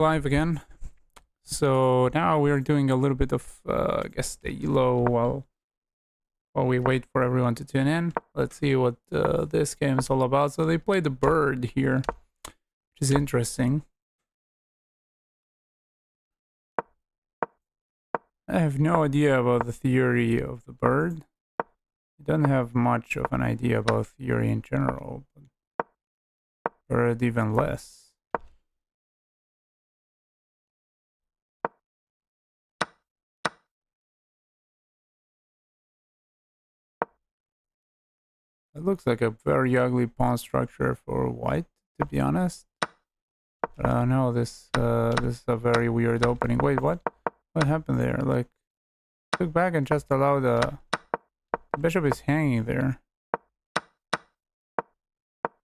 Live again. So now we're doing a little bit of, I guess, the elo while we wait for everyone to tune in. Let's see what this game is all about. So they play the bird here, which is interesting. I have no idea about the theory of the bird. I don't have much of an idea about theory in general, but bird even less. It looks like a very ugly pawn structure for white, to be honest. But no, this is a very weird opening. Wait, what? What happened there? Like, took back and just allowed the bishop is hanging there. I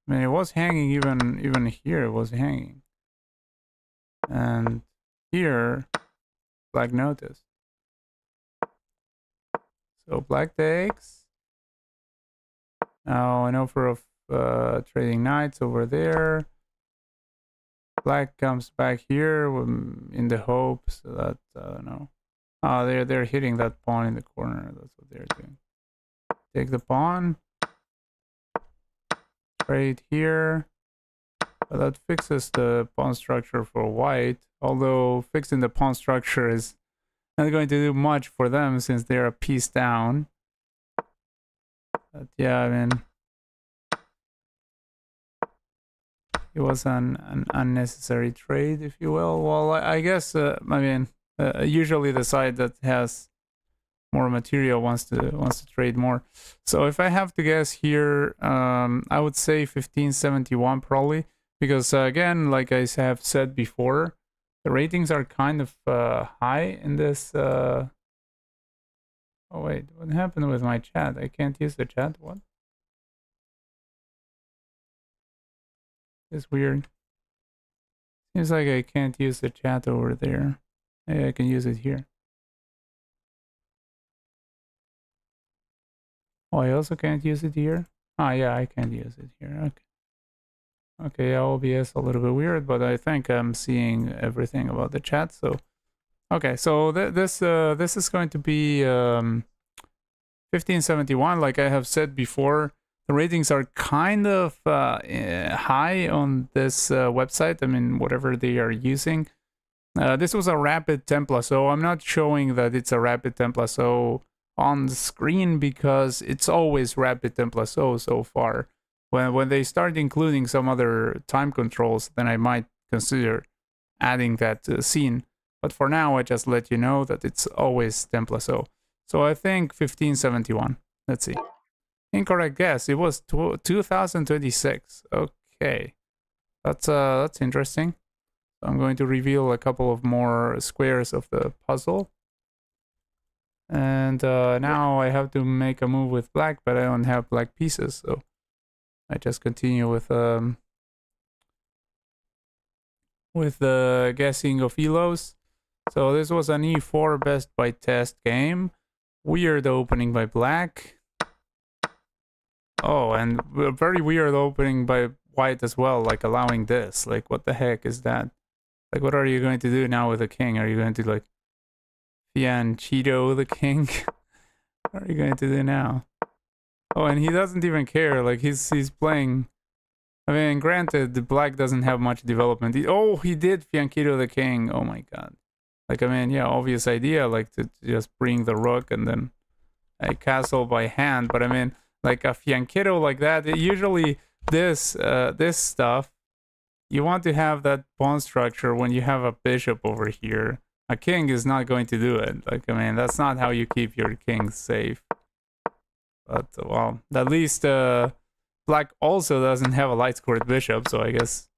mean, it was hanging even here. It was hanging, and here, black noticed. So black takes. Now an offer of trading knights over there. Black comes back here in the hopes that no. Oh, they're hitting that pawn in the corner. That's what they're doing. Take the pawn. Trade here. But that fixes the pawn structure for white. Although fixing the pawn structure is not going to do much for them since they're a piece down. But yeah, I mean, it was an unnecessary trade, if you will. Well, I guess, I mean, usually the side that has more material wants to trade more. So if I have to guess here, I would say 1571 probably, because again, like I have said before, the ratings are kind of high in this. Oh wait, what happened with my chat? I can't use the chat. What? It's weird. Seems like I can't use the chat over there. Maybe I can use it here. Oh, I also can't use it here? Ah, yeah, I can't use it here. Okay. Okay, yeah, OBS a little bit weird, but I think I'm seeing everything about the chat. So, okay, so this is going to be 1571. Like I have said before, the ratings are kind of high on this website. I mean, whatever they are using. This was a rapid template, so I'm not showing that it's a rapid template so on the screen because it's always rapid template so far. When they start including some other time controls, then I might consider adding that scene. But for now, I just let you know that it's always template so I think 1571. Let's see. Incorrect guess. It was 2026. Okay, that's interesting. I'm going to reveal a couple of more squares of the puzzle. And now I have to make a move with black, but I don't have black pieces, so I just continue with the guessing of elos. So this was an e4 best by test game. Weird opening by black. Oh, and a very weird opening by white as well, like allowing this. Like, what the heck is that? Like, what are you going to do now with the king? Are you going to, like, Cheeto the king? What are you going to do now? Oh, and he doesn't even care. Like, he's playing. I mean, granted, the black doesn't have much development. He did Fianchetto the king. Oh my god. Like, I mean, yeah, obvious idea, like, to just bring the rook and then a castle by hand. But I mean, like, a Fianchetto like that, usually this stuff, you want to have that pawn structure when you have a bishop over here. A king is not going to do it. Like, I mean, that's not how you keep your king safe. But, well, at least black also doesn't have a light squared bishop, so I guess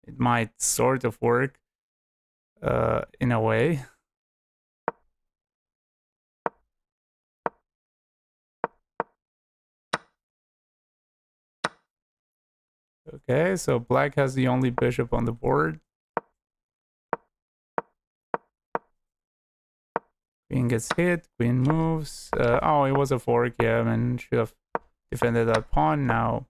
it might sort of work in a way. Okay, so black has the only bishop on the board. Queen gets hit, queen moves. Oh, it was a fork, yeah, I mean, should have defended that pawn. Now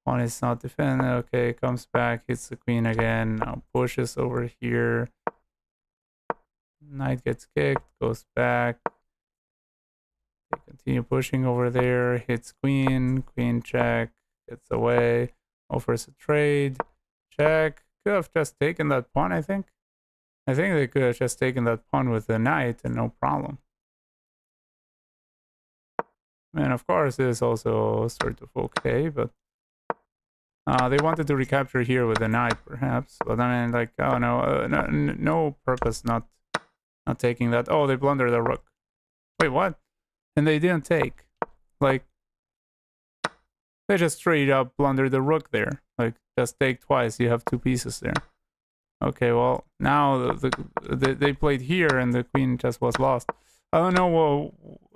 Pawn is not defended. Okay, comes back, hits the queen again. Now pushes over here. Knight gets kicked, goes back. They continue pushing over there. Hits queen. Queen check. Gets away. Offers a trade. Check. Could have just taken that pawn, I think. I think they could have just taken that pawn with the knight and no problem. And of course, it is also sort of okay, but they wanted to recapture here with the knight, perhaps. But I mean, like, oh no, no purpose not taking that. Oh, they blundered the rook. Wait, what? And they didn't take. Like, they just straight up blundered the rook there. Like, just take twice. You have two pieces there. Okay, well, now they played here and the queen just was lost. I don't know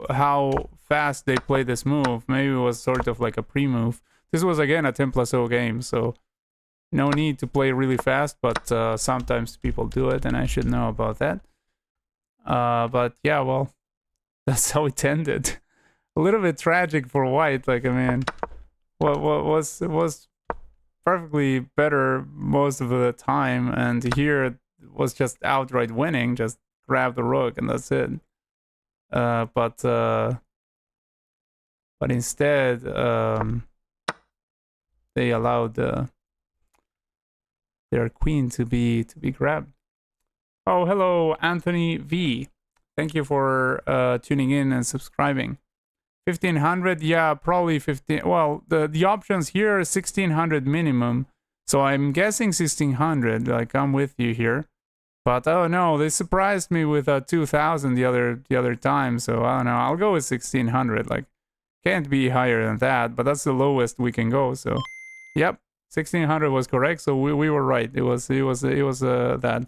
how fast they played this move. Maybe it was sort of like a pre-move. This was, again, a 10+0 game, so no need to play really fast, but sometimes people do it, and I should know about that. But yeah, well, that's how it ended. A little bit tragic for white. Like, I mean, what was perfectly better most of the time, and here it was just outright winning. Just grab the rook and that's it. But instead, they allowed their queen to be grabbed. Oh, hello, Anthony V. Thank you for tuning in and subscribing. 1500, yeah, probably 15. Well, the options here are 1600 minimum, so I'm guessing 1600. Like, I'm with you here, but oh no, they surprised me with 2000 the other time. So I don't know. I'll go with 1600. Like, can't be higher than that, but that's the lowest we can go. So, yep, 1600 was correct. So we were right. It was that,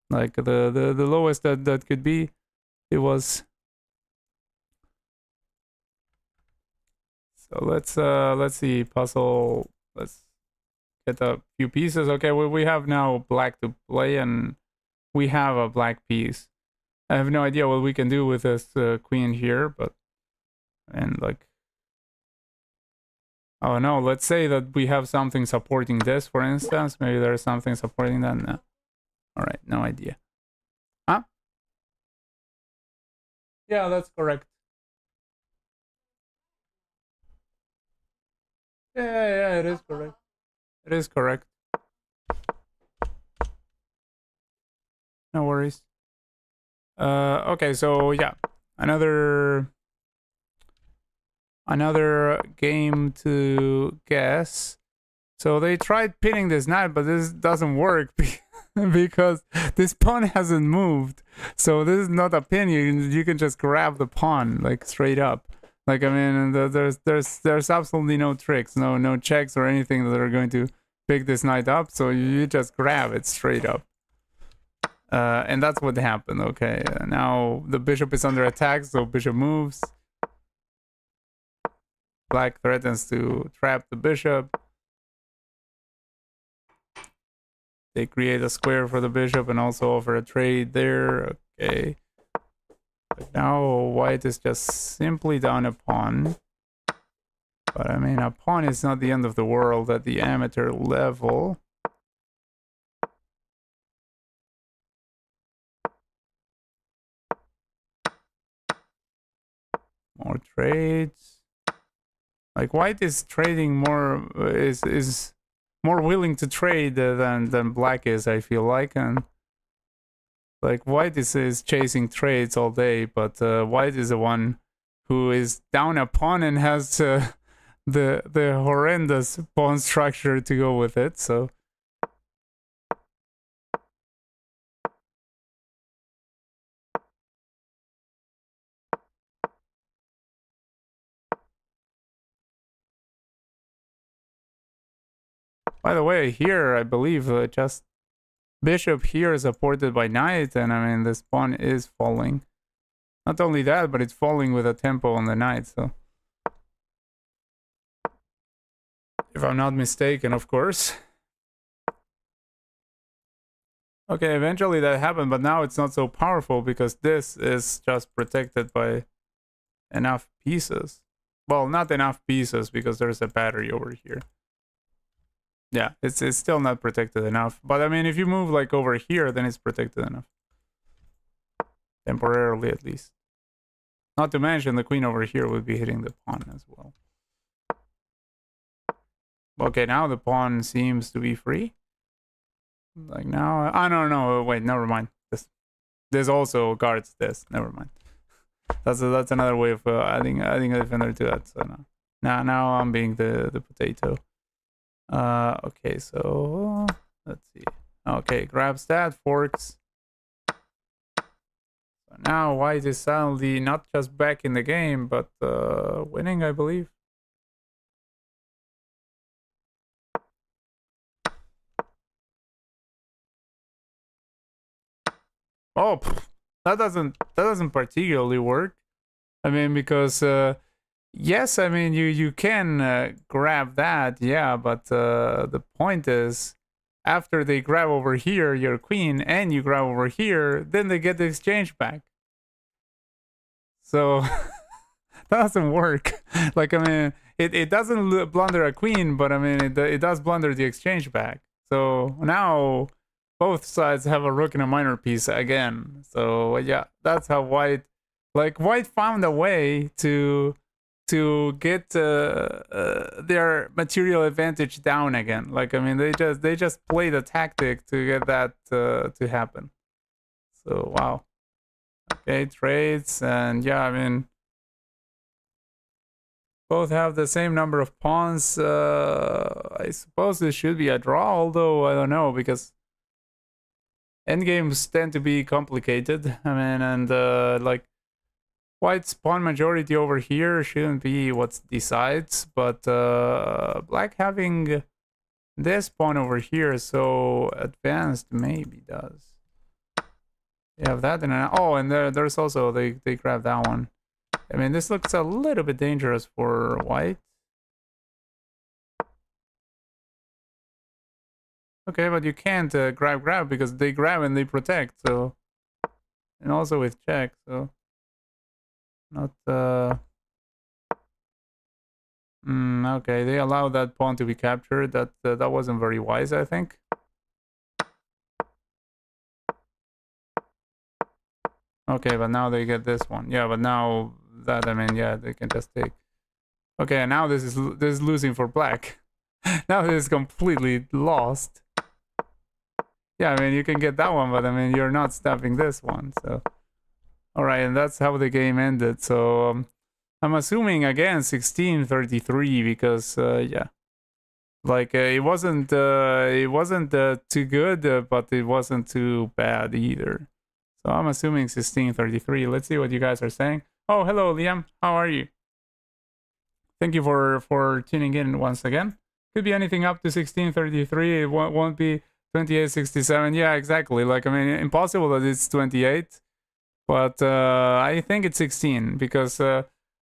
like, the lowest that could be. It was. So let's see, puzzle. Let's get a few pieces. Okay, we have now black to play, and we have a black piece. I have no idea what we can do with this queen here, but and like, oh no, let's say that we have something supporting this, for instance. Maybe there's something supporting that. No. All right, no idea. Huh? Yeah, that's correct. Yeah, it is correct. It is correct. No worries. Okay, so yeah, another game to guess. So they tried pinning this knight, but this doesn't work because this pawn hasn't moved. So this is not a pin. You can just grab the pawn, like, straight up. Like, I mean, there's absolutely no tricks, no checks or anything that are going to pick this knight up. So you just grab it straight up. And that's what happened. Okay, now the bishop is under attack, so bishop moves. Black threatens to trap the bishop. They create a square for the bishop and also offer a trade there. Okay. But now white is just simply down a pawn. But I mean, a pawn is not the end of the world at the amateur level. More trades. Like, white is trading more, is more willing to trade than black is, I feel like. And like, white is chasing trades all day, but white is the one who is down a pawn and has the horrendous pawn structure to go with it. So by the way, here I believe just bishop here is supported by knight, and I mean, this pawn is falling. Not only that, but it's falling with a tempo on the knight. So if I'm not mistaken, of course. Okay, eventually that happened, but now it's not so powerful because this is just protected by enough pieces. Well, not enough pieces because there's a battery over here. Yeah, it's still not protected enough. But I mean, if you move like over here, then it's protected enough. Temporarily, at least. Not to mention the queen over here would be hitting the pawn as well. Okay, now the pawn seems to be free. Like now, I don't know. Wait, never mind. This also guards this. Never mind. That's another way of adding a defender to that. So now I'm being the potato. Okay, so let's see. Okay, grabs that, forks. So now white is suddenly not just back in the game, but winning, I believe. Oh, that doesn't particularly work. I mean, because yes, I mean you can grab that, yeah, but the point is, after they grab over here your queen and you grab over here, then they get the exchange back. So that doesn't work. Like, I mean, it doesn't blunder a queen, but I mean it does blunder the exchange back. So now both sides have a rook and a minor piece again. So yeah, that's how white found a way to get their material advantage down again. Like, I mean, they just played a tactic to get that to happen. So wow. Okay, trades, and yeah, I mean, both have the same number of pawns. I suppose this should be a draw, although I don't know, because endgames tend to be complicated. I mean, and like, white's pawn majority over here shouldn't be what decides, but black having this pawn over here so advanced maybe does. You have that, and and there's also they grab that one. I mean, this looks a little bit dangerous for white. Okay, but you can't grab because they grab and they protect. So, and also with check, so not. Okay, they allow that pawn to be captured. That wasn't very wise, I think. Okay, but now they get this one. Yeah, but now that, I mean, yeah, they can just take. Okay, and now this is losing for black. Now this is completely lost. Yeah, I mean, you can get that one, but I mean, you're not stopping this one. So, all right, and that's how the game ended. So I'm assuming again 16-33 because yeah, like it wasn't too good, but it wasn't too bad either. So I'm assuming 16-33. Let's see what you guys are saying. Oh, hello, Liam. How are you? Thank you for tuning in once again. Could be anything up to 16-33. It won't be 28-67. Yeah, exactly. Like, I mean, impossible that it's 28. But I think it's 16 because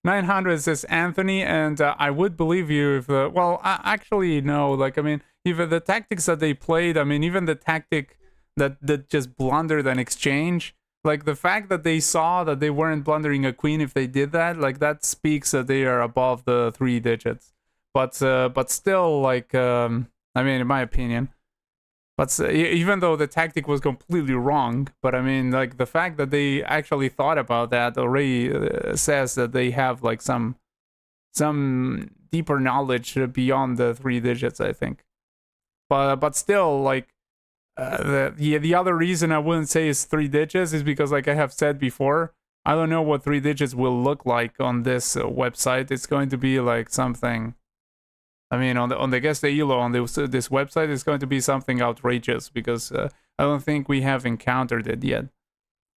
900 says Anthony, and I would believe you if well, actually no. Like, I mean, even the tactics that they played, I mean, even the tactic that just blundered an exchange, like the fact that they saw that they weren't blundering a queen if they did that, like that speaks that they are above the 3 digits. But still, like, I mean, in my opinion. But even though the tactic was completely wrong, but I mean, like the fact that they actually thought about that already says that they have like some deeper knowledge beyond the 3 digits, I think. But still, like the other reason I wouldn't say is 3 digits is because, like I have said before, I don't know what 3 digits will look like on this website. It's going to be like something. I mean, on the guest ELO on this website, it's going to be something outrageous because I don't think we have encountered it yet.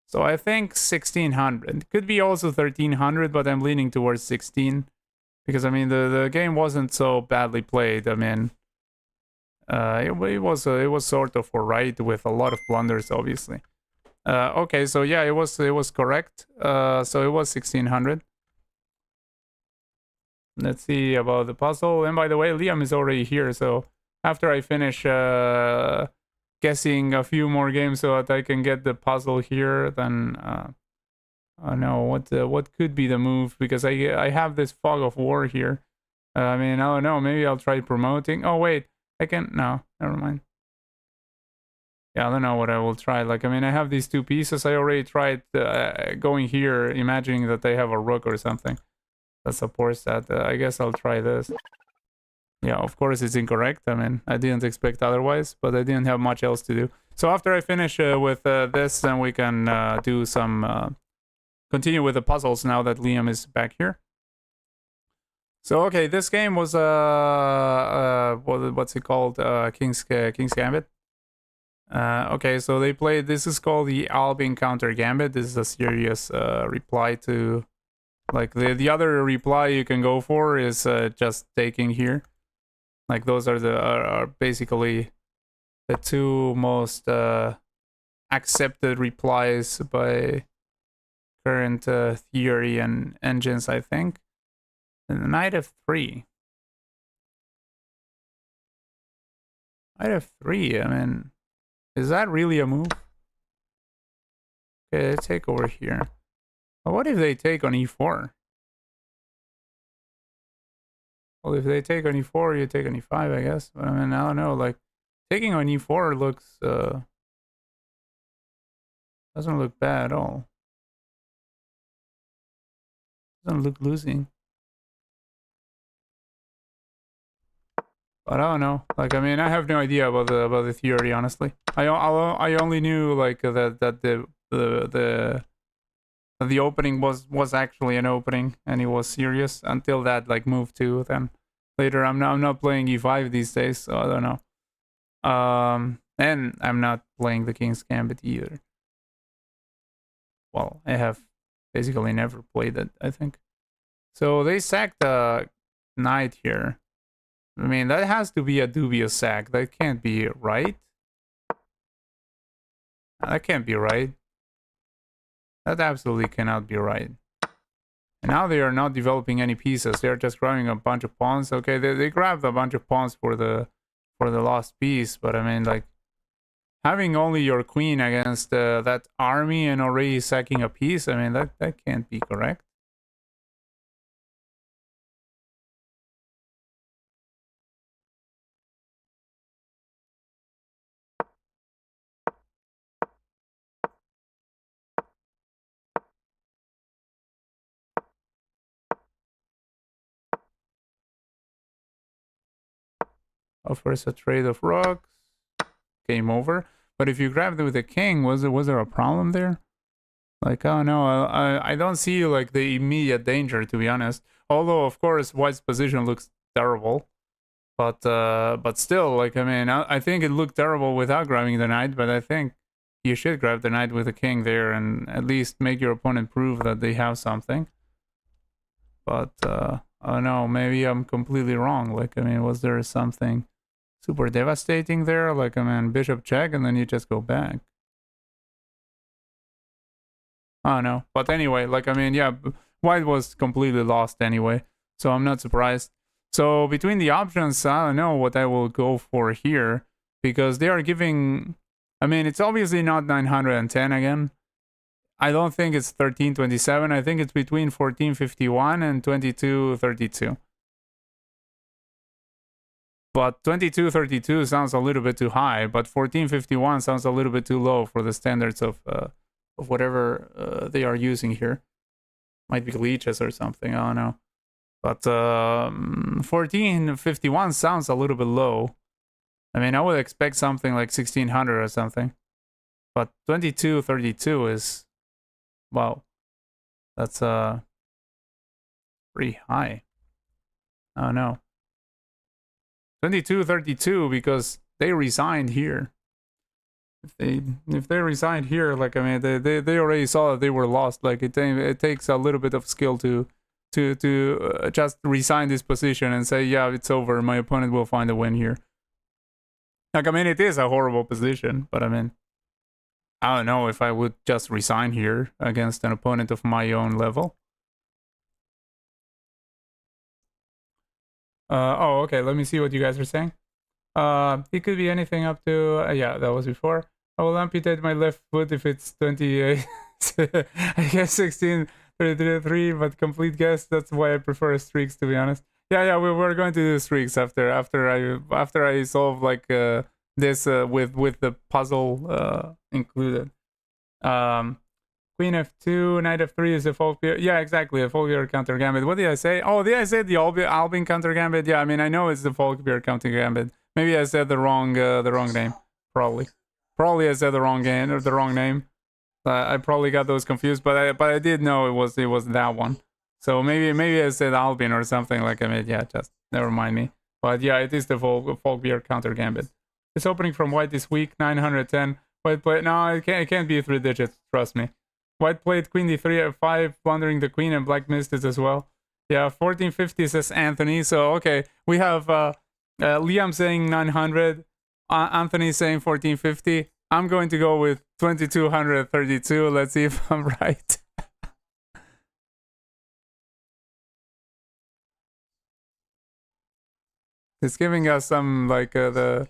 So I think 1600. Could be also 1300, but I'm leaning towards 16 because I mean the game wasn't so badly played. I mean, it was sort of alright with a lot of blunders, obviously. Okay, so yeah, it was correct. So it was 1600. Let's see about the puzzle. And by the way, Liam is already here. So after I finish guessing a few more games so that I can get the puzzle here, then I know what could be the move, because I have this fog of war here. I mean, I don't know. Maybe I'll try promoting. Oh wait, I can, no, never mind. Yeah, I don't know what I will try. Like, I mean, I have these two pieces. I already tried going here, imagining that they have a rook or something that supports that. I guess I'll try this. Yeah, of course it's incorrect. I mean, I didn't expect otherwise, but I didn't have much else to do. So after I finish with this, then we can do some, continue with the puzzles now that Liam is back here. So okay, this game was what's it called? King's Gambit. Okay, so they played. This is called the Albin counter Gambit. This is a serious reply to, like the other reply you can go for is just taking here. Like those are the are basically the two most accepted replies by current theory and engines, I think. And the knight f3. Knight f3. I mean, is that really a move? Okay, let's take over here. But what if they take on e4? Well, if they take on e4, you take on e5, I guess. But I mean, I don't know. Like, taking on e4 looks doesn't look bad at all. Doesn't look losing. But I don't know. Like, I mean, I have no idea about the theory, honestly. I only knew like that the opening was actually an opening and it was serious until that like move to. Then later, I'm not playing e5 these days, so I don't know. And I'm not playing the King's Gambit either. Well, I have basically never played it, I think. So they sacked the knight here. I mean, that has to be a dubious sack. That can't be right. That can't be right. That absolutely cannot be right. And now they are not developing any pieces. They're just grabbing a bunch of pawns. Okay, they grabbed a bunch of pawns for the lost piece. But I mean, like, having only your queen against that army and already sacking a piece, I mean, that can't be correct. Offers a trade of rocks. Game over. But if you grabbed it with a king, was there a problem there? Like, oh no, I don't see like the immediate danger, to be honest. Although of course White's position looks terrible, but still, like, I mean, I think it looked terrible without grabbing the knight. But I think you should grab the knight with the king there and at least make your opponent prove that they have something. But I don't know, maybe I'm completely wrong. Like, I mean, was there something super devastating there? Like, I mean, bishop check and then you just go back. I don't know. But anyway, like, I mean, yeah, White was completely lost anyway, so I'm not surprised. So between the options, I don't know what I will go for here, because they are giving, I mean, it's obviously not 910 again. I don't think it's 1327. I think it's between 1451 and 2232. But 2232 sounds a little bit too high, but 1451 sounds a little bit too low for the standards of whatever they are using here. Might be leeches or something, I don't know. But 1451 sounds a little bit low. I mean, I would expect something like 1600 or something. But 2232 is, wow, that's pretty high. I don't know. 2232 because they resigned here. If they resigned here, like, I mean, they already saw that they were lost. Like, it takes a little bit of skill to just resign this position and say, yeah, it's over. My opponent will find a win here. Like, I mean, it is a horrible position, but I mean, I don't know if I would just resign here against an opponent of my own level. Oh, okay. Let me see what you guys are saying. It could be anything up to yeah, that was before. I will amputate my left foot if it's 28. I guess 16, 33, but complete guess. That's why I prefer streaks, to be honest. Yeah, we were going to do streaks after I solve like this with the puzzle included. Queen f2, knight f3 is a folk beer. Yeah, exactly, a folk beer counter gambit. What did I say? Oh, did I say the Albin counter gambit? Yeah, I mean I know it's the folk beer counter gambit. Maybe I said the wrong name. Probably I said the wrong game or the wrong name. I probably got those confused, but I did know it was that one. So maybe I said Albin or something like I mean, yeah, just never mind me. But yeah, it is the folk beer counter gambit. It's opening from white this week, 910. White play no, it can't be 3 digits, trust me. White played queen d3 f5, blundering the queen, and black missed it as well. Yeah, 1450 says Anthony. So okay, we have Liam saying 900, Anthony saying 1450. I'm going to go with 2232. Let's see if I'm right. It's giving us some like the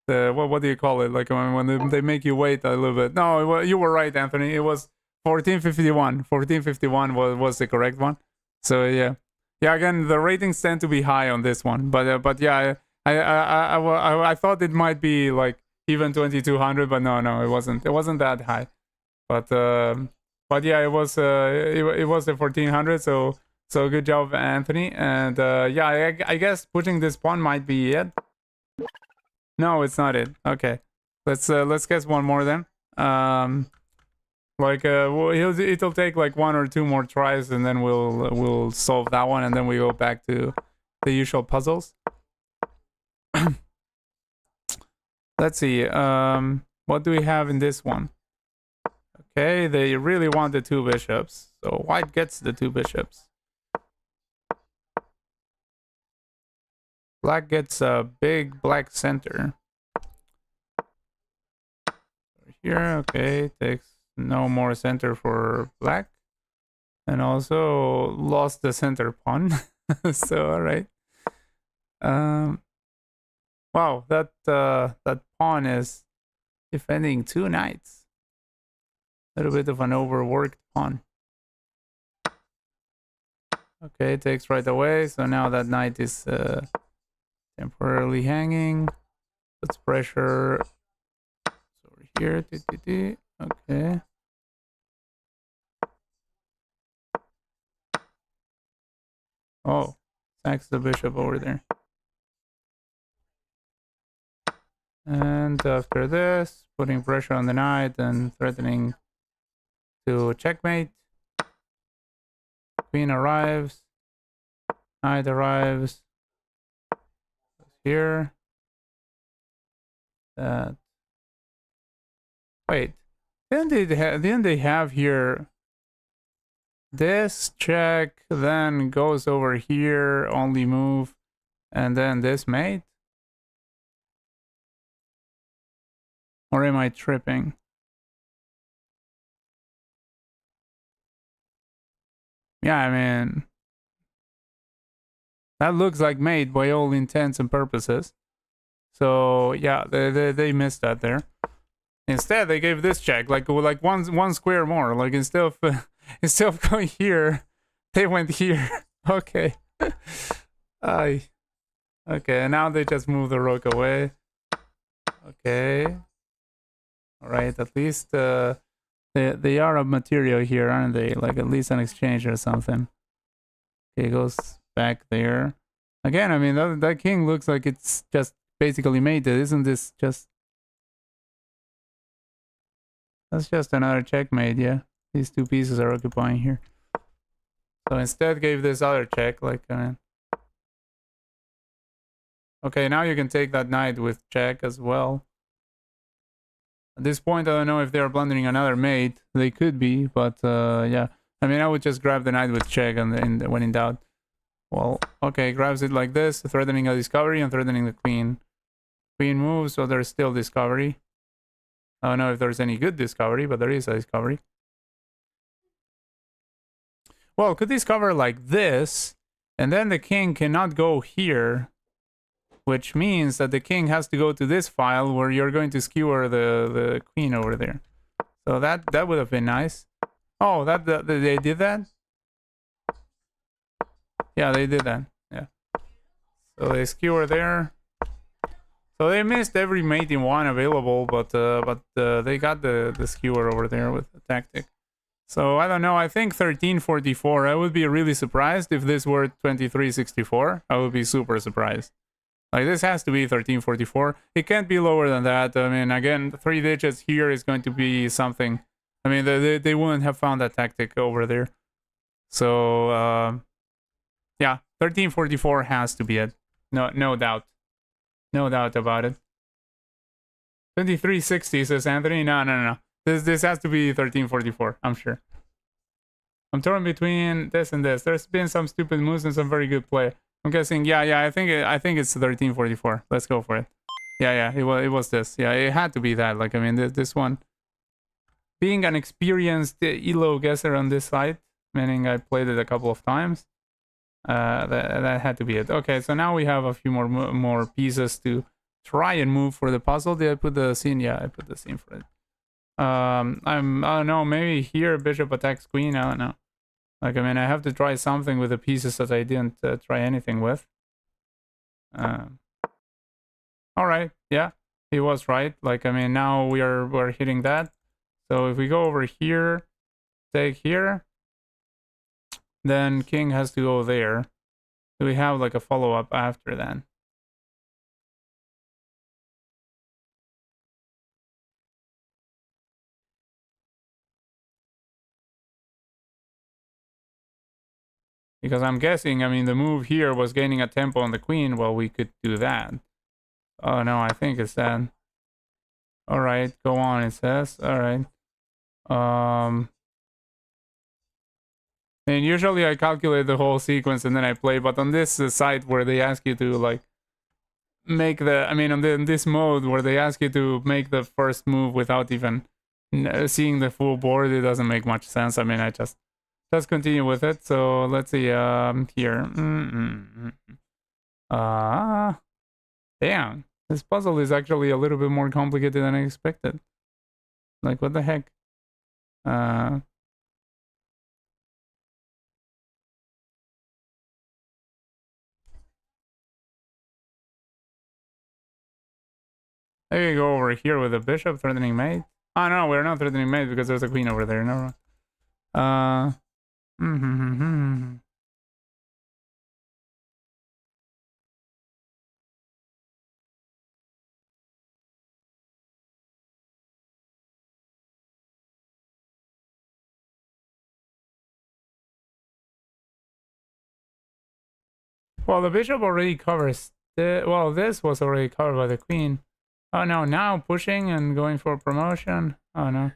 what do you call it? Like when they make you wait a little bit. No, you were right, Anthony. It was 1451. 1451 was the correct one. So yeah. Again, the ratings tend to be high on this one, but yeah, I thought it might be like even 2200, but no, it wasn't. It wasn't that high. But yeah, it was it was the 1400. So good job, Anthony. And yeah, I guess pushing this pawn might be it. No, it's not it. Okay, let's guess one more then. Like it'll take like 1 or 2 more tries, and then we'll solve that one, and then we go back to the usual puzzles. Let's see. What do we have in this one? Okay, they really want the 2 bishops, so white gets the 2 bishops. Black gets a big black center. Here, okay, takes no more center for black. And also lost the center pawn. So, alright. Wow, that pawn is defending 2 knights. A little bit of an overworked pawn. Okay, takes right away. So now that knight is temporarily hanging. Let's pressure over here. Okay. Oh, sacks the bishop over there. And after this, putting pressure on the knight and threatening to checkmate. Queen arrives. Knight arrives. Here. That. Wait. Didn't they have here this check, then goes over here, only move, and then this mate? Or am I tripping? Yeah, I mean, that looks like mate by all intents and purposes. So yeah, they missed that there. Instead, they gave this check like one square more. Like instead of going here, they went here. Okay. Okay, and now they just move the rook away. Okay. All right. At least they are of material here, aren't they? Like at least an exchange or something. Okay, goes back there. Again, I mean that king looks like it's just basically mated. Isn't this just? That's just another checkmate, yeah. These 2 pieces are occupying here. So instead gave this other check, like... Okay, now you can take that knight with check as well. At this point, I don't know if they're blundering another mate. They could be, but yeah. I mean, I would just grab the knight with check and when in doubt. Well, okay, grabs it like this, threatening a discovery and threatening the queen. Queen moves, so there's still discovery. I don't know if there's any good discovery, but there is a discovery. Well, could discover like this, and then the king cannot go here, which means that the king has to go to this file where you're going to skewer the queen over there. So that would have been nice. Oh, they did that? Yeah, they did that. Yeah. So they skewer there. So they missed every mate in one available, but they got the skewer over there with the tactic. So I don't know. I think 1344. I would be really surprised if this were 2364. I would be super surprised. Like, this has to be 1344. It can't be lower than that. I mean, again, 3 digits here is going to be something. I mean, they wouldn't have found that tactic over there. So yeah, 1344 has to be it. No doubt. No doubt about it. 2360 says Anthony. No. This has to be 1344. I'm sure. I'm torn between this and this. There's been some stupid moves and some very good play. I'm guessing. Yeah. I think it's 1344. Let's go for it. Yeah. It was this. Yeah, it had to be that. Like, I mean, this one. Being an experienced ELO guesser on this side, meaning I played it a couple of times. That had to be it. Okay, so now we have a few more pieces to try and move for the puzzle. Did I put the scene? Yeah, I put the scene for it. I don't know, maybe here bishop attacks queen. I don't know. Like, I mean, I have to try something with the pieces that I didn't try anything with. All right, yeah, he was right. Like, I mean, now we're hitting that. So if we go over here, take here, then king has to go there. Do we have like a follow-up after then? Because I'm guessing, I mean, the move here was gaining a tempo on the queen. Well, we could do that. Oh, no, I think it's that. All right, go on, it says. All right. And usually I calculate the whole sequence and then I play. But on this site where they ask you to, like, make the... I mean, in this mode where they ask you to make the first move without even seeing the full board, it doesn't make much sense. I mean, I just... Let's continue with it. So let's see here. Damn. This puzzle is actually a little bit more complicated than I expected. Like, what the heck? There you go over here with a bishop threatening mate. Oh no, we're not threatening mate because there's a queen over there. No. Well, the bishop already covers this was already covered by the queen. Oh no, now pushing and going for promotion. Oh no.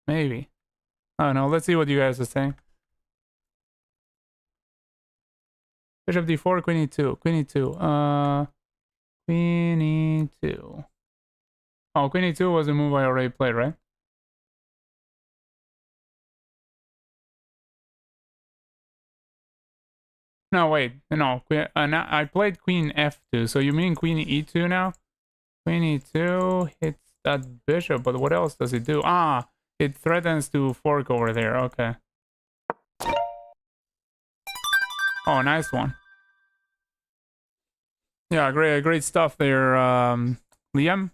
Maybe. Oh no, let's see what you guys are saying. Bishop d4, queen e2. Queen e2. Queen e2. Oh, queen e2 was a move I already played, right? No, wait. No, now I played queen f2. So you mean queen e2 now? Queen e2 hits that bishop, but what else does it do? Ah, it threatens to fork over there. Okay. Oh, nice one. Yeah, great stuff there, Liam.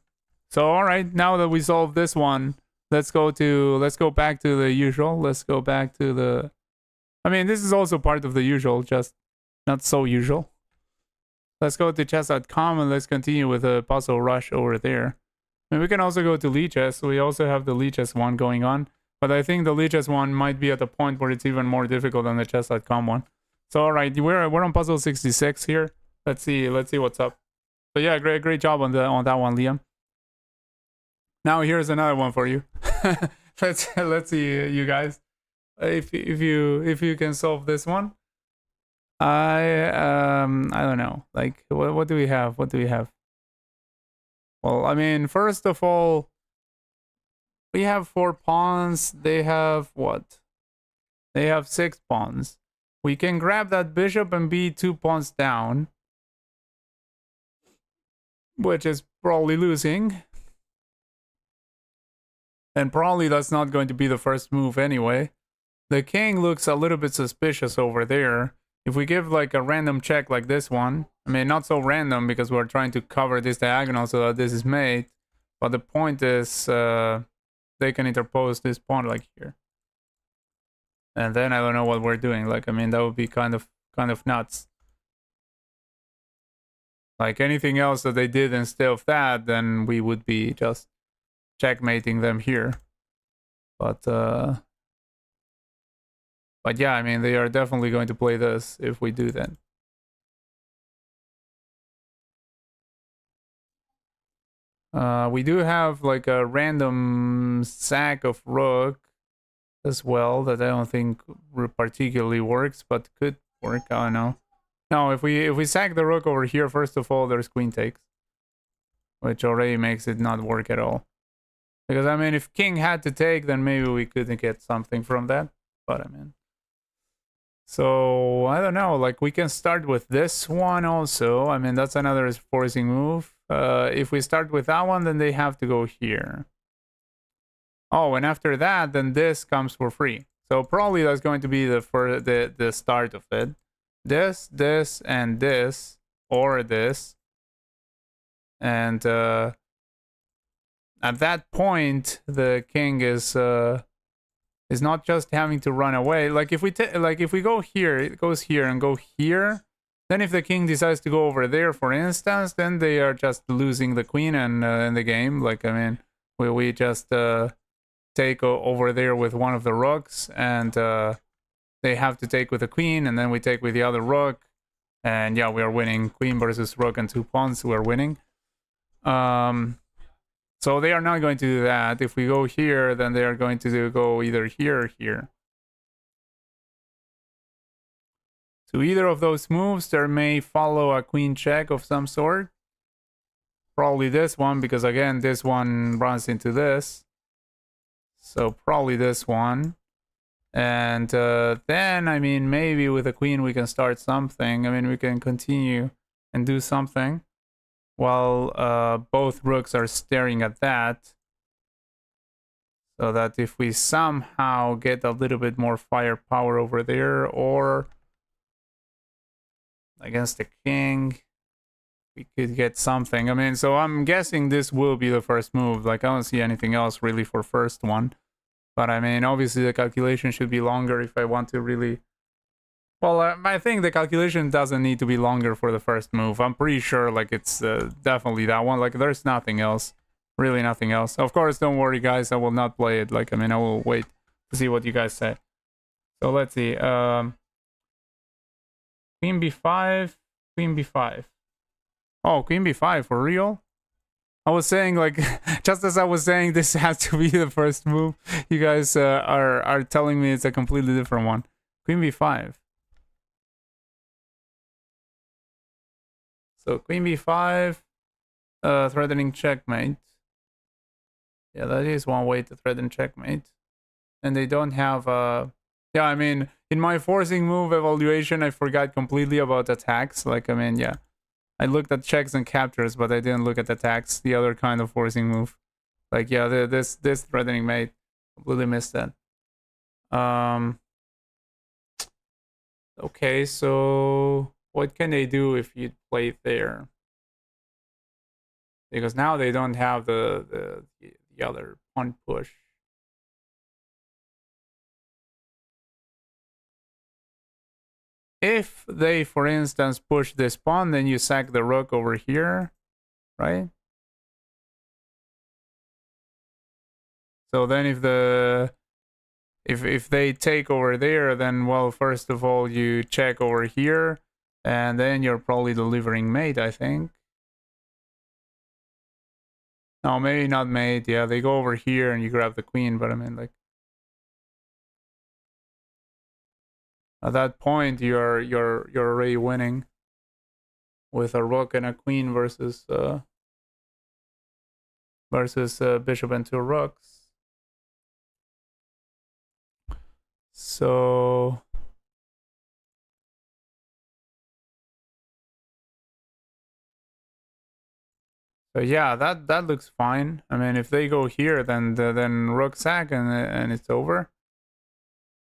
So, all right, now that we solved this one, let's go back to the usual. Let's go back to the... I mean, this is also part of the usual, just not so usual. Let's go to chess.com and let's continue with the puzzle rush over there. And we can also go to Lichess. We also have the Lichess one going on. But I think the Lichess one might be at a point where it's even more difficult than the chess.com one. So, all right, we're on puzzle 66 here. Let's see what's up. But yeah, great job on that one, Liam. Now here's another one for you. let's see, you guys, if you can solve this one. I don't know. Like, what do we have? What do we have? Well, I mean, first of all, we have 4 pawns. They have what? They have 6 pawns. We can grab that bishop and be 2 pawns down, which is probably losing. And probably that's not going to be the first move anyway. The king looks a little bit suspicious over there. If we give like a random check like this one, I mean, not so random because we're trying to cover this diagonal so that this is mate. But the point is, they can interpose this pawn like here. And then I don't know what we're doing. Like, I mean, that would be kind of nuts. Like anything else that they did instead of that, then we would be just checkmating them here. But yeah, I mean, they are definitely going to play this if we do that. We do have like a random sack of rook as well that I don't think particularly works, but could work. I don't know. No, if we sack the rook over here, first of all, there's queen takes, which already makes it not work at all. Because I mean, if king had to take, then maybe we could get something from that. But I mean, so I don't know. Like we can start with this one also. I mean, that's another forcing move. If we start with that one, then they have to go here. Oh, and after that, then this comes for free. So probably that's going to be the start of it. This, and this, or this. And at that point, the king is not just having to run away. Like if we go here, it goes here and go here. Then if the king decides to go over there, for instance, then they are just losing the queen and in the game. Like I mean, we just take over there with one of the rooks, and they have to take with the queen, and then we take with the other rook, and yeah, we are winning. Queen versus rook and 2 pawns, we are winning. So they are not going to do that. If we go here, then they are going to go either here or here. To either of those moves, there may follow a queen check of some sort. Probably this one, because again, this one runs into this. So probably this one. And then, I mean, maybe with a queen we can start something. I mean, we can continue and do something while both rooks are staring at that. So that if we somehow get a little bit more firepower over there, or against the king, we could get something. I mean, so I'm guessing this will be the first move. Like, I don't see anything else really for first one. But I mean, obviously the calculation should be longer if I want to really... Well, I think the calculation doesn't need to be longer for the first move. I'm pretty sure, like, it's definitely that one. Like, there's nothing else. Really nothing else. Of course, don't worry, guys. I will not play it. Like, I mean, I will wait to see what you guys say. So, let's see. Queen b5. Queen b5. Oh, queen b5, for real? I was saying, like, just as I was saying this has to be the first move, you guys are telling me it's a completely different one. Queen b5. So queen b5, threatening checkmate. Yeah, that is one way to threaten checkmate. And they don't have... yeah, I mean, in my forcing move evaluation, I forgot completely about attacks. Like, I mean, yeah. I looked at checks and captures, but I didn't look at attacks, the other kind of forcing move. Like, yeah, this threatening mate, completely missed that. Okay, so what can they do if you play there? Because now they don't have the other pawn push. If they, for instance, push this pawn, then you sack the rook over here, right? So then if they take over there, then, well, first of all, you check over here, and then you're probably delivering mate, I think. No, maybe not mate. Yeah, they go over here and you grab the queen, but I mean, like, at that point, you're already winning with a rook and a queen versus bishop and 2 rooks. So yeah, that looks fine. I mean, if they go here, then rook sack and it's over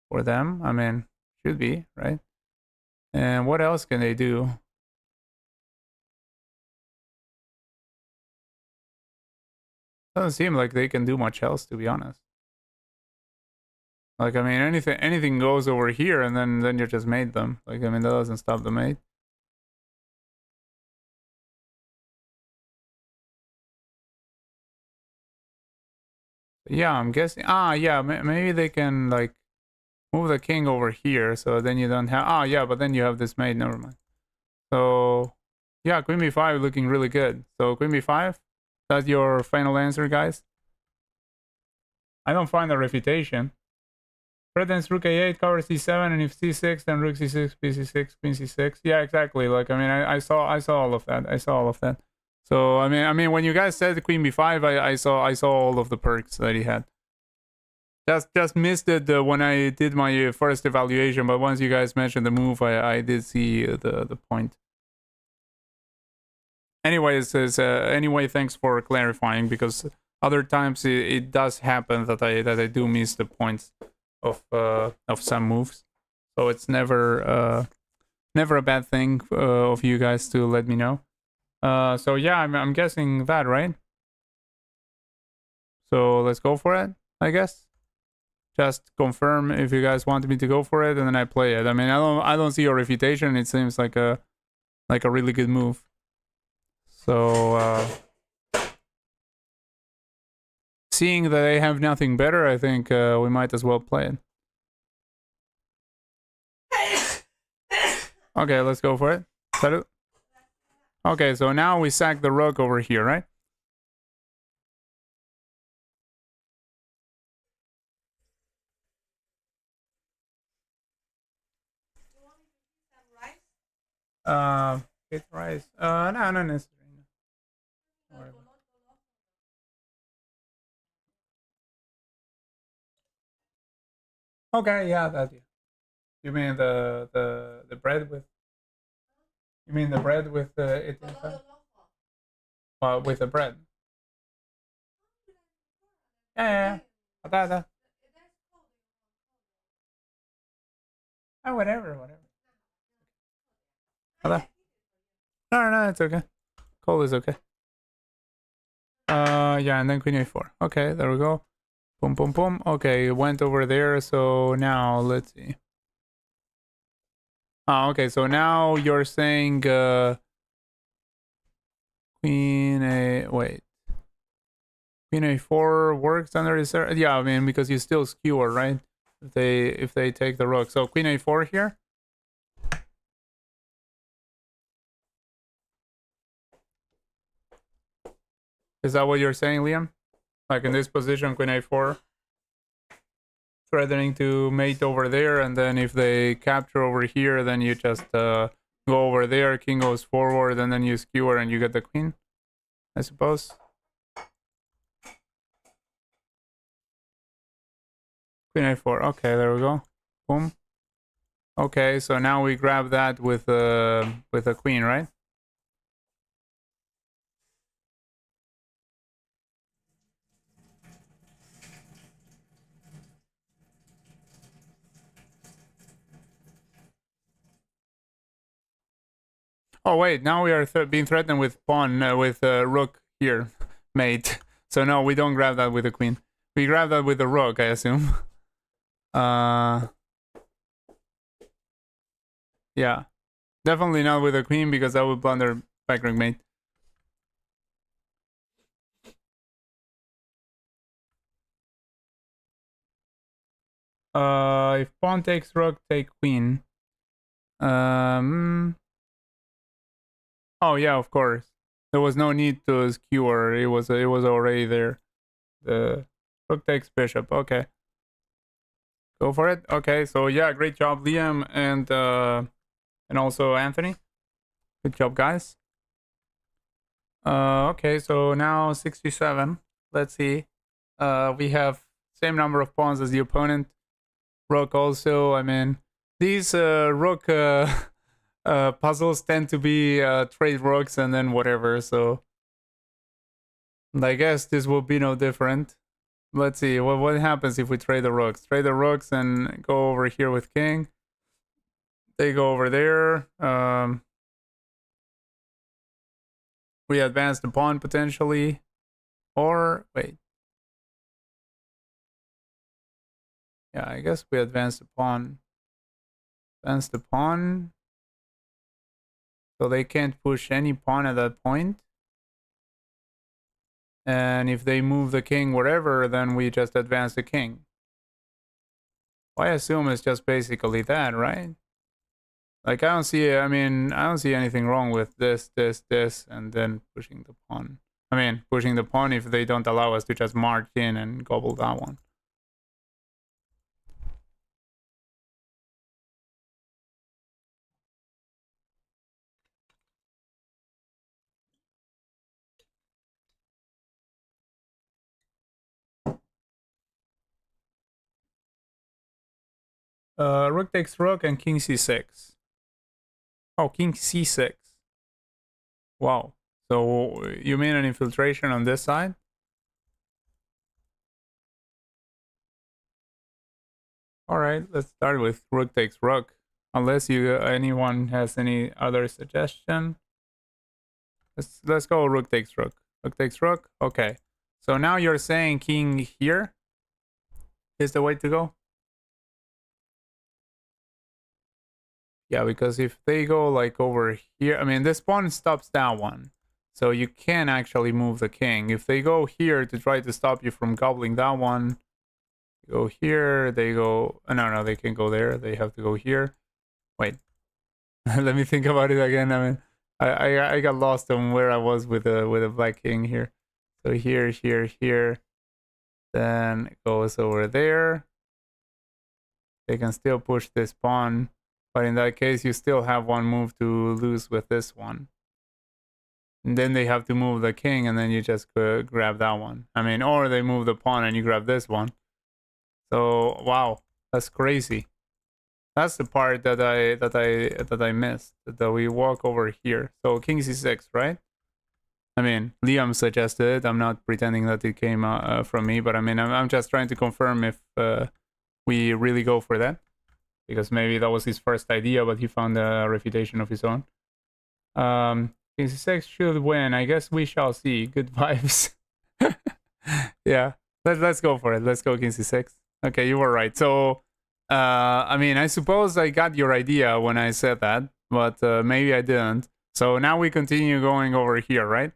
for them. I mean, should be, right? And what else can they do? Doesn't seem like they can do much else, to be honest. Like, I mean, anything goes over here, and then you just made them. Like, I mean, that doesn't stop the mate. Yeah, I'm guessing. Yeah, maybe they can like move the king over here, so then you don't have. Yeah, but then you have this mate. Never mind. So, yeah, queen b5 looking really good. So queen b5, that's your final answer, guys. I don't find a refutation. Threatens rook a8, covers c7, and if c6, then rook c6, bc6, queen c6. Yeah, exactly. Like, I mean, I saw all of that. I saw all of that. So I mean, when you guys said queen b5, I saw all of the perks that he had. Just missed it when I did my first evaluation, but once you guys mentioned the move, I did see the point. Anyways, anyway, thanks for clarifying, because other times it does happen that I do miss the points of some moves, so it's never a bad thing of you guys to let me know. So yeah, I'm guessing that, right? So let's go for it, I guess. Just confirm if you guys want me to go for it, and then I play it. I mean, I don't see a refutation. It seems like a really good move. So seeing that I have nothing better, I think we might as well play it. Okay, let's go for it. Salut. Okay, so now we sack the rook over here, right? It's rice. No, not necessarily. Okay, yeah, that. Yeah. You mean the bread with? You mean the bread with it inside? With the bread. Yeah. That. Oh, whatever. No, it's okay. Cold is okay. Yeah, and then queen a4. Okay, there we go. Boom. Okay, it went over there. So now let's see. Okay. So now you're saying queen a wait. Queen a4 works under this. Yeah, I mean, because you still skewer, right? If they take the rook. So queen a4 here. Is that what you're saying, Liam? Like in this position, queen a4, threatening to mate over there, and then if they capture over here, then you just go over there, king goes forward, and then you skewer and you get the queen, I suppose. Queen a4. Okay, there we go. Boom. Okay, so now we grab that with a queen, right? Oh wait, now we are being threatened with pawn with rook here, mate. So no, we don't grab that with the queen. We grab that with the rook, I assume. Yeah, definitely not with the queen, because that would blunder back rook mate. If pawn takes rook, take queen. Oh yeah, of course. There was no need to skewer. It was already there. The rook takes bishop. Okay. Go for it. Okay, so yeah, great job, Liam, and also Anthony. Good job, guys. Okay, so now 67. Let's see. We have same number of pawns as the opponent. Rook also. I mean, these rook puzzles tend to be trade rooks and then whatever. So I guess this will be no different. Let's see what happens if we trade the rooks. Trade the rooks and go over here with king. They go over there. We advance the pawn potentially. Or wait. Yeah, I guess we advance the pawn. Advance the pawn. So they can't push any pawn at that point. And if they move the king wherever, then we just advance the king. Well, I assume it's just basically that, right? Like, I don't see, I mean, I don't see anything wrong with this, and then pushing the pawn. I mean, pushing the pawn if they don't allow us to just march in and gobble that one. Rook takes rook and king c6. Oh, king c6. Wow. So you mean an infiltration on this side? All right, let's start with rook takes rook. Unless anyone has any other suggestion. Let's go rook takes rook. Rook takes rook. Okay. So now you're saying king here is the way to go? Yeah, because if they go like over here, I mean, this pawn stops that one. So you can actually move the king. If they go here to try to stop you from gobbling that one, go here, they go... No, they can't go there. They have to go here. Wait. Let me think about it again. I mean, I got lost on where I was with a black king here. So here, here. Then it goes over there. They can still push this pawn. But in that case, you still have one move to lose with this one. And then they have to move the king, and then you just grab that one. I mean, or they move the pawn and you grab this one. So wow, that's crazy. That's the part that I missed. That we walk over here. So king c6, right? I mean, Liam suggested it. I'm not pretending that it came from me, but I mean, I'm just trying to confirm if we really go for that. Because maybe that was his first idea, but he found a refutation of his own. King c6 should win. I guess we shall see. Good vibes. Yeah, let's go for it. Let's go king c6. Okay, you were right. So, I mean, I suppose I got your idea when I said that, but maybe I didn't. So now we continue going over here, right?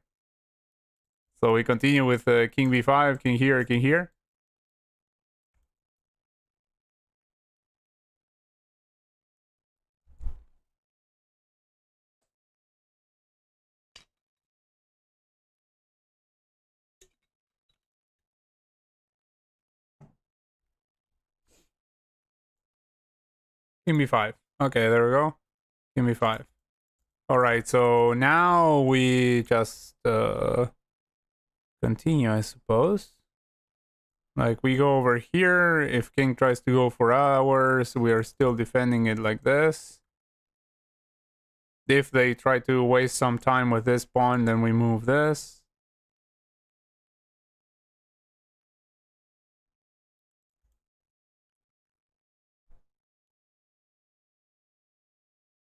So we continue with king b5, king here, king here. King b5. Okay, there we go. King b5. All right, so now we just continue, I suppose. Like, we go over here. If king tries to go for ours, we are still defending it like this. If they try to waste some time with this pawn, then we move this.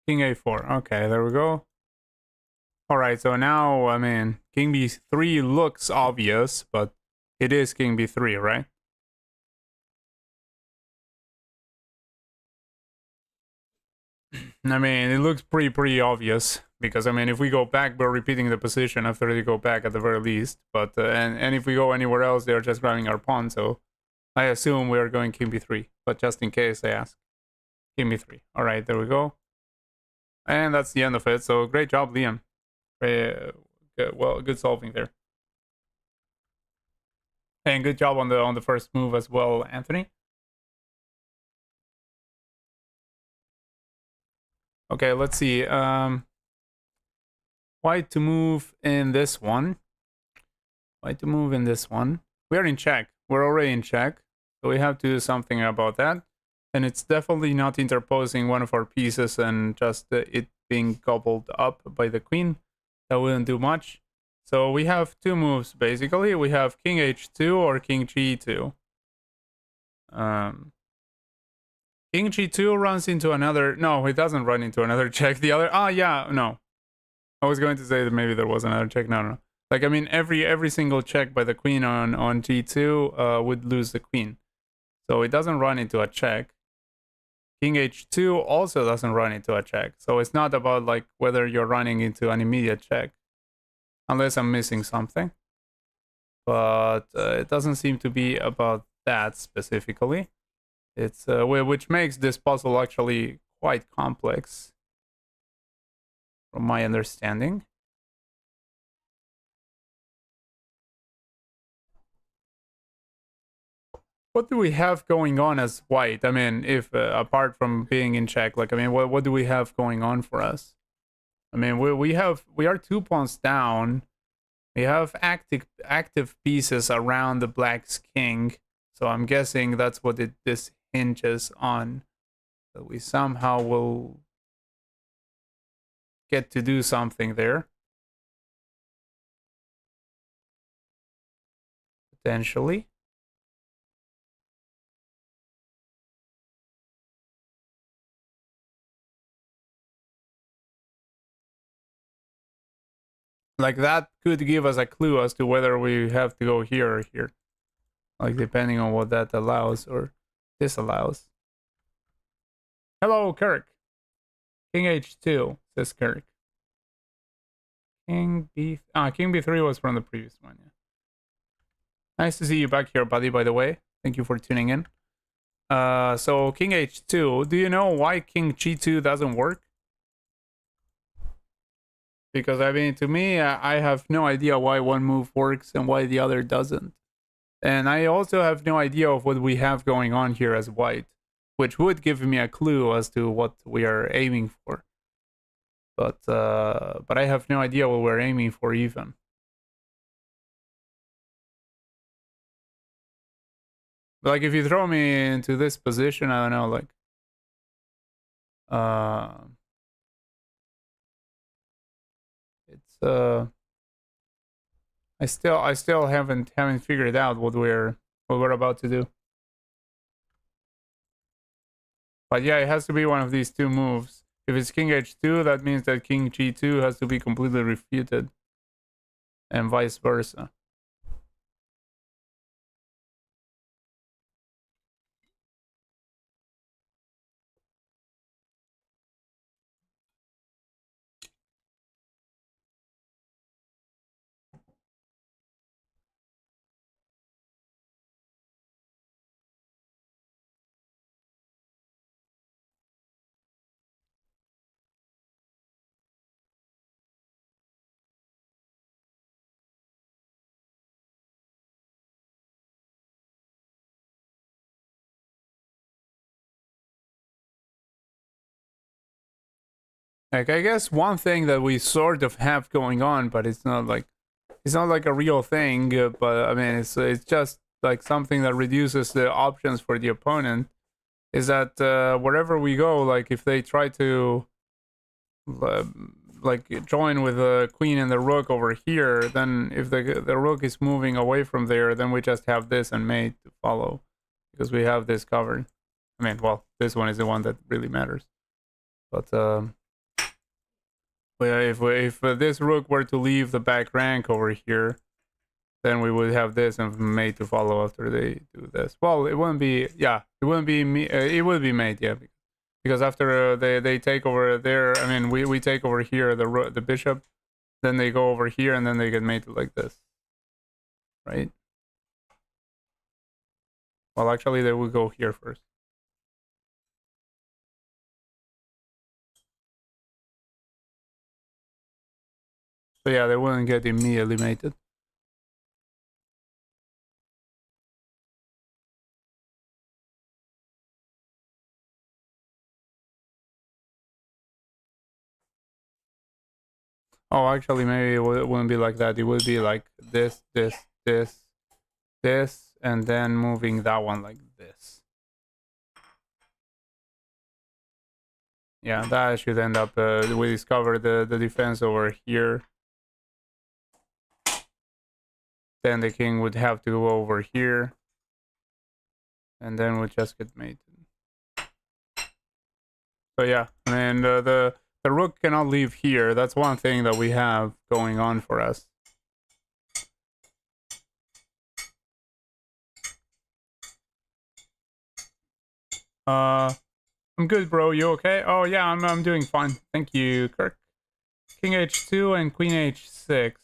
King a4. Okay, there we go. All right, so now, I mean, king b3 looks obvious, but it is king b3, right? I mean, it looks pretty obvious because I mean, if we go back, we're repeating the position after they go back at the very least. But and if we go anywhere else, they're just grabbing our pawn. So I assume we are going king b3. But just in case, I ask king b3. All right, there we go. And that's the end of it. So great job, Liam. Good solving there. And good job on the first move as well, Anthony. Okay, let's see. White to move in this one. White to move in this one. We are in check. We're already in check. So we have to do something about that. And it's definitely not interposing one of our pieces and just it being gobbled up by the queen. That wouldn't do much. So we have two moves, basically. We have king h2 or king g2. King g2 runs into another... No, it doesn't run into another check. The other... yeah, no. I was going to say that maybe there was another check. No. Like, I mean, every single check by the queen on g2 would lose the queen. So it doesn't run into a check. King h2 also doesn't run into a check. So it's not about like whether you're running into an immediate check. Unless I'm missing something. But it doesn't seem to be about that specifically. It's which makes this puzzle actually quite complex, from my understanding. What do we have going on as white? I mean, if apart from being in check, like I mean, what do we have going on for us? I mean, we are 2 pawns down. We have active pieces around the black's king, so I'm guessing that's what this hinges on. That we somehow will get to do something there. Potentially. Like that could give us a clue as to whether we have to go here or here. Like depending on what that allows or disallows. Hello, Kirk. King h2, says Kirk. King b3 was from the previous one, yeah. Nice to see you back here, buddy, by the way. Thank you for tuning in. So King h2, do you know why King g2 doesn't work? Because I mean, to me, I have no idea why one move works and why the other doesn't. And I also have no idea of what we have going on here as white, which would give me a clue as to what we are aiming for. But I have no idea what we're aiming for even. Like if you throw me into this position, I don't know, like it's I still haven't figured out what we're about to do. But yeah, it has to be one of these two moves. If it's King h2, that means that King g2 has to be completely refuted. And vice versa. Like I guess one thing that we sort of have going on, but it's not like a real thing. But I mean, it's just like something that reduces the options for the opponent. Is that wherever we go, like if they try to like join with the queen and the rook over here, then if the rook is moving away from there, then we just have this and mate to follow because we have this covered. I mean, well, this one is the one that really matters. But if this rook were to leave the back rank over here, then we would have this and mate to follow after they do this. Well, it wouldn't be, yeah, it wouldn't be me. It would be mate, yeah, because after they take over there, I mean, we take over here the bishop, then they go over here and then they get mated like this, right? Well, actually, they will go here first. So yeah, they wouldn't get immediately mated. Oh, actually, maybe it wouldn't be like that. It would be like this, and then moving that one like this. Yeah, that should end up, we discover the defense over here. Then the king would have to go over here. And then we'll just get mated. So yeah, I mean, the rook cannot leave here. That's one thing that we have going on for us. I'm good, bro. You okay? Oh yeah, I'm doing fine. Thank you, Kirk. King h2 and queen h6.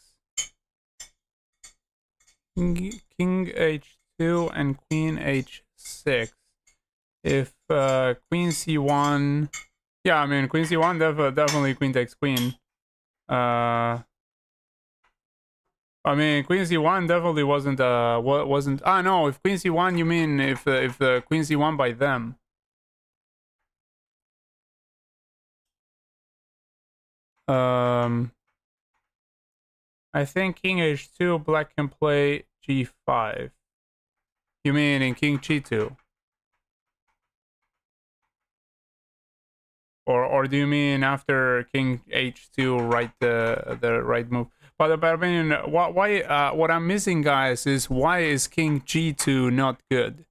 King h2 and queen h6. If queen c1, yeah, I mean queen c1 definitely queen takes queen. I mean queen c1 definitely wasn't. Ah no, if queen c1 you mean if the queen c1 by them. I think king h2, black can play g5. You mean in king g2? Or do you mean after king h2, right the right move? But I mean, what I'm missing, guys, is why is king g2 not good?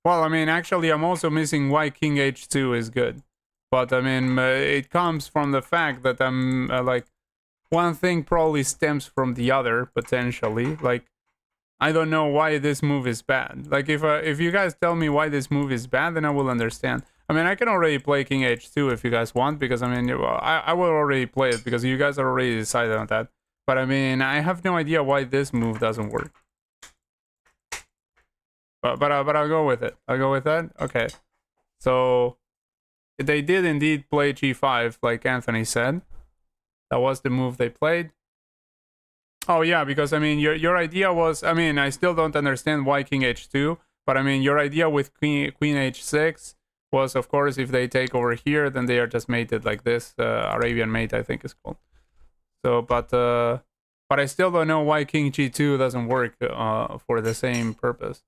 Well, I mean, actually, I'm also missing why king h2 is good. But I mean, it comes from the fact that I'm like, one thing probably stems from the other potentially. Like, I don't know why this move is bad. Like, if you guys tell me why this move is bad, then I will understand. I mean, I can already play king h2 if you guys want, because I mean, I will already play it because you guys already decided on that. But I mean, I have no idea why this move doesn't work. But I'll go with it. I'll go with that. Okay. So they did indeed play g5, like Anthony said. That was the move they played. Oh yeah, because I mean, your idea was, I mean, I still don't understand why king h2, but I mean, your idea with queen h6 was, of course, if they take over here, then they are just mated like this. Arabian mate, I think is called. So, but I still don't know why king g2 doesn't work for the same purpose.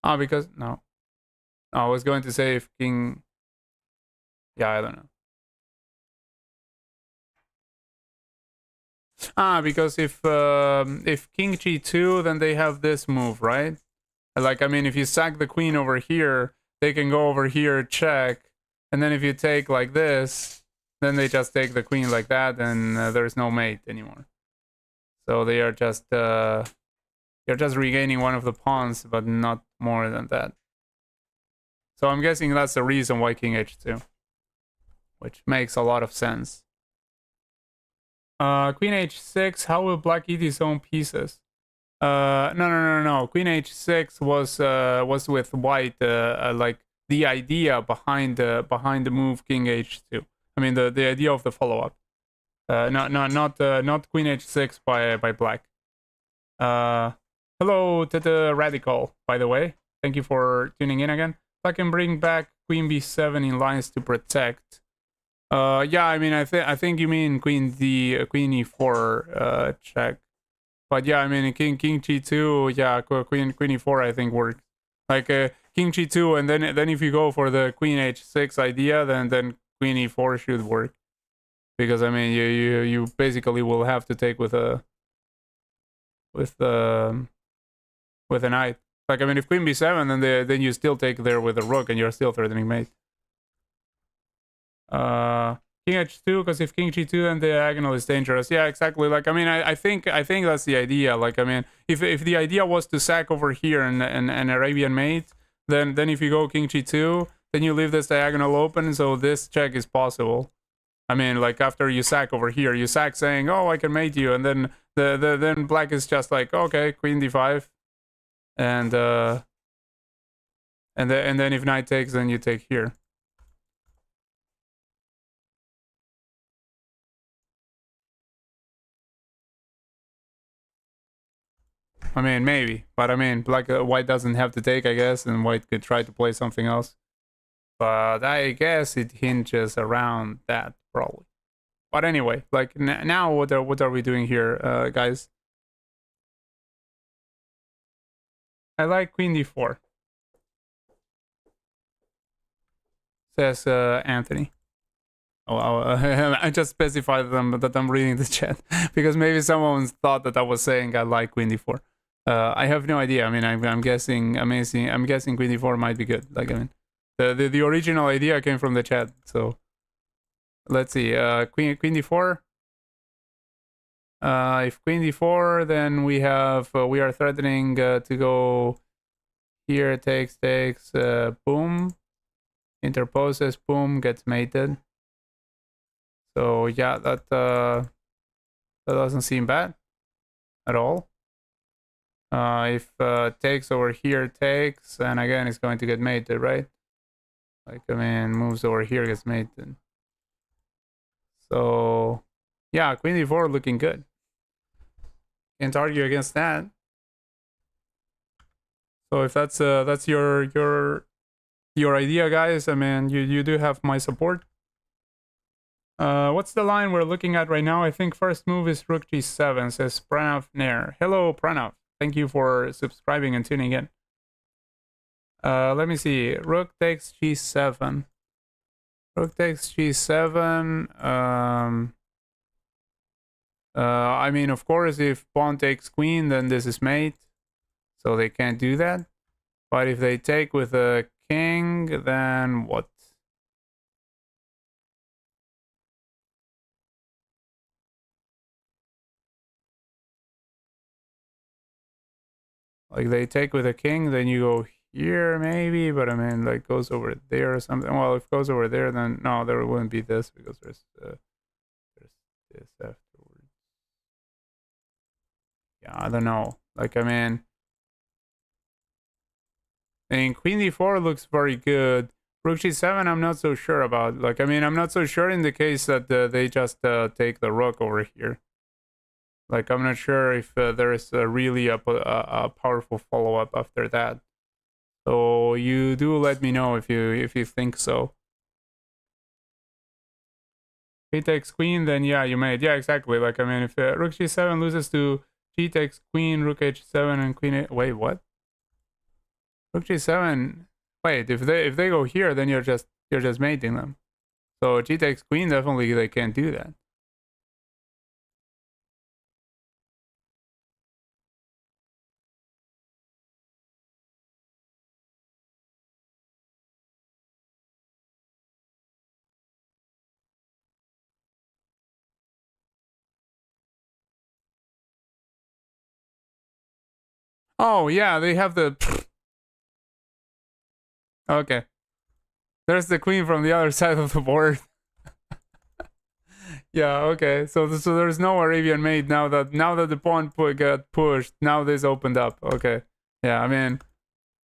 Ah, because no, I was going to say if king. Yeah, I don't know. Ah, because if king g2, then they have this move, right? Like, I mean, if you sack the queen over here, they can go over here, check, and then if you take like this, then they just take the queen like that, and there's no mate anymore. So they are just you're just regaining one of the pawns, but not more than that. So I'm guessing that's the reason why king h2, which makes a lot of sense. Queen h6. How will black eat his own pieces? No. Queen h6 was with white. Like the idea behind the move king h2. I mean the idea of the follow up. Not queen h6 by black. Hello to the radical. By the way, thank you for tuning in again. I can bring back queen b7 in lines to protect. Yeah, I mean I think you mean queen e4 check. But yeah, I mean king g2, yeah, queen e4 I think works. Like king g2, and then if you go for the queen h6 idea, then queen e4 should work. Because I mean you basically will have to take with a knight. Like I mean if queen b7, then you still take there with a rook and you're still threatening mate. King h2, because if king g2, then the diagonal is dangerous. Yeah, exactly. Like I mean, I think that's the idea. Like I mean, if the idea was to sack over here and Arabian mate, then if you go king g2, then you leave this diagonal open, so this check is possible. I mean, like after you sack over here, you sack saying, "Oh, I can mate you," and then then black is just like, "Okay, queen d5," and then if knight takes, then you take here. I mean, maybe, but I mean, black, white doesn't have to take, I guess, and white could try to play something else. But I guess it hinges around that probably. But anyway, like now, what are we doing here, guys? I like queen d4, says Anthony. Oh, I just specified them that I'm reading the chat because maybe someone thought that I was saying I like queen d4. I have no idea. I mean, I'm guessing amazing. I'm guessing queen d4 might be good. Like I mean, the original idea came from the chat. So let's see. Queen d4. If queen d4, then we have we are threatening to go here. Takes, boom, interposes, boom, gets mated. So yeah, that doesn't seem bad at all. If takes over here, takes, and again it's going to get mated, right? Like, I mean, moves over here, gets mated. So yeah, queen d4 looking good. Can't argue against that. So if that's your idea, guys, I mean, you do have my support. What's the line we're looking at right now? I think first move is rook g7, says Pranav Nair. Hello, Pranav. Thank you for subscribing and tuning in. Let me see. Rook takes g7. Rook takes g7. I mean, of course, if pawn takes queen, then this is mate. So they can't do that. But if they take with a king, then what? Like, they take with a king, then you go here maybe, but I mean, like, goes over there or something. Well, if it goes over there, then no, there wouldn't be this because there's this afterwards. Yeah, I don't know. Like, I mean, queen d4 looks very good. Rook g7, I'm not so sure about. Like, I mean, I'm not so sure in the case that they just take the rook over here. Like, I'm not sure if there is really a powerful follow-up after that. So you do let me know if you think so. He takes queen, then yeah, you made. Yeah, exactly. Like, I mean, if rook g7 loses to g takes queen, rook h7, and queen a. Wait, what? Rook g7. Wait, if they go here, then you're just mating them. So g takes queen, definitely they can't do that. Oh yeah, they have the. Okay. There's the queen from the other side of the board. Yeah, okay. So there's no Arabian mate now that the pawn got pushed. Now this opened up. Okay. Yeah, I mean,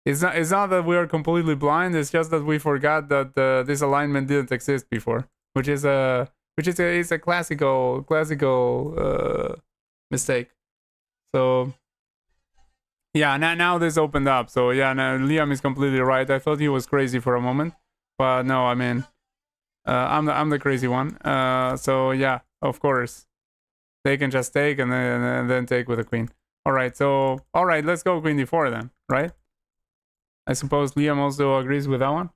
it's not that we are completely blind. It's just that we forgot that this alignment didn't exist before, which is a classical mistake. So yeah, now this opened up. So yeah, now Liam is completely right. I thought he was crazy for a moment, but no, I mean, I'm the crazy one. So yeah, of course, they can just take and then take with a queen. All right, so all right, let's go queen d4 then, right? I suppose Liam also agrees with that one.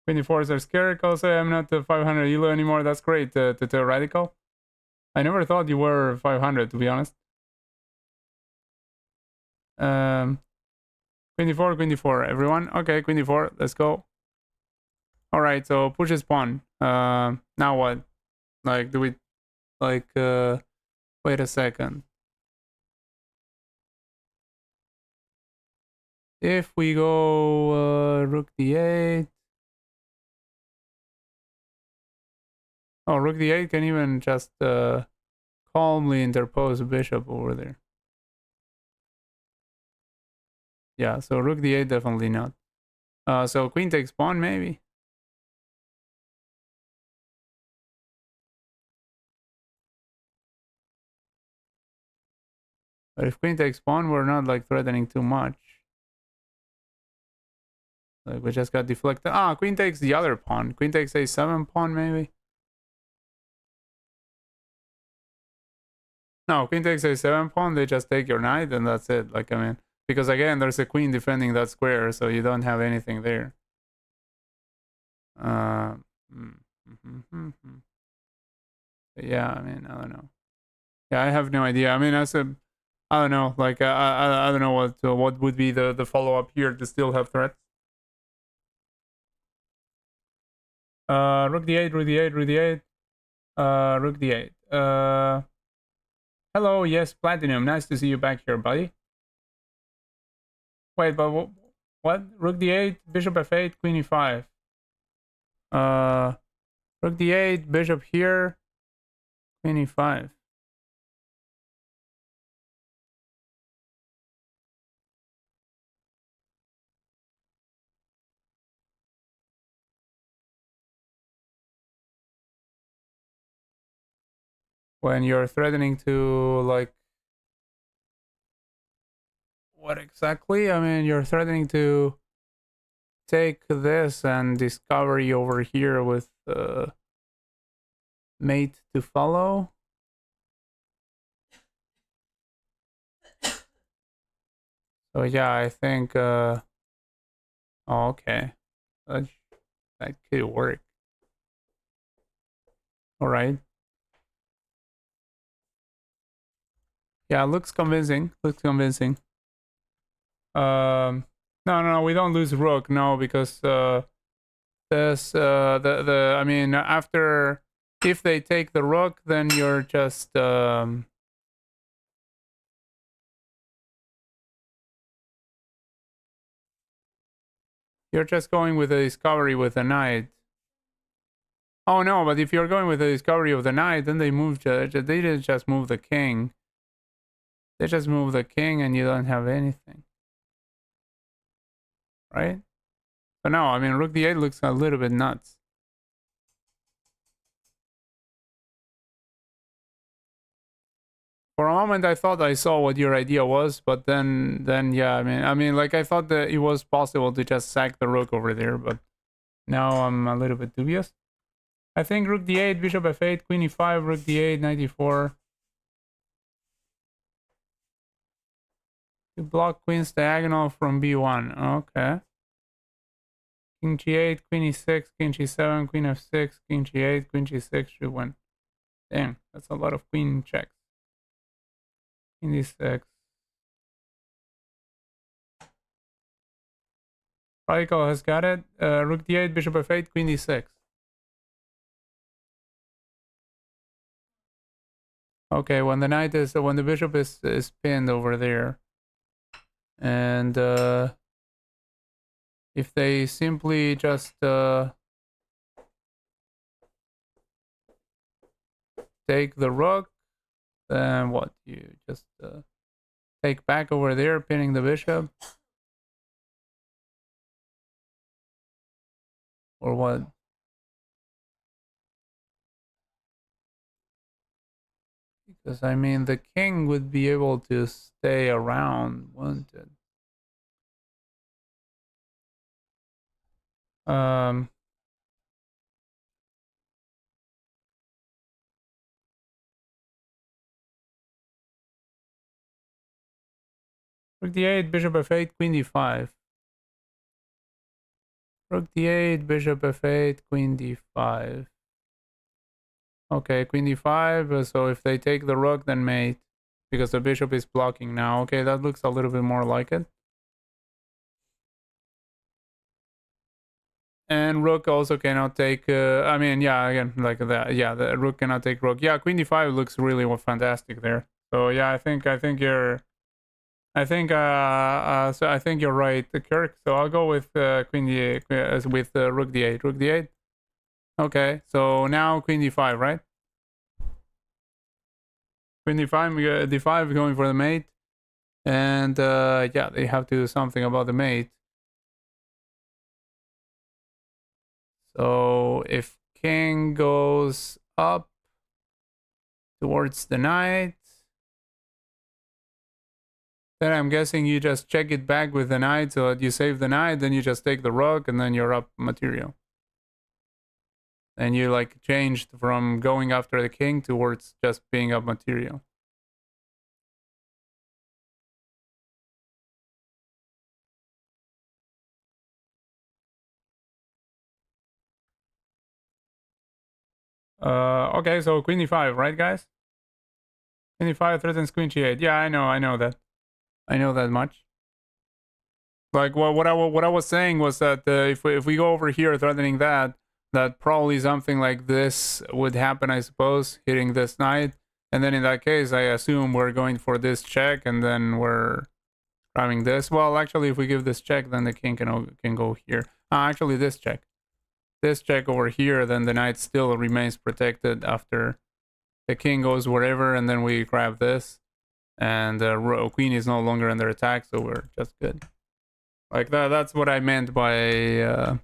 Queen d4s are scary. Also, I'm not the 500 elo anymore. That's great, Radical. I never thought you were 500, to be honest. Queen d4, everyone. Okay, queen d4, let's go. All right, so pushes pawn. Now what? Like, do we, like, wait a second. If we go rook d8. Oh, rook d8 can even just calmly interpose a bishop over there. Yeah, so rook d8 definitely not. So queen takes pawn maybe. But if queen takes pawn, we're not like threatening too much. Like, we just got deflected. Ah, queen takes the other pawn. Queen takes a7 pawn maybe. No, queen takes a7 pawn. They just take your knight and that's it. Like, I mean, because again, there's a queen defending that square, so you don't have anything there. Yeah, I mean, I don't know. Yeah, I have no idea. I mean, I don't know. Like, I don't know what would be the follow up here to still have threats. Rook d8, rook d8, rook d8. Rook d8. Hello, yes, Platinum. Nice to see you back here, buddy. Wait, but what? Rook d8, bishop f8, queen e5. Uh, Rook d8, bishop here, queen e5. When you're threatening to, like, what exactly? I mean, you're threatening to take this and discovery over here with mate to follow. So yeah, I think oh, okay. That could work. Alright. Yeah, looks convincing. Looks convincing. No, we don't lose rook, no, because this the I mean, after, if they take the rook, then you're just going with a discovery with a knight. Oh no, but if you're going with the discovery of the knight, then they move. They didn't just move the king. They just move the king, and you don't have anything, right? But no, I mean, rook d8 looks a little bit nuts. For a moment, I thought I saw what your idea was, but then yeah, I mean, like, I thought that it was possible to just sack the rook over there, but now I'm a little bit dubious. I think rook d8, bishop f8, queen e5, rook d8, knight e4. To block queen's diagonal from b1. Okay. King g8, queen e6, king g7, queen f6, king g8, queen g6 should win. Damn, that's a lot of queen checks. Queen d6. Radical has got it. Rook d8, bishop f8, queen d6. Okay, when the bishop is pinned over there, and if they simply just take the rook, then what? You just take back over there, pinning the bishop, or what? Because I mean, the king would be able to stay around, wouldn't it? Rook d8, bishop f8, queen d5. Rook d8, bishop f8, queen d5. Okay, queen d5. So if they take the rook, then mate, because the bishop is blocking now. Okay, that looks a little bit more like it. And rook also cannot take. I mean, yeah, again, like that. Yeah, the rook cannot take rook. Yeah, queen d5 looks really fantastic there. So yeah, I think you're. So I think you're right, Kirk. So I'll go with queen d8 with rook d8. Rook d8. Okay, so now queen d5, right? Queen d5, d5 going for the mate, and yeah, they have to do something about the mate. So if king goes up towards the knight, then I'm guessing you just check it back with the knight so that you save the knight, then you just take the rook, and then you're up material. And you like changed from going after the king towards just being up material. Okay, so queen e5, right, guys? Queen e5 threatens queen g8. Yeah, I know that. I know that much. Like what I was saying was that if we go over here threatening that, that probably something like this would happen, I suppose, hitting this knight. And then in that case, I assume we're going for this check, and then we're grabbing this. Well, actually, if we give this check, then the king can go here. Actually, this check over here, then the knight still remains protected after the king goes wherever, and then we grab this, and queen is no longer under attack, so we're just good. Like that's what I meant by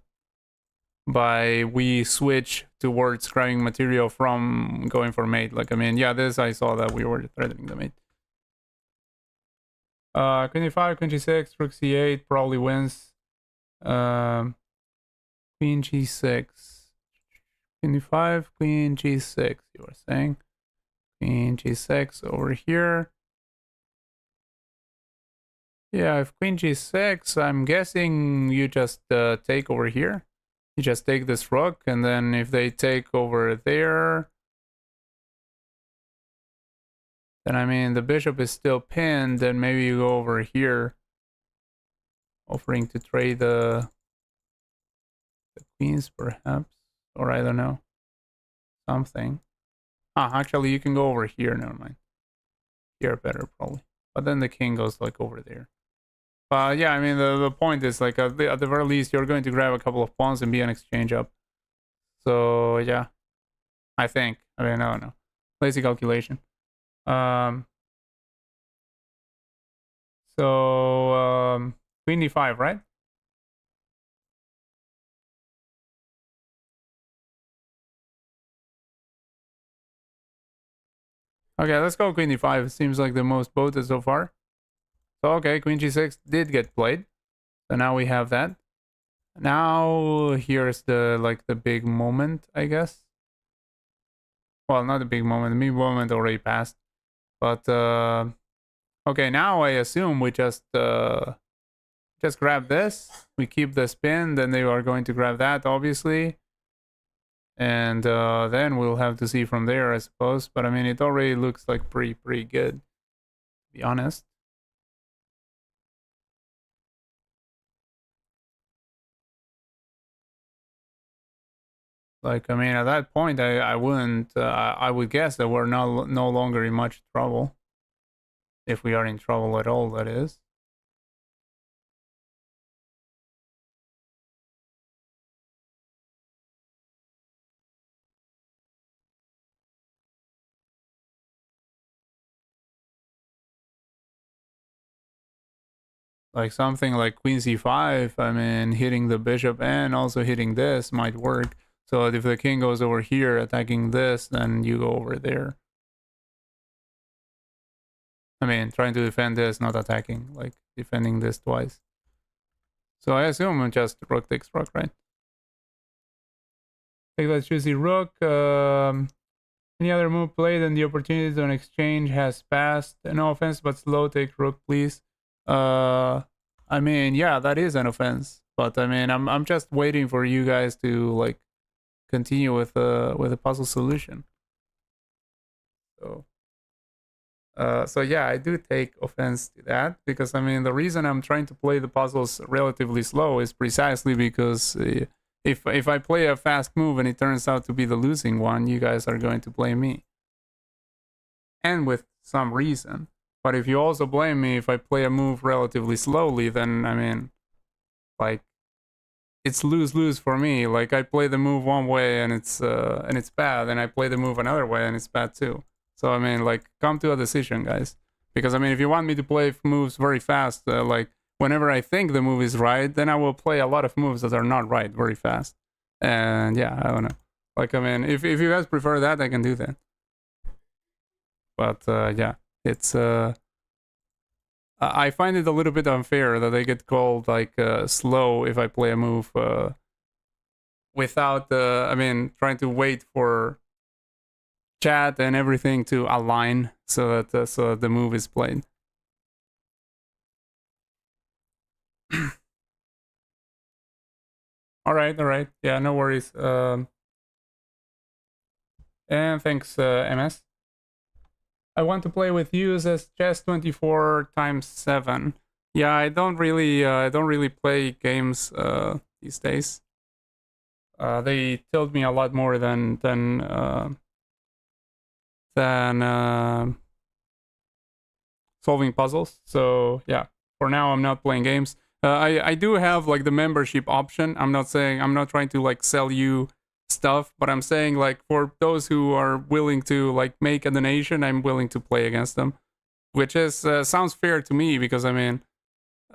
we switch towards grabbing material from going for mate. Like, I mean, yeah, this I saw that we were threatening the mate. Queen e5, queen g6, rook c8 probably wins. Queen g6, queen e5, queen g6. You were saying queen g6 over here. Yeah, if queen g6, I'm guessing you just take over here. You just take this rook, and then if they take over there, then I mean the bishop is still pinned, and maybe you go over here, offering to trade the queens perhaps, or I don't know, something. Actually you can go over here, never mind. Here better probably, but then the king goes like over there. Yeah, I mean, the point is, like, at the very least, you're going to grab a couple of pawns and be an exchange up. So, yeah. I think. I mean, I don't know. Lazy calculation. Queen d5, right? Okay, let's go queen d5. It seems like the most voted so far. So, okay, queen g6 did get played. So now we have that. Now here's the big moment, I guess. Well, not the big moment. The big moment already passed. But okay, now I assume we just grab this. We keep the spin. Then they are going to grab that, obviously. And then we'll have to see from there, I suppose. But I mean, it already looks like pretty good, to be honest. Like, I mean, at that point, I wouldn't. I would guess that we're no longer in much trouble, if we are in trouble at all. That is. Like something like queen c5, I mean, hitting the bishop and also hitting this might work. So if the king goes over here attacking this, then you go over there. I mean, trying to defend this, not attacking, like defending this twice. So I assume just rook takes rook, right? Take that juicy rook. Any other move played and the opportunity to an exchange has passed. No offense, but slow take rook, please. I mean, yeah, that is an offense, but I mean, I'm just waiting for you guys to like continue with a puzzle solution. So yeah, I do take offense to that, because I mean, the reason I'm trying to play the puzzles relatively slow is precisely because if I play a fast move and it turns out to be the losing one, you guys are going to blame me, and with some reason. But if you also blame me if I play a move relatively slowly, then I mean, like, it's lose-lose for me. Like, I play the move one way and it's bad, and I play the move another way and it's bad too. So I mean, like, come to a decision, guys. Because I mean, if you want me to play moves very fast, like whenever I think the move is right, then I will play a lot of moves that are not right very fast. And yeah, I don't know. Like, I mean, if you guys prefer that, I can do that. But yeah, it's I find it a little bit unfair that I get called like slow if I play a move without I mean, trying to wait for chat and everything to align so that the move is played. all right, yeah, no worries. And thanks, MS. I want to play with you as chess 24 times 7. Yeah, I don't really play games these days. They tilt me a lot more than solving puzzles. So yeah, for now I'm not playing games. I do have like the membership option. I'm not trying to like sell you stuff, but I'm saying like for those who are willing to like make a donation, I'm willing to play against them, which is sounds fair to me because I mean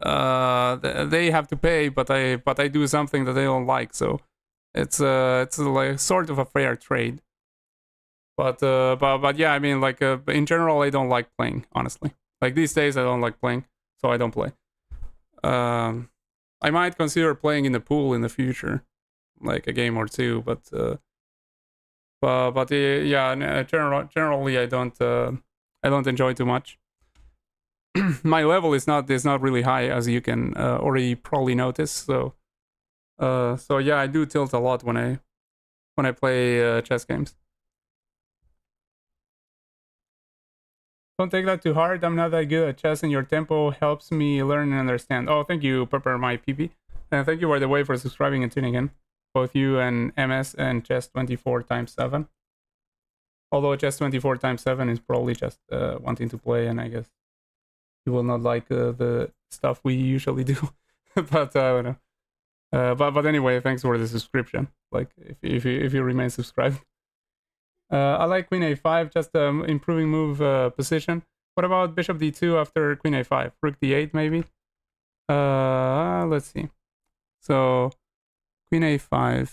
they have to pay, but I do something that they don't like, so it's like sort of a fair trade. But yeah, I mean like in general I don't like playing, honestly. Like these days I don't like playing, so I don't play. Um, I might consider playing in the pool in the future, like a game or two, but yeah, generally I don't enjoy too much. My level is not really high, as you can already probably notice. So yeah, I do tilt a lot when I play chess games. Don't take that too hard. I'm not that good at chess, and your tempo helps me learn and understand. Oh, thank you, Pepper, my PP. And thank you, by the way, for subscribing and tuning in. Both you and MS and chess 24 times 7. Although chess 24 times 7 is probably just wanting to play, and I guess you will not like the stuff we usually do. But I don't know. But anyway, thanks for the subscription. Like if you remain subscribed. I like queen a5, just improving move position. What about bishop d2 after queen a5? Rook d8 maybe? Let's see. So queen a5.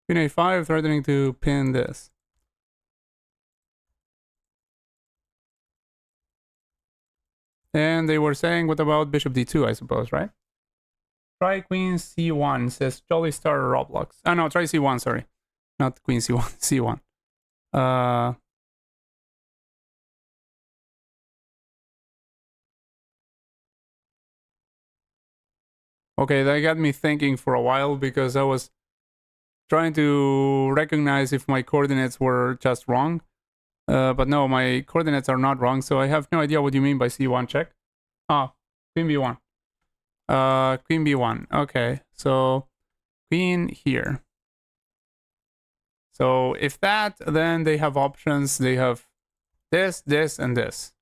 Queen a5 threatening to pin this. And they were saying, what about bishop d2, I suppose, right? Try queen c1, says Jolly Star Roblox. Oh no, try c1, sorry. Not queen c1, c1. Okay, that got me thinking for a while because I was trying to recognize if my coordinates were just wrong. But no, my coordinates are not wrong, so I have no idea what you mean by c1 check. Ah, queen b1. Queen b1. Okay, so queen here. So if that, then they have options. They have this, this, and this.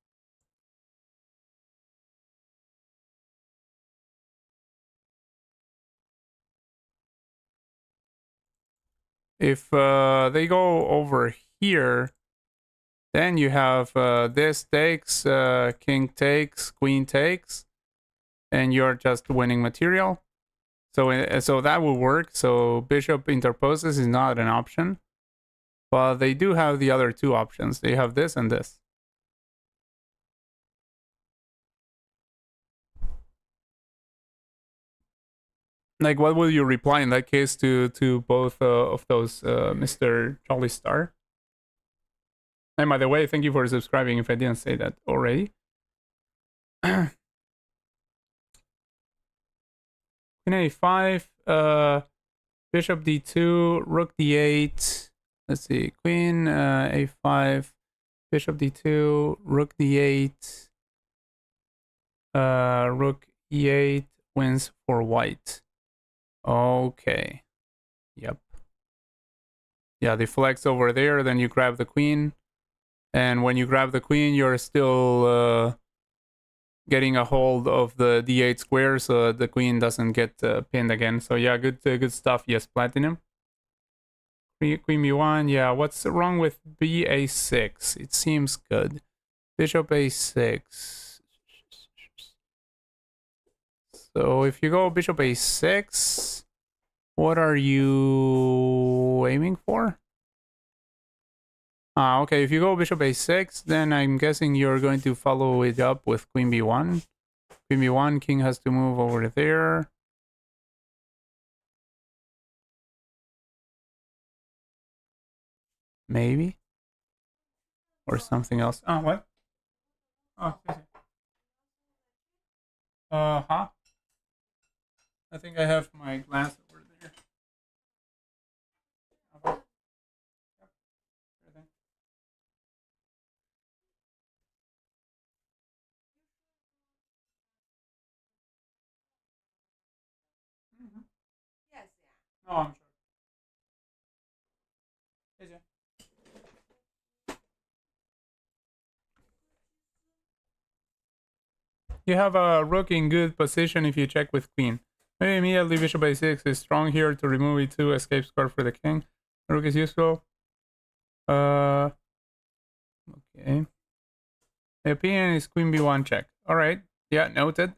If they go over here, then you have this takes, king takes, queen takes, and you're just winning material. So that will work. So bishop interposes is not an option, but they do have the other two options. They have this and this. Like, what will you reply in that case to both of those, Mr. Jolly Star? And by the way, thank you for subscribing. If I didn't say that already. Queen a5, bishop d2, rook d8. Let's see, queen a5, bishop d2, rook d8, rook e8 wins for white. Okay. Yep. Yeah, they flex over there, then you grab the queen. And when you grab the queen, you're still getting a hold of the d8 square so the queen doesn't get pinned again. So yeah, good stuff. Yes, platinum. Queen b1. Yeah, what's wrong with ba6? It seems good. Bishop a6. So if you go bishop a6, what are you aiming for? Okay, if you go bishop a6, then I'm guessing you're going to follow it up with queen b1. Queen b1, king has to move over there. Maybe. Or something else. Oh, what? Oh, huh? I think I have my glass over there. Okay. Yep. No, I'm sure. You have a rook in good position if you check with queen. Maybe immediately bishop a6 is strong here to remove e2, escape square for the king. Rook is useful. Okay. The opinion is queen b1 check. Alright. Yeah, noted.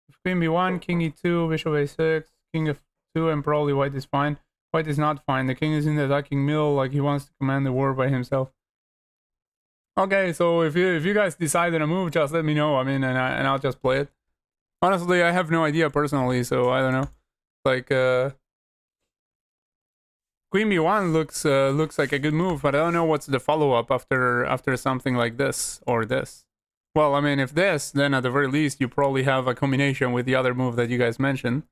If queen b1, king e2, bishop a6, king f2, and probably white is fine. White is not fine. The king is in the attacking middle, like he wants to command the war by himself. Okay, so if you guys decide on a move, just let me know. I mean, and I'll just play it. Honestly, I have no idea personally, so I don't know. Like Queen B1 looks like a good move, but I don't know what's the follow up after something like this or this. Well, I mean, if this, then at the very least you probably have a combination with the other move that you guys mentioned.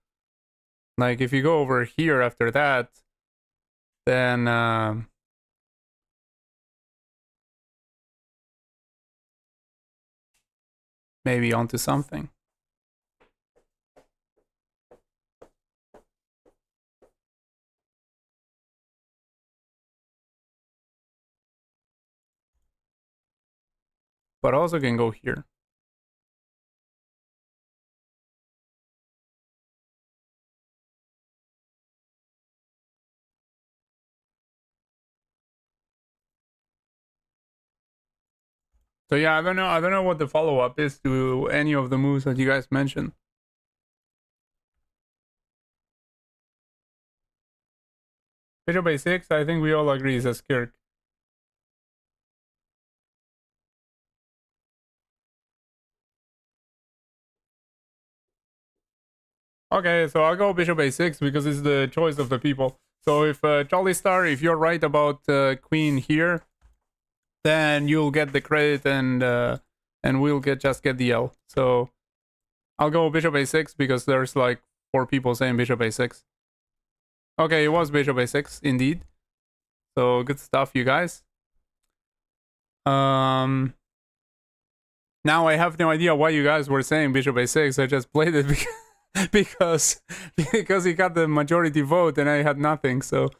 Like if you go over here after that, then maybe onto something. But also can go here. So yeah, I don't know what the follow up is to any of the moves that you guys mentioned. Bishop a6, I think we all agree is a skirk. Okay, so I'll go bishop a6 because it's the choice of the people. So if Charlie Star, if you're right about queen here, then you'll get the credit and we'll just get the L. So I'll go bishop a6 because there's like 4 people saying bishop a6. Okay, it was bishop a6 indeed. So good stuff, you guys. Now I have no idea why you guys were saying bishop a6. I just played it because he got the majority vote and I had nothing. So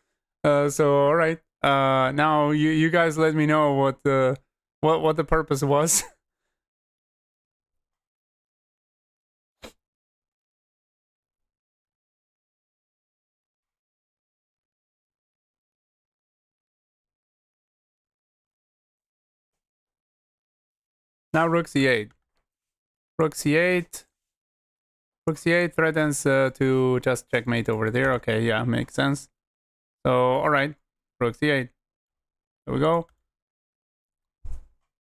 all right. Now you guys let me know what the purpose was. Now rook c8. Rook c8. Rook c8 threatens to just checkmate over there. Okay, yeah, makes sense. So all right, rook c8. There we go.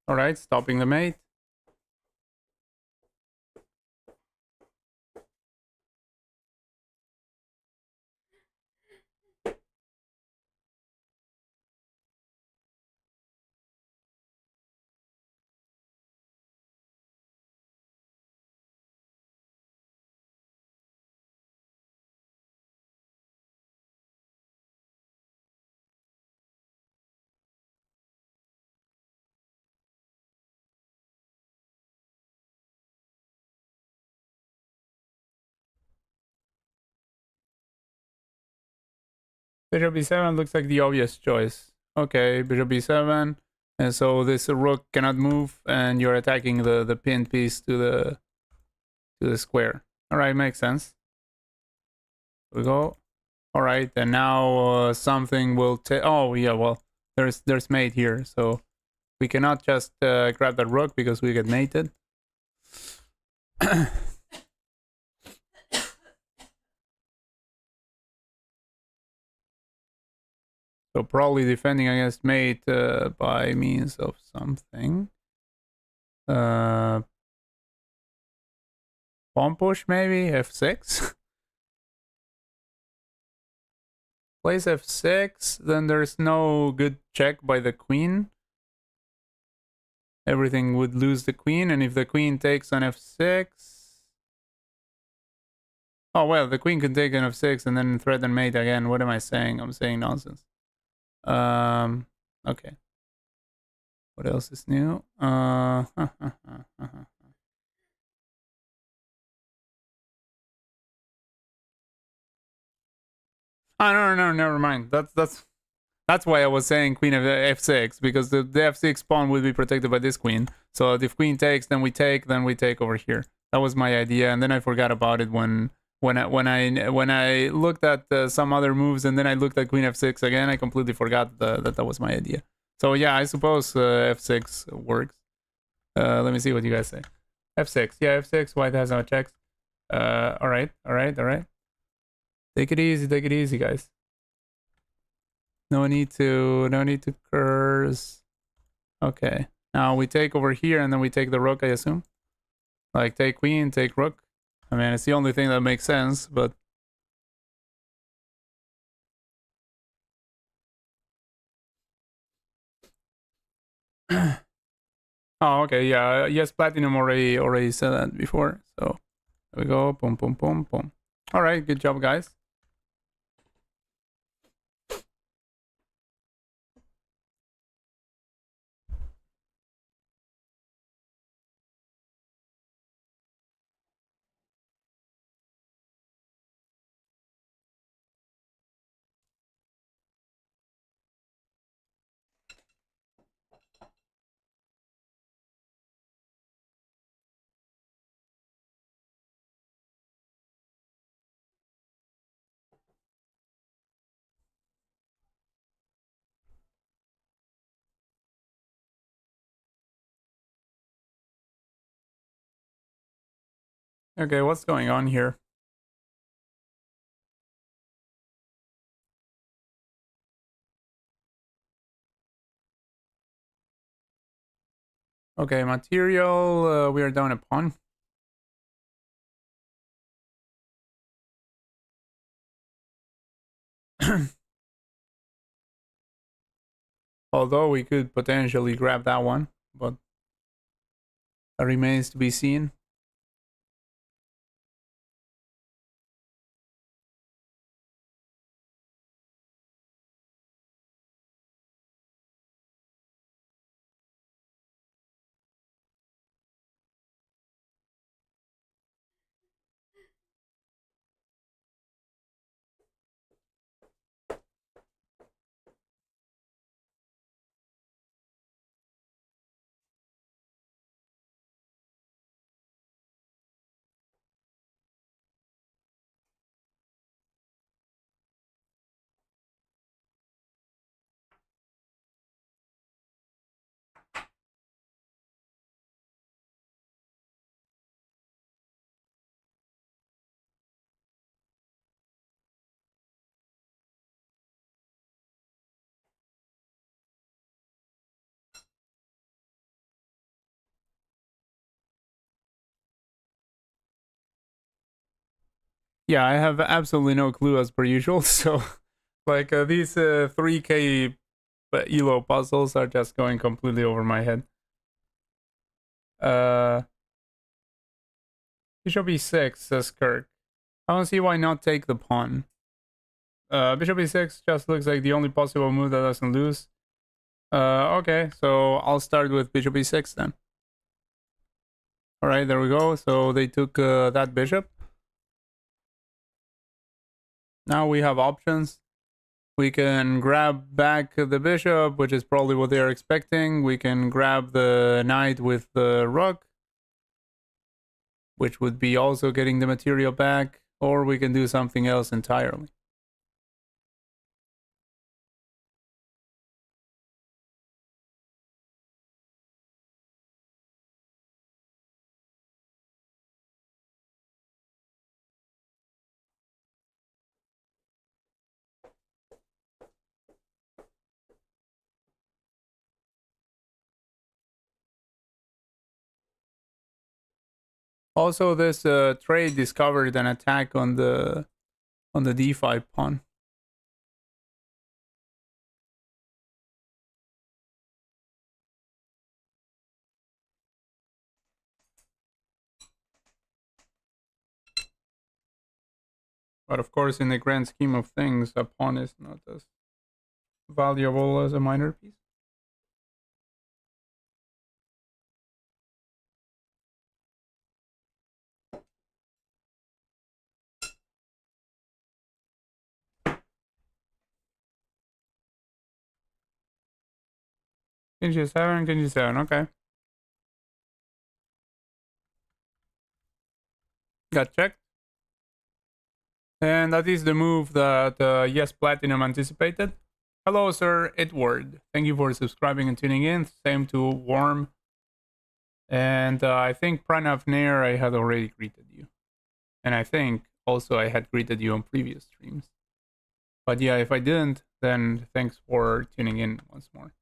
All right, stopping the mate. Bishop b7 looks like the obvious choice. Okay, bishop b7. And so this rook cannot move, and you're attacking the pinned piece to the square. All right, makes sense. Here we go. All right, and now something will take. Oh yeah, well there's mate here, so we cannot just grab that rook because we get mated. So probably defending against mate by means of something. Pawn push maybe, f6. Plays f6, then there's no good check by the queen. Everything would lose the queen, and if the queen takes on f6... Oh well, the queen can take on f6 and then threaten mate again. What am I saying? I'm saying nonsense. Okay. What else is new? Oh, no, never mind. That's why I was saying queen of f6, because the f6 pawn would be protected by this queen. So if queen takes, then we take over here. That was my idea, and then I forgot about it when I looked at some other moves, and then I looked at queen f6 again. I completely forgot that was my idea. So yeah, I suppose f6 works. Let me see what you guys say. f6, yeah, f6. White has no checks. All right. Take it easy, guys. No need to curse. Okay. Now we take over here, and then we take the rook, I assume. Like, take queen, take rook. I mean, it's the only thing that makes sense, but... Oh, okay, yeah. Yes, Platinum already said that before. So, there we go. Boom, boom, boom, boom. All right, good job, guys. Okay, what's going on here? Okay, material, we are down a pawn. Although we could potentially grab that one, but that remains to be seen. Yeah, I have absolutely no clue as per usual. So, like, these 3K ELO puzzles are just going completely over my head. Bishop e6, says Kirk. I don't see why not take the pawn. Bishop e6 just looks like the only possible move that doesn't lose. Okay, so I'll start with bishop e6 then. All right, there we go. So they took that bishop. Now we have options. We can grab back the bishop, which is probably what they're expecting. We can grab the knight with the rook, which would be also getting the material back, or we can do something else entirely. Also, this trade discovered an attack on the d5 pawn. But of course, in the grand scheme of things, a pawn is not as valuable as a minor piece. King G7, King G7, okay. Got checked. And that is the move that Yes Platinum anticipated. Hello, Sir Edward. Thank you for subscribing and tuning in. Same to Worm. And I think Pranav Nair, I had already greeted you. And I think also I had greeted you on previous streams. But yeah, if I didn't, then thanks for tuning in once more.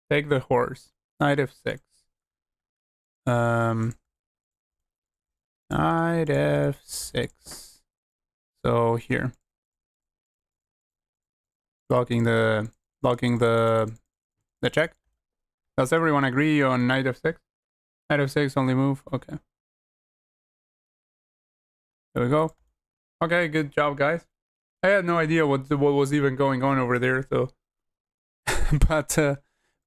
Take the horse. Knight f6. Knight f6. So here. Blocking the check. Does everyone agree on knight f6? Knight f6 only move. Okay. There we go. Okay, good job, guys. I had no idea what was even going on over there, so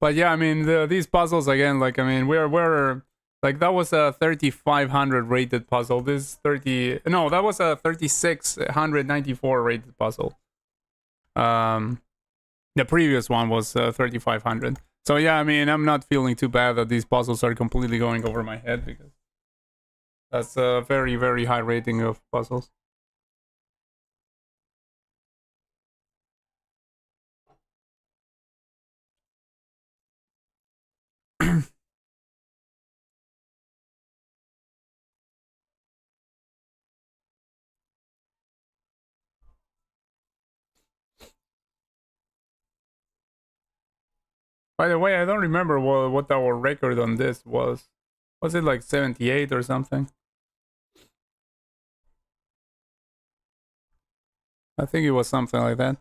but yeah, I mean these puzzles again, like I mean we're like that was a 3500 rated puzzle. This 30 no, that was a 3694 rated puzzle. The previous one was 3500. So yeah, I mean I'm not feeling too bad that these puzzles are completely going over my head because that's a very, very high rating of puzzles. By the way, I don't remember what our record on this was. Was it like 78 or something? I think it was something like that.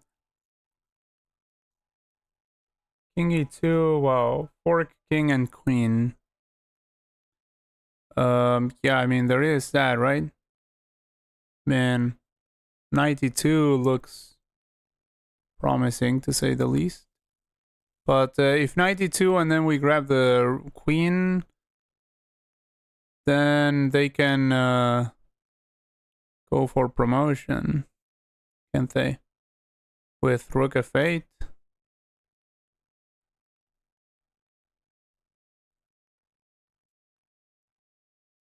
King e2, wow. Fork, king, and queen. Yeah, I mean, there is that, right? Man, 92 looks promising, to say the least. But if 92 and then we grab the queen, then they can go for promotion, can't they? With rook f8.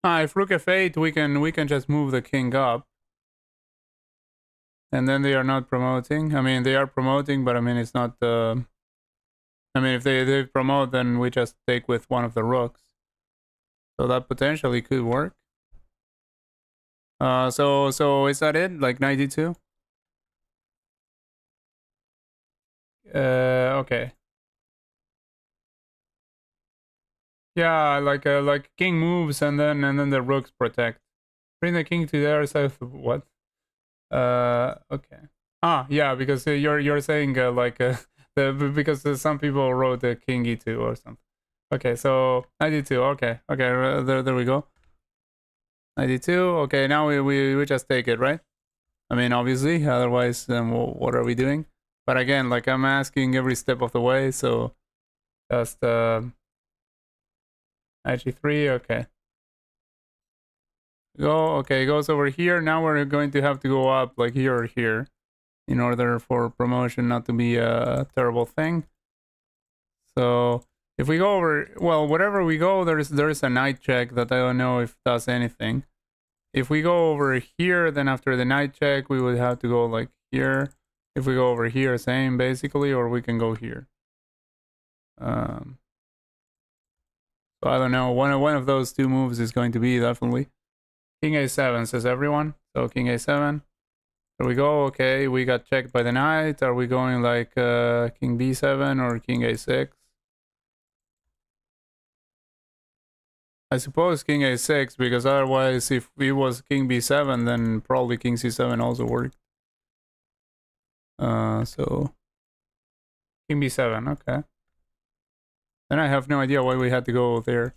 If rook f8, we can just move the king up. And then they are not promoting. I mean, they are promoting, but I mean, it's not... I mean, if they promote, then we just take with one of the rooks. So that potentially could work. So is that it? Like 92? Okay. Yeah, like king moves and then the rooks protect. Bring the king to the other side of the what? Okay. Yeah, because you're saying because some people wrote the king e2 or something. Okay, so 92. Okay, there we go. 92. Okay, now we just take it, right? I mean, obviously, otherwise, then what are we doing? But again, like I'm asking every step of the way, so just IG3. Okay. Okay, it goes over here. Now we're going to have to go up like here or here in order for promotion not to be a terrible thing. So if we go over, well, wherever we go, there's a knight check that I don't know if does anything. If we go over here, then after the knight check, we would have to go like here. If we go over here, same basically, or we can go here. So I don't know. One of those two moves is going to be definitely. King a7 says everyone. So king a7. There we go. Okay, we got checked by the knight. Are we going like king b7 or king a6? I suppose king a6, because otherwise if it was king b7, then probably king c7 also worked. So king b7, okay. Then I have no idea why we had to go there.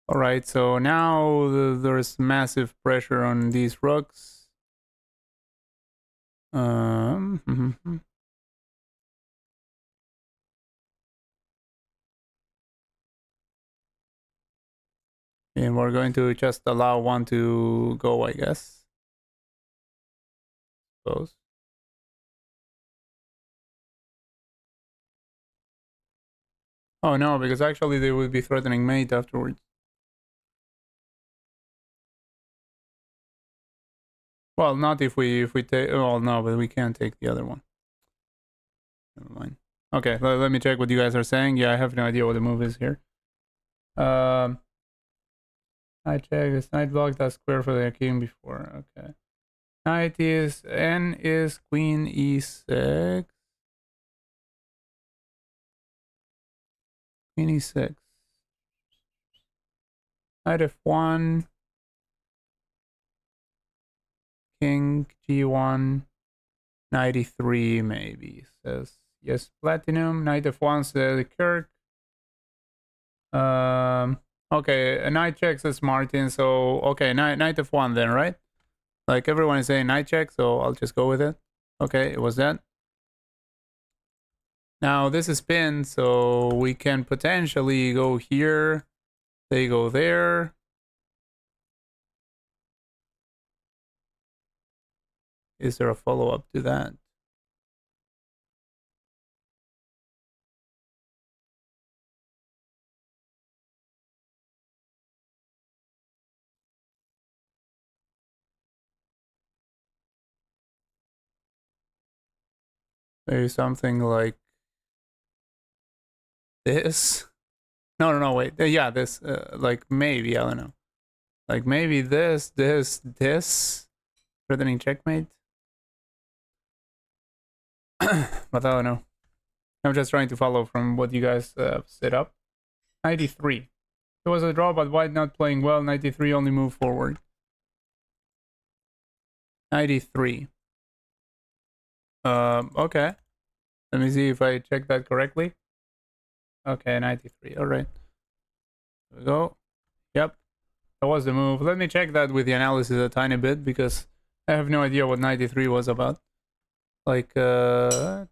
Alright, so now there's massive pressure on these rooks. And we're going to just allow one to go, I guess. Suppose. Oh no, because actually they would be threatening mate afterwards. Well, not if we take. Oh no, but we can't take the other one. Never mind. Okay, let me check what you guys are saying. Yeah, I have no idea what the move is here. I check this knight block that square for the king before. Okay. Knight is N is queen e6. Queen e6. Knight f1. King g1. Knight e3 maybe. Says yes, platinum. Knight f1 says Kirk. Okay, a knight check says Martin. So okay, knight f1 then, right? Like everyone is saying knight check, so I'll just go with it. Okay, it was that. Now this is pinned, so we can potentially go here. They go there. Is there a follow-up to that? Maybe something like this? No, wait. Yeah, this. Like maybe, I don't know. Like maybe this. Threatening checkmate. But I don't know. I'm just trying to follow from what you guys set up. 93. It was a draw, but white not playing well. 93 only move forward. 93. Okay. Let me see if I check that correctly. Okay, 93. All right. There we go. Yep. That was the move. Let me check that with the analysis a tiny bit because I have no idea what 93 was about. Like, yeah,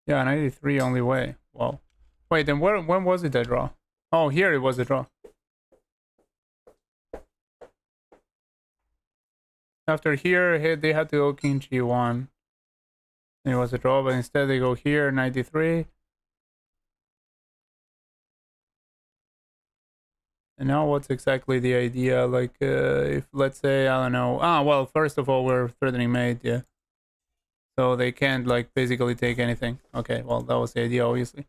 93 only way. Wow. Wait, then when was it a draw? Oh, here it was a draw. After here, they had to go king g1. It was a draw, but instead they go here, 93. And now what's exactly the idea? Like, if, let's say, I don't know. Well, first of all, we're threatening mate, yeah. So they can't, like, basically take anything. Okay, well, that was the idea, obviously.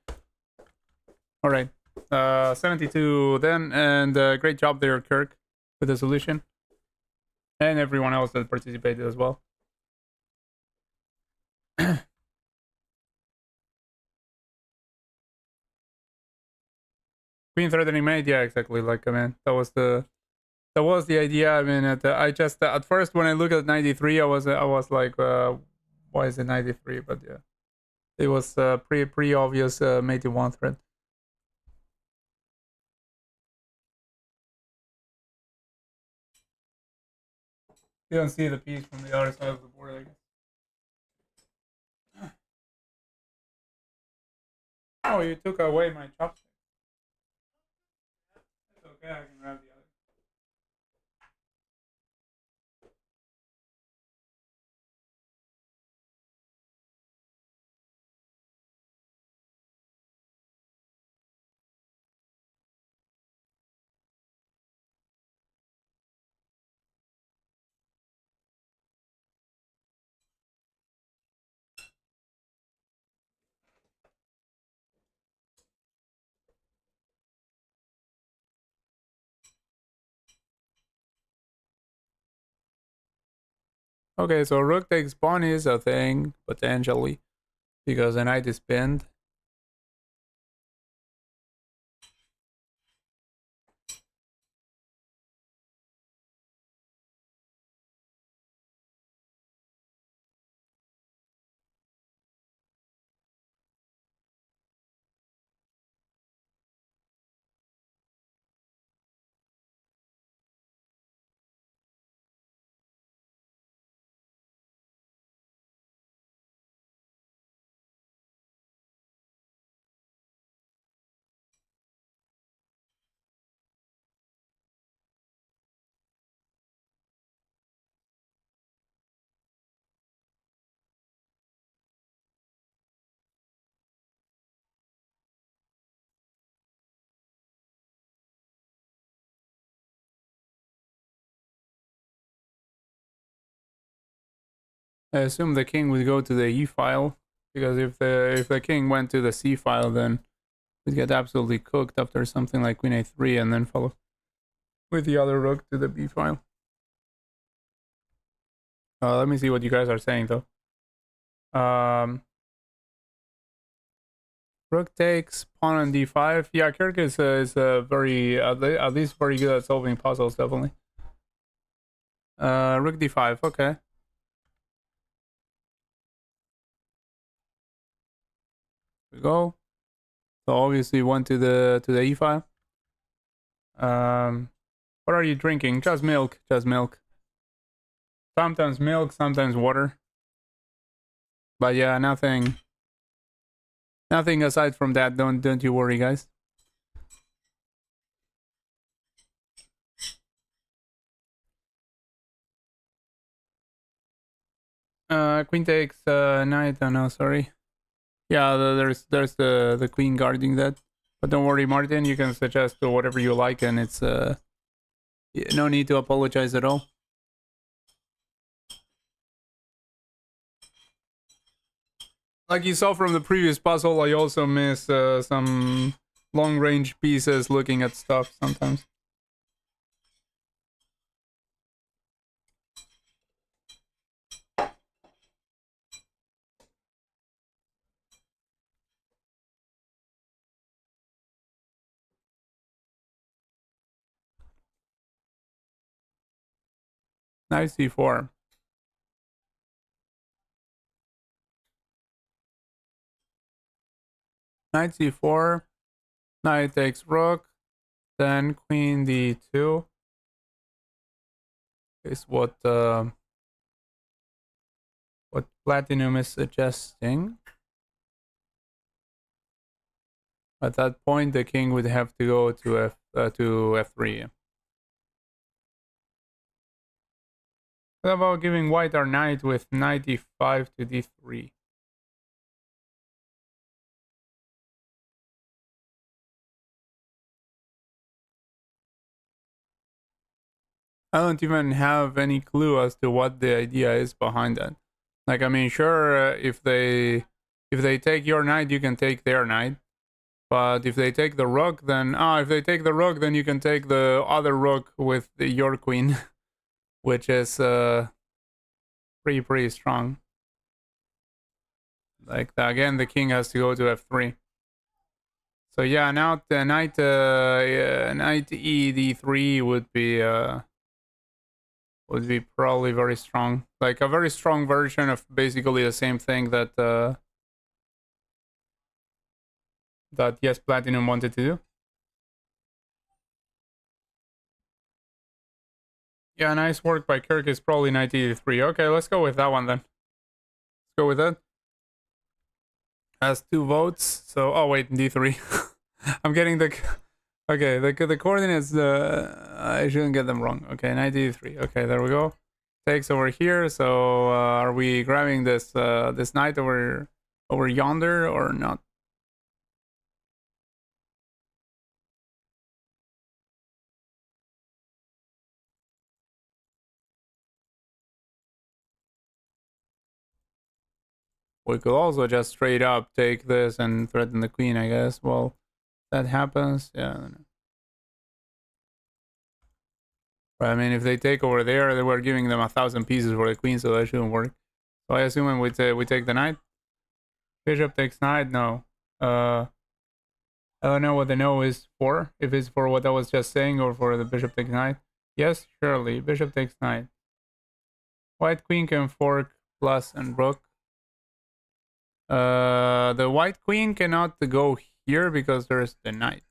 All right. 72 then, and great job there, Kirk, with the solution. And everyone else that participated as well. Queen threatening mate, yeah, exactly. Like, I mean, that was the idea. I mean, I just at first when I look at 93, I was like, why is it 93? But yeah, it was pretty obvious mate in one thread. You don't see the piece from the other side of the board, I guess. Oh, you took away my chopstick. It's okay, I can grab the other. Okay, so rook takes pawn is a thing, potentially, because the knight is pinned. I assume the king would go to the e file, because if the king went to the c file, then we'd get absolutely cooked after something like queen a3 and then follow with the other rook to the b file. Let me see what you guys are saying though. Rook takes, pawn on d5. Yeah, Kirk is very at least very good at solving puzzles, definitely. Rook d5. Okay. We go. So obviously went to the e file. What are you drinking? Just milk. Just milk. Sometimes milk, sometimes water. But yeah, nothing aside from that. Don't you worry, guys. Queen takes knight. Oh no, sorry. Yeah, there's the queen guarding that. But don't worry, Martin. You can suggest whatever you like, and it's no need to apologize at all. Like you saw from the previous puzzle, I also miss some long-range pieces looking at stuff sometimes. Knight c4. Knight c4. Knight takes rook. Then queen d2 is what Platinum is suggesting. At that point, the king would have to go to f3. What about giving white our knight with knight d5 to d3? I don't even have any clue as to what the idea is behind that. Like, I mean, sure, if they take your knight, you can take their knight. But if they take the rook, then if they take the rook, then you can take the other rook with your queen, which is pretty strong. Like again, the king has to go to f3. So yeah, now the knight e d3 would be probably very strong, like a very strong version of basically the same thing that yes, Platinum wanted to do. Yeah, nice work by Kirk is probably knight e3. Okay, let's go with that one then. Let's go with that. Has 2 votes. So wait, d3. I'm getting the okay, the coordinates, I shouldn't get them wrong. Okay, knight d3. Okay, there we go. Takes over here. So are we grabbing this this knight over yonder or not? We could also just straight up take this and threaten the queen, I guess. Well, that happens. Yeah. But I mean, if they take over there, they were giving them 1,000 pieces for the queen, so that shouldn't work. So I assume we take the knight. Bishop takes knight. No. I don't know what the no is for. If it's for what I was just saying or for the bishop takes knight. Yes, surely. Bishop takes knight. White queen can fork plus and rook. The white queen cannot go here because there's the knight.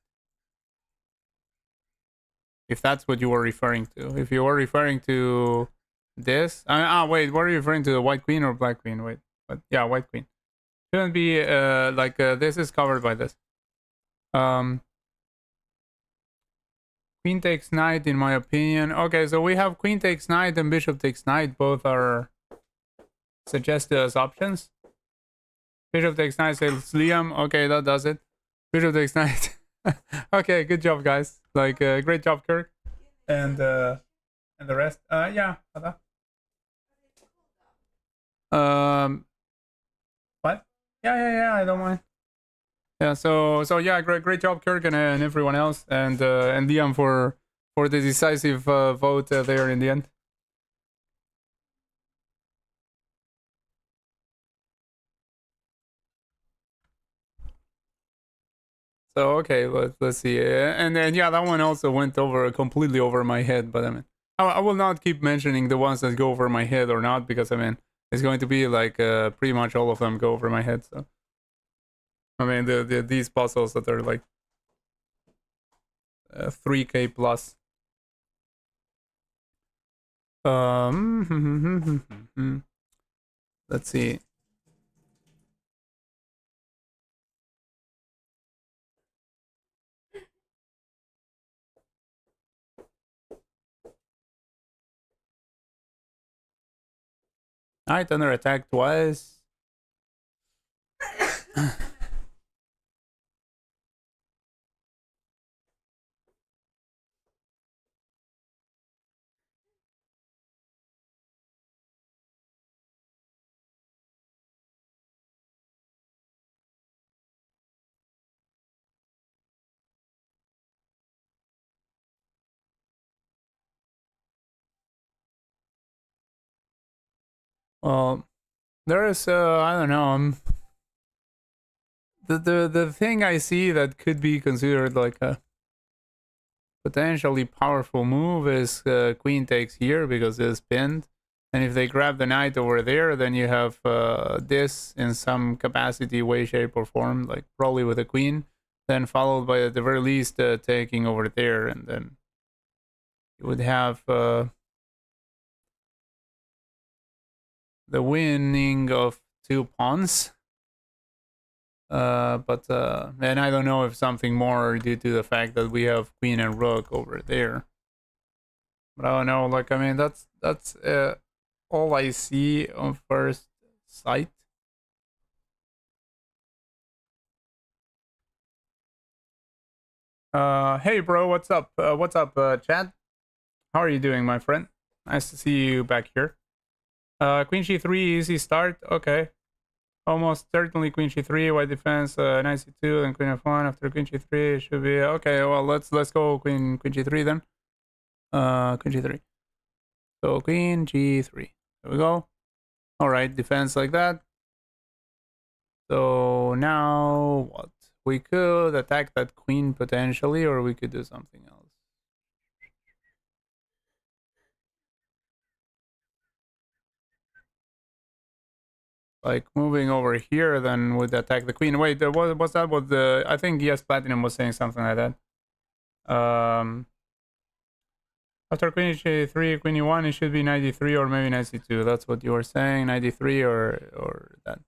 If that's what you were referring to. If you were referring to this, wait, were you referring to the white queen or black queen? Wait, but yeah, white queen. Shouldn't be like this is covered by this. Queen takes knight, in my opinion. Okay, so we have queen takes knight and bishop takes knight. Both are suggested as options. Bishop takes knight says Liam. Okay, that does it. Bishop takes knight. Okay, good job, guys. Like, great job, Kirk, and the rest. Yeah. What? Yeah. I don't mind. Yeah. So yeah, great job, Kirk, and everyone else, and Liam for the decisive vote there in the end. So okay, let's see, and then yeah, that one also went over completely over my head. But I mean, I will not keep mentioning the ones that go over my head or not, because I mean, it's going to be like pretty much all of them go over my head. So I mean, these puzzles that are like 3K plus. Let's see. Alright, under attack twice. Well, there is I don't know. The thing I see that could be considered like a potentially powerful move is queen takes here because it's pinned, and if they grab the knight over there, then you have this in some capacity, way, shape, or form, like probably with a queen, then followed by at the very least taking over there, and then you would have the winning of 2 pawns. But and I don't know if something more due to the fact that we have queen and rook over there. But I don't know. Like I mean, that's all I see on first sight. Hey bro, what's up? Chad? How are you doing, my friend? Nice to see you back here. Queen c3, easy start. Okay. Almost certainly queen c3, white defense, knight c2, and queen f1. After queen c3, it should be okay. Well, let's go queen g3 then. Queen g3. So queen g3. There we go. All right, defense like that. So now what? We could attack that queen potentially, or we could do something else. Like moving over here, then would attack the queen. Wait, what's that? What the? I think yes, Platinum was saying something like that. After queen h3, queen e1, it should be 93 or maybe 92. That's what you were saying, 93 or that.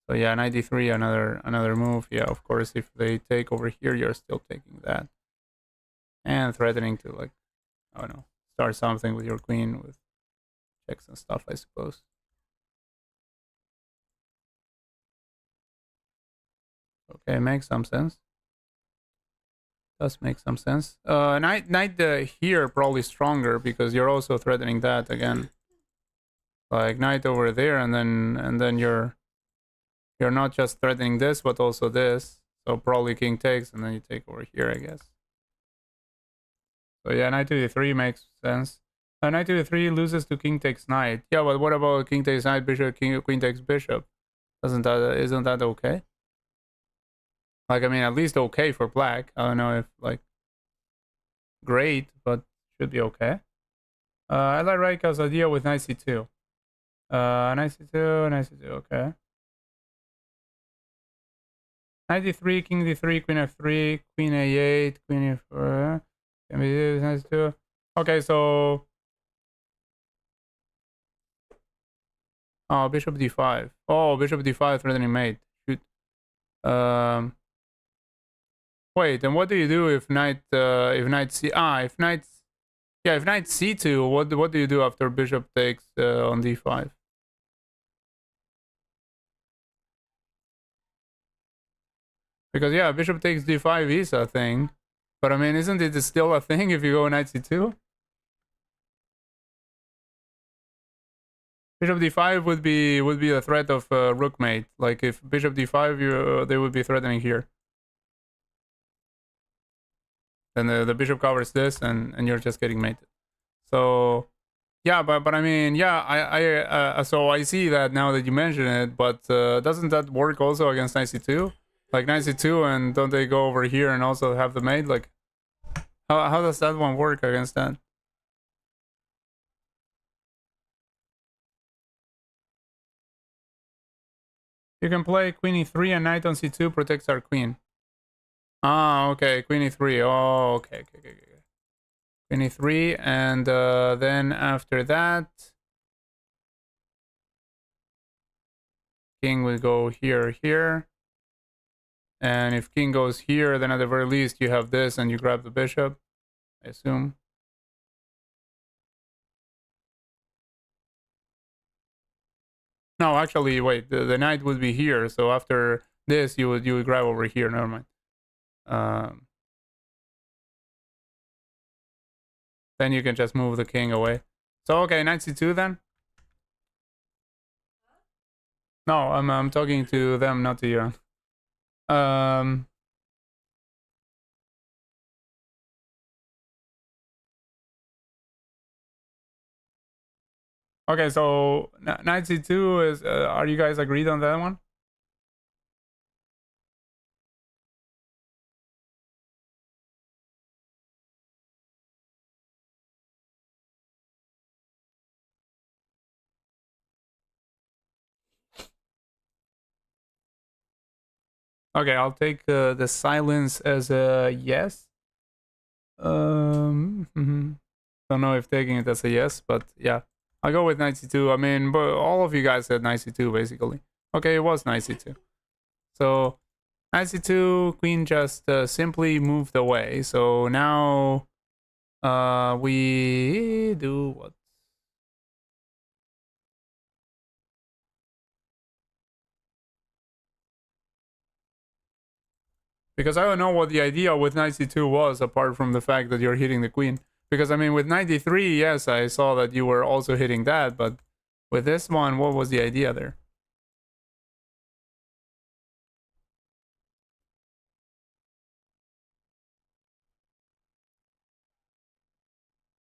So yeah, 93, another move. Yeah, of course, if they take over here, you're still taking that. And threatening to, like, I don't know, start something with your queen with checks and stuff, I suppose. Okay, makes some sense. Does make some sense. Knight here probably stronger because you're also threatening that again. Like knight over there, and then you're not just threatening this, but also this. So probably king takes, and then you take over here, I guess. So yeah, knight to d3 makes sense. Knight to d3 loses to king takes knight. Yeah, but what about king takes knight, bishop, queen takes bishop? Isn't that okay? Like, I mean, at least okay for black. I don't know if like great, but should be okay. I like Raika's idea with knight c2. Knight c2, knight c2, okay. Knight d3, king d3, queen f3, queen a8, queen f4. Can be this, knight c2. Okay, so bishop d5. Oh, bishop d5 threatening mate. Shoot. Wait, and what do you do if knight c if knight c2, what do you do after bishop takes on d5? Because yeah, bishop takes d5 is a thing, but I mean, isn't it still a thing if you go knight c2? Bishop d5 would be a threat of rook mate. Like if bishop d5, they would be threatening here. Then the bishop covers this, and you're just getting mated. So yeah, but I mean, yeah, so I see that now that you mention it. But doesn't that work also against knight c2? Like knight c2, and don't they go over here and also have the mate? Like how does that one work against that? You can play queen e3 and knight on c2 protects our queen. Ah, okay, queen e3. Oh, okay. Queen e3, and then after that, king will go here. And if king goes here, then at the very least you have this and you grab the bishop, I assume. No, actually, wait, the knight would be here. So after this, you would grab over here. Never mind. Then you can just move the king away. So okay, knight c2 then. No, I'm talking to them, not to you. Okay, so knight c2 is. Are you guys agreed on that one? Okay, I'll take the silence as a yes. Don't know if taking it as a yes, but yeah, I'll go with knight c2. I mean, but all of you guys said knight c2 basically. Okay, it was knight c2. So knight c2, queen just simply moved away. So now we do what? Because I don't know what the idea with knight c2 was, apart from the fact that you're hitting the queen. Because I mean, with knight d3, yes, I saw that you were also hitting that, but with this one, what was the idea there?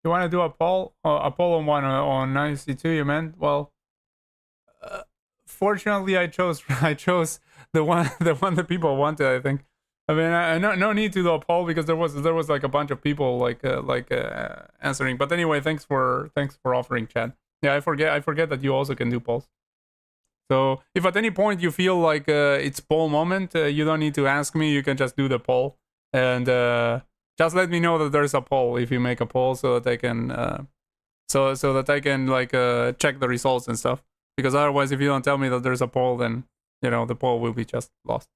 You want to do a poll on one on knight c2? You meant? Well, fortunately, I chose the one that people wanted. I think. I mean, no need to do a poll because there was like a bunch of people answering. But anyway, thanks for offering, chat. Yeah, I forget that you also can do polls. So if at any point you feel like it's poll moment, you don't need to ask me. You can just do the poll and just let me know that there's a poll if you make a poll, so that I can so that I can like check the results and stuff. Because otherwise, if you don't tell me that there's a poll, then the poll will be just lost.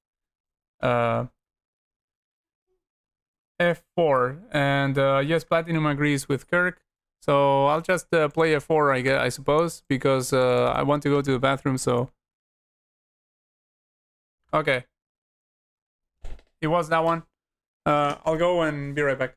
F4, and yes, Platinum agrees with Kirk. So I'll just play F4, I suppose, because I want to go to the bathroom. So okay, it was that one. I'll go and be right back.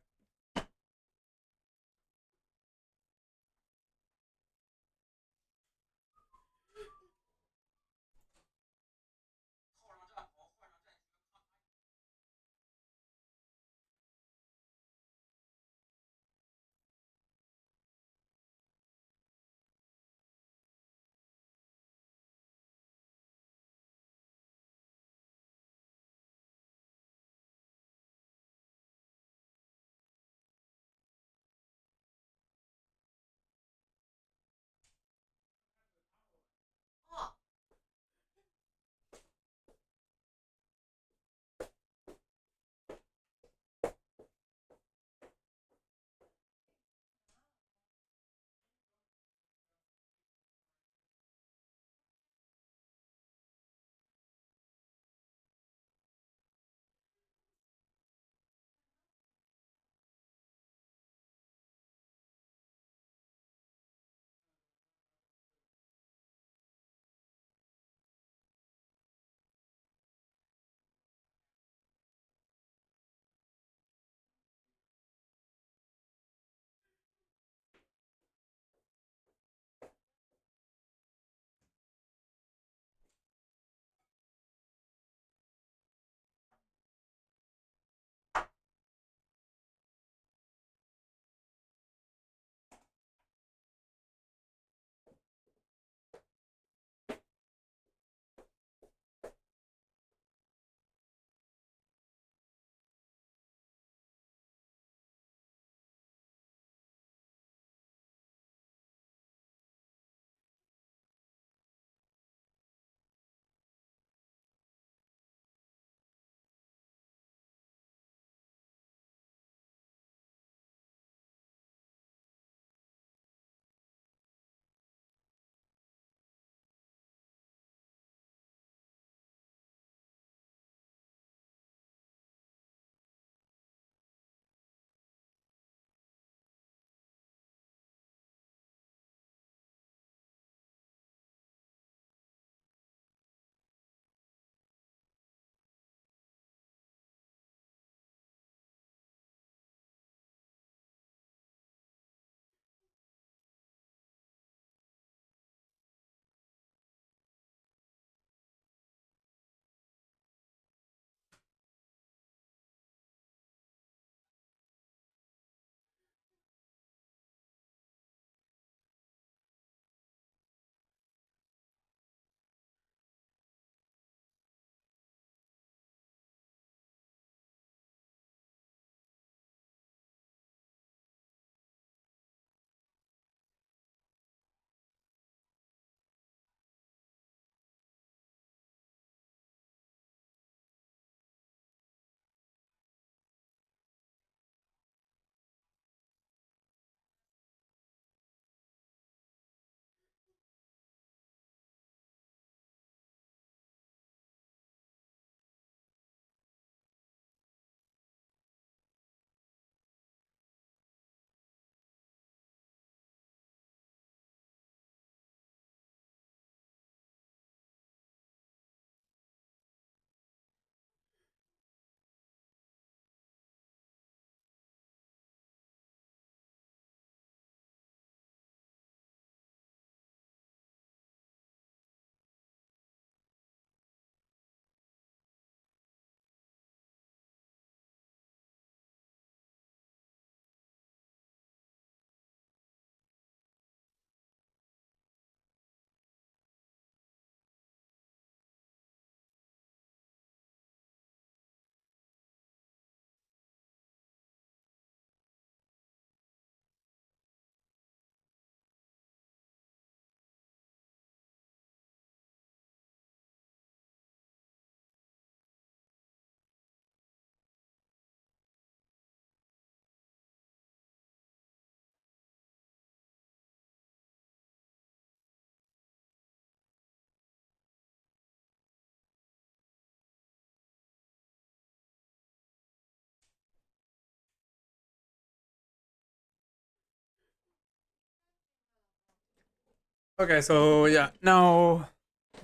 Okay, so yeah, now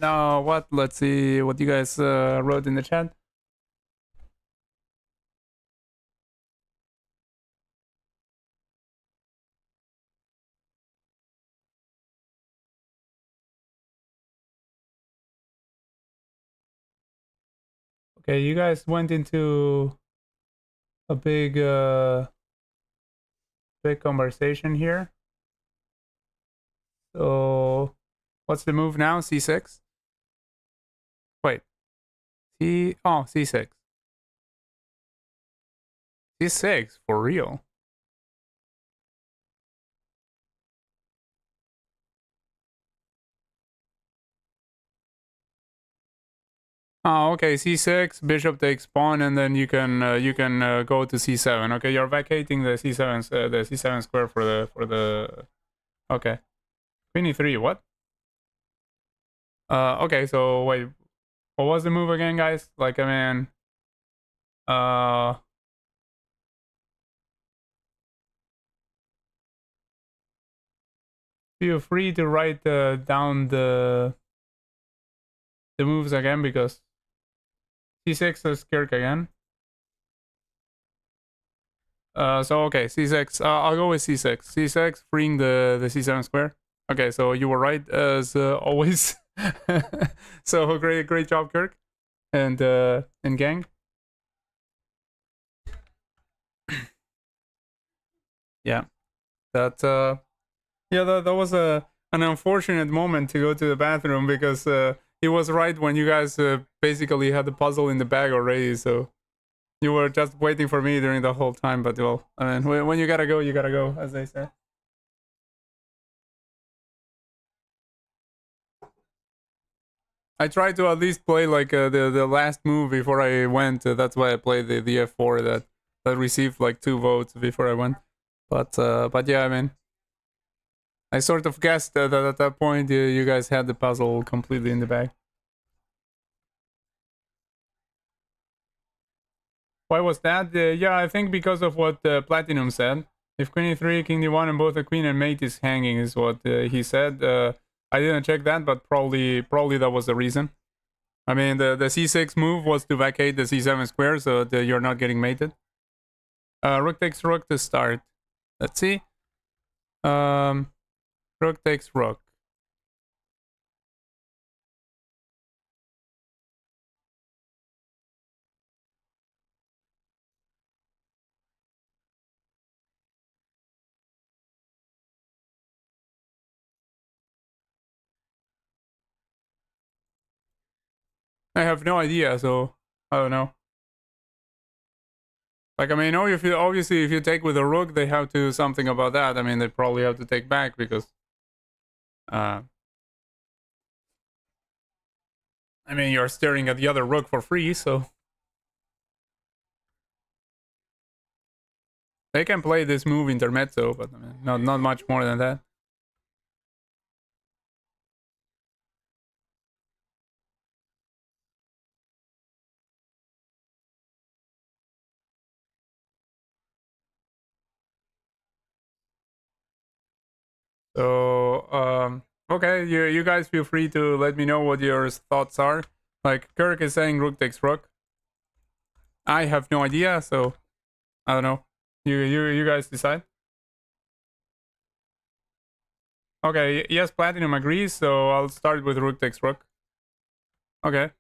what? Let's see what you guys wrote in the chat. Okay, you guys went into a big conversation here. So what's the move now? C6? Wait, C6. C6 for real. Oh, okay. C6, bishop takes pawn, and then you can go to C7. Okay, you're vacating the C7 square for the. Okay, queen E3. What? Okay. So wait, what was the move again, guys? Like, I mean, uh, feel free to write down the moves again because C6 is Kirk again. So okay, C6. I'll go with C6. C6, freeing the C7 square. Okay, so you were right as always. So great job, Kirk, and gang. Yeah, that was an unfortunate moment to go to the bathroom because he was right when you guys basically had the puzzle in the bag already. So you were just waiting for me during the whole time. But well, I mean, when you gotta go, as they say. I tried to at least play like the last move before I went. That's why I played the F4 that received like 2 votes before I went. But yeah, I mean, I sort of guessed that at that point you guys had the puzzle completely in the bag. Why was that? Yeah, I think because of what Platinum said. If Queen E3, King D1, and both the Queen and Mate is hanging, is what he said. I didn't check that, but probably that was the reason. I mean, the C6 move was to vacate the C7 square, so you're not getting mated. Rook takes rook to start. Let's see. Um, Rook takes rook. I have no idea, so I don't know. Like, I mean, obviously if you take with a rook, they have to do something about that. I mean, they probably have to take back because, I mean, you're staring at the other rook for free, so they can play this move intermezzo, but I mean, not much more than that. So, okay, you guys feel free to let me know what your thoughts are. Like Kirk is saying, rook takes rook. I have no idea, so I don't know. You guys decide. Okay, yes, Platinum agrees, so I'll start with rook takes rook. Okay,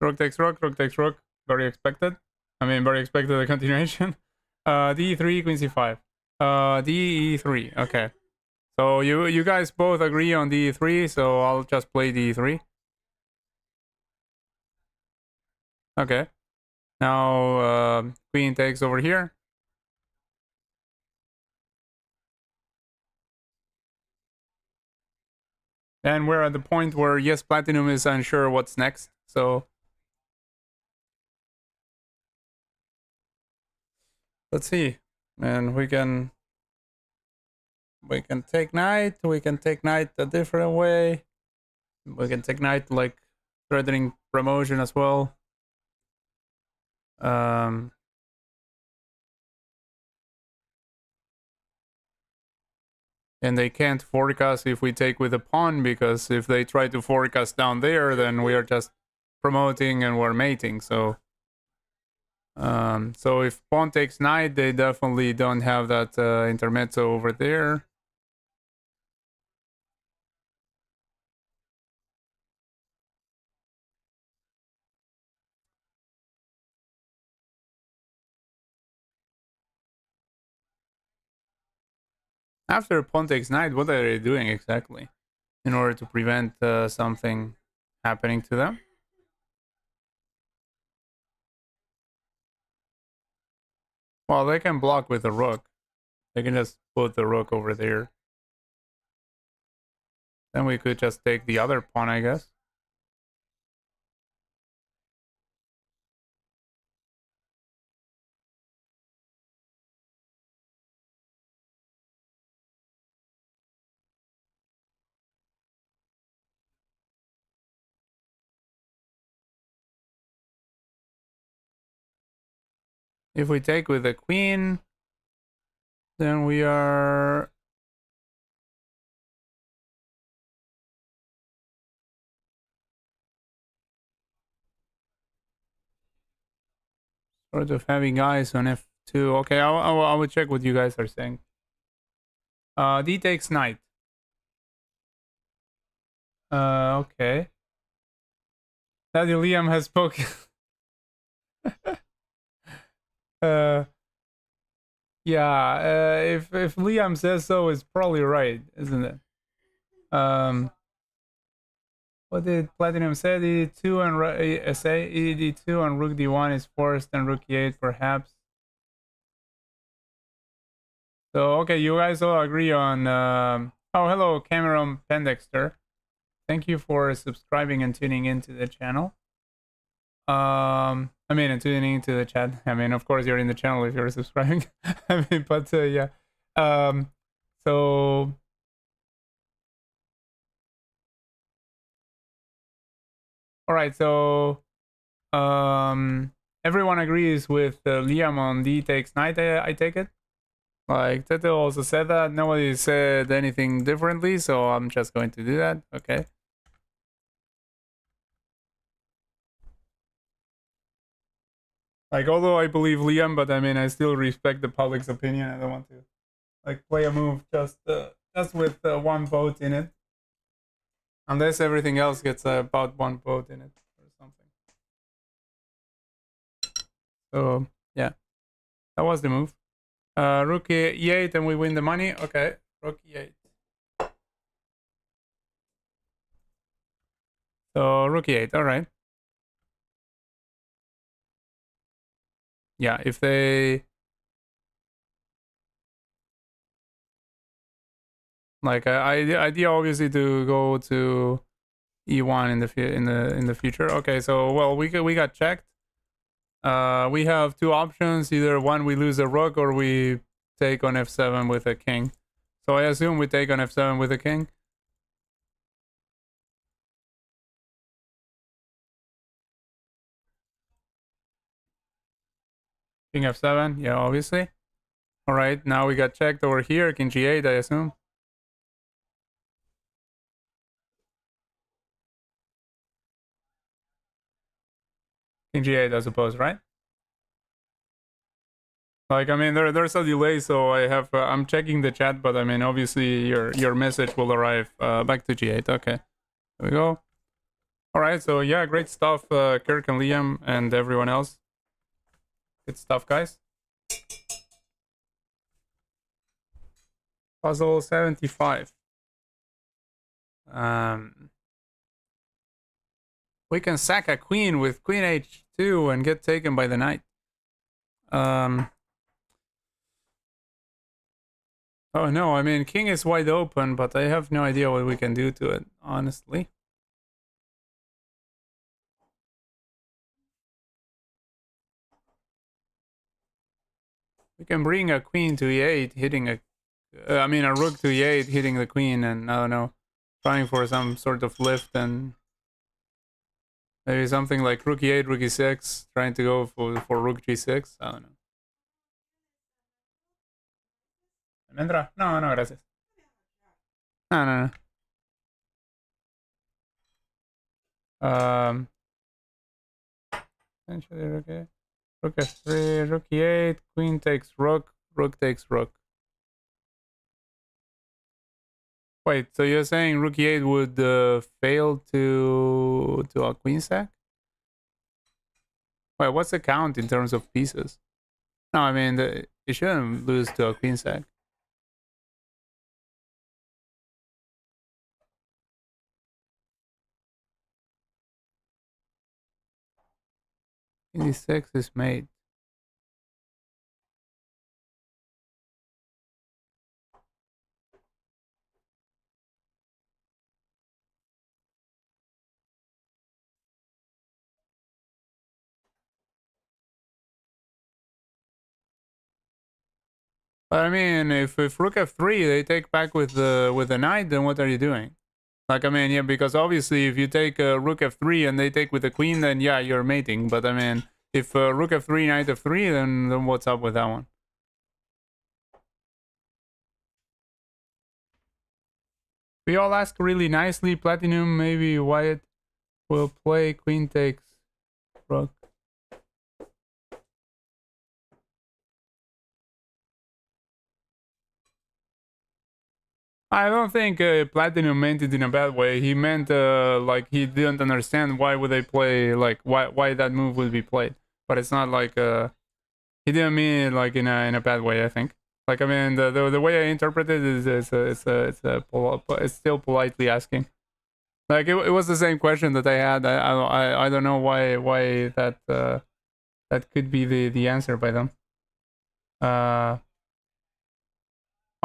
rook takes rook, rook takes rook. Very expected. I mean, very expected a continuation. D3, queen c5. D3. Okay. So you guys both agree on D3, so I'll just play D3. Okay. Now queen takes over here. And we're at the point where yes, Platinum is unsure what's next. So let's see. And we can take knight. We can take knight a different way. We can take knight like threatening promotion as well. Um, And they can't fork us if we take with a pawn, because if they try to fork us down there, then we are just promoting and we're mating. So if pawn takes knight, they definitely don't have that intermezzo over there. After pawn takes knight, what are they doing exactly in order to prevent something happening to them? Well, they can block with the rook. They can just put the rook over there. Then we could just take the other pawn, I guess. If we take with the queen, then we are... sort of having eyes on f2. Okay, I will check what you guys are saying. D takes knight. Okay. Daddy Liam has spoken. uh, yeah. If Liam says so, it's probably right, isn't it? What did Platinum say? ED2 and say ED2 and Rook D1 is forced, and Rook E8 perhaps. So okay, you guys all agree on. Oh, hello, Cameron Pendexter. Thank you for subscribing and tuning into the channel. I mean, and tuning into the chat. I mean, of course, you're in the channel if you're subscribing. I mean, but yeah. So all right, so everyone agrees with Liam on D takes knight. I take it. Like Teto also said that. Nobody said anything differently, so I'm just going to do that. Okay. Like, although I believe Liam, but I mean, I still respect the public's opinion. I don't want to like play a move just with one vote in it, unless everything else gets about one vote in it or something. So yeah, that was the move. Rook E8 and we win the money. Okay, Rook E8. So Rook E8. All right. Yeah, if they like, idea obviously to go to E1 in the future. Okay, so well we got checked. We have two options. Either one, we lose a rook, or we take on f7 with a king. So I assume we take on f7 with a king. King f7, yeah, obviously. All right, now we got checked over here. King g8, I assume. King g8, I suppose, right? Like, I mean, there's a delay, so I have I'm checking the chat, but I mean, obviously your message will arrive back to g8. Okay, there we go. All right, so yeah, great stuff, Kirk and Liam and everyone else. Good stuff, guys. Puzzle 75. We can sack a queen with queen h2 and get taken by the knight. Oh no, I mean, king is wide open, but I have no idea what we can do to it, honestly. We can bring a queen to e8, hitting a rook to e8, hitting the queen, and I don't know, trying for some sort of lift, and maybe something like rook e8, rook e6, trying to go for rook g6. I don't know. ¿Almendra? No, no, gracias. No, no, no. Essentially, okay. Rook f3, rook e8, queen takes rook, rook takes rook. Wait, so you're saying rook e8 would fail to a queen sack? Wait, what's the count in terms of pieces? No, I mean, it shouldn't lose to a queen sack. King d6 is made. But I mean, if rook f3 they take back with the knight, then what are you doing? Like, I mean, yeah, because obviously if you take rook f3 and they take with the queen, then yeah, you're mating. But I mean, if rook f3, knight f3, then what's up with that one? We all ask really nicely. Platinum, maybe Wyatt will play queen takes rook. I don't think Platinum meant it in a bad way. He meant like he didn't understand why would they play, like why that move would be played. But it's not like he didn't mean it like in a bad way. I think. Like, I mean, the way I interpret it is it's still politely asking. Like, it was the same question that I had. I don't know why that that could be the answer by them. Uh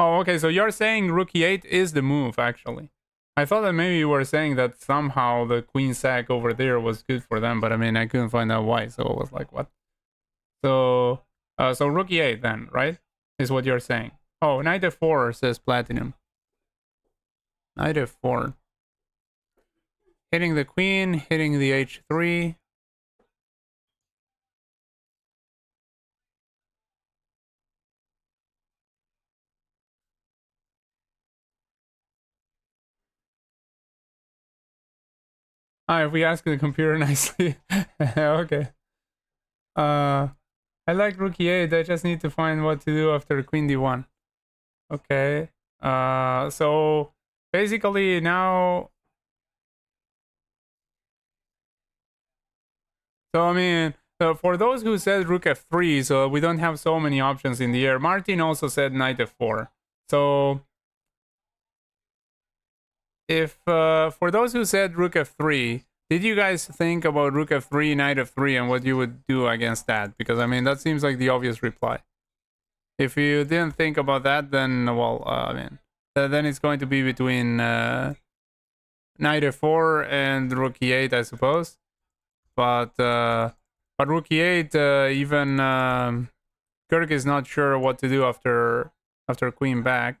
Oh, okay. So you're saying rook e8 is the move, actually. I thought that maybe you were saying that somehow the queen sack over there was good for them, but I mean, I couldn't find out why. So I was like, what? So, so rook e8 then, right? Is what you're saying. Oh, knight f4 says Platinum. Knight f4. Hitting the queen, hitting the h3. Ah, if we ask the computer nicely. Okay. I like rook e8. I just need to find what to do after queen d1. Okay. So basically now. So I mean, so for those who said rook f3, so we don't have so many options in the air. Martin also said knight f4. So if for those who said rook f3, did you guys think about rook f3, knight f3, and what you would do against that? Because I mean, that seems like the obvious reply. If you didn't think about that, then well, I mean, then it's going to be between knight f4 and rook e8, I suppose. But rook e8, even Kirk is not sure what to do after queen back.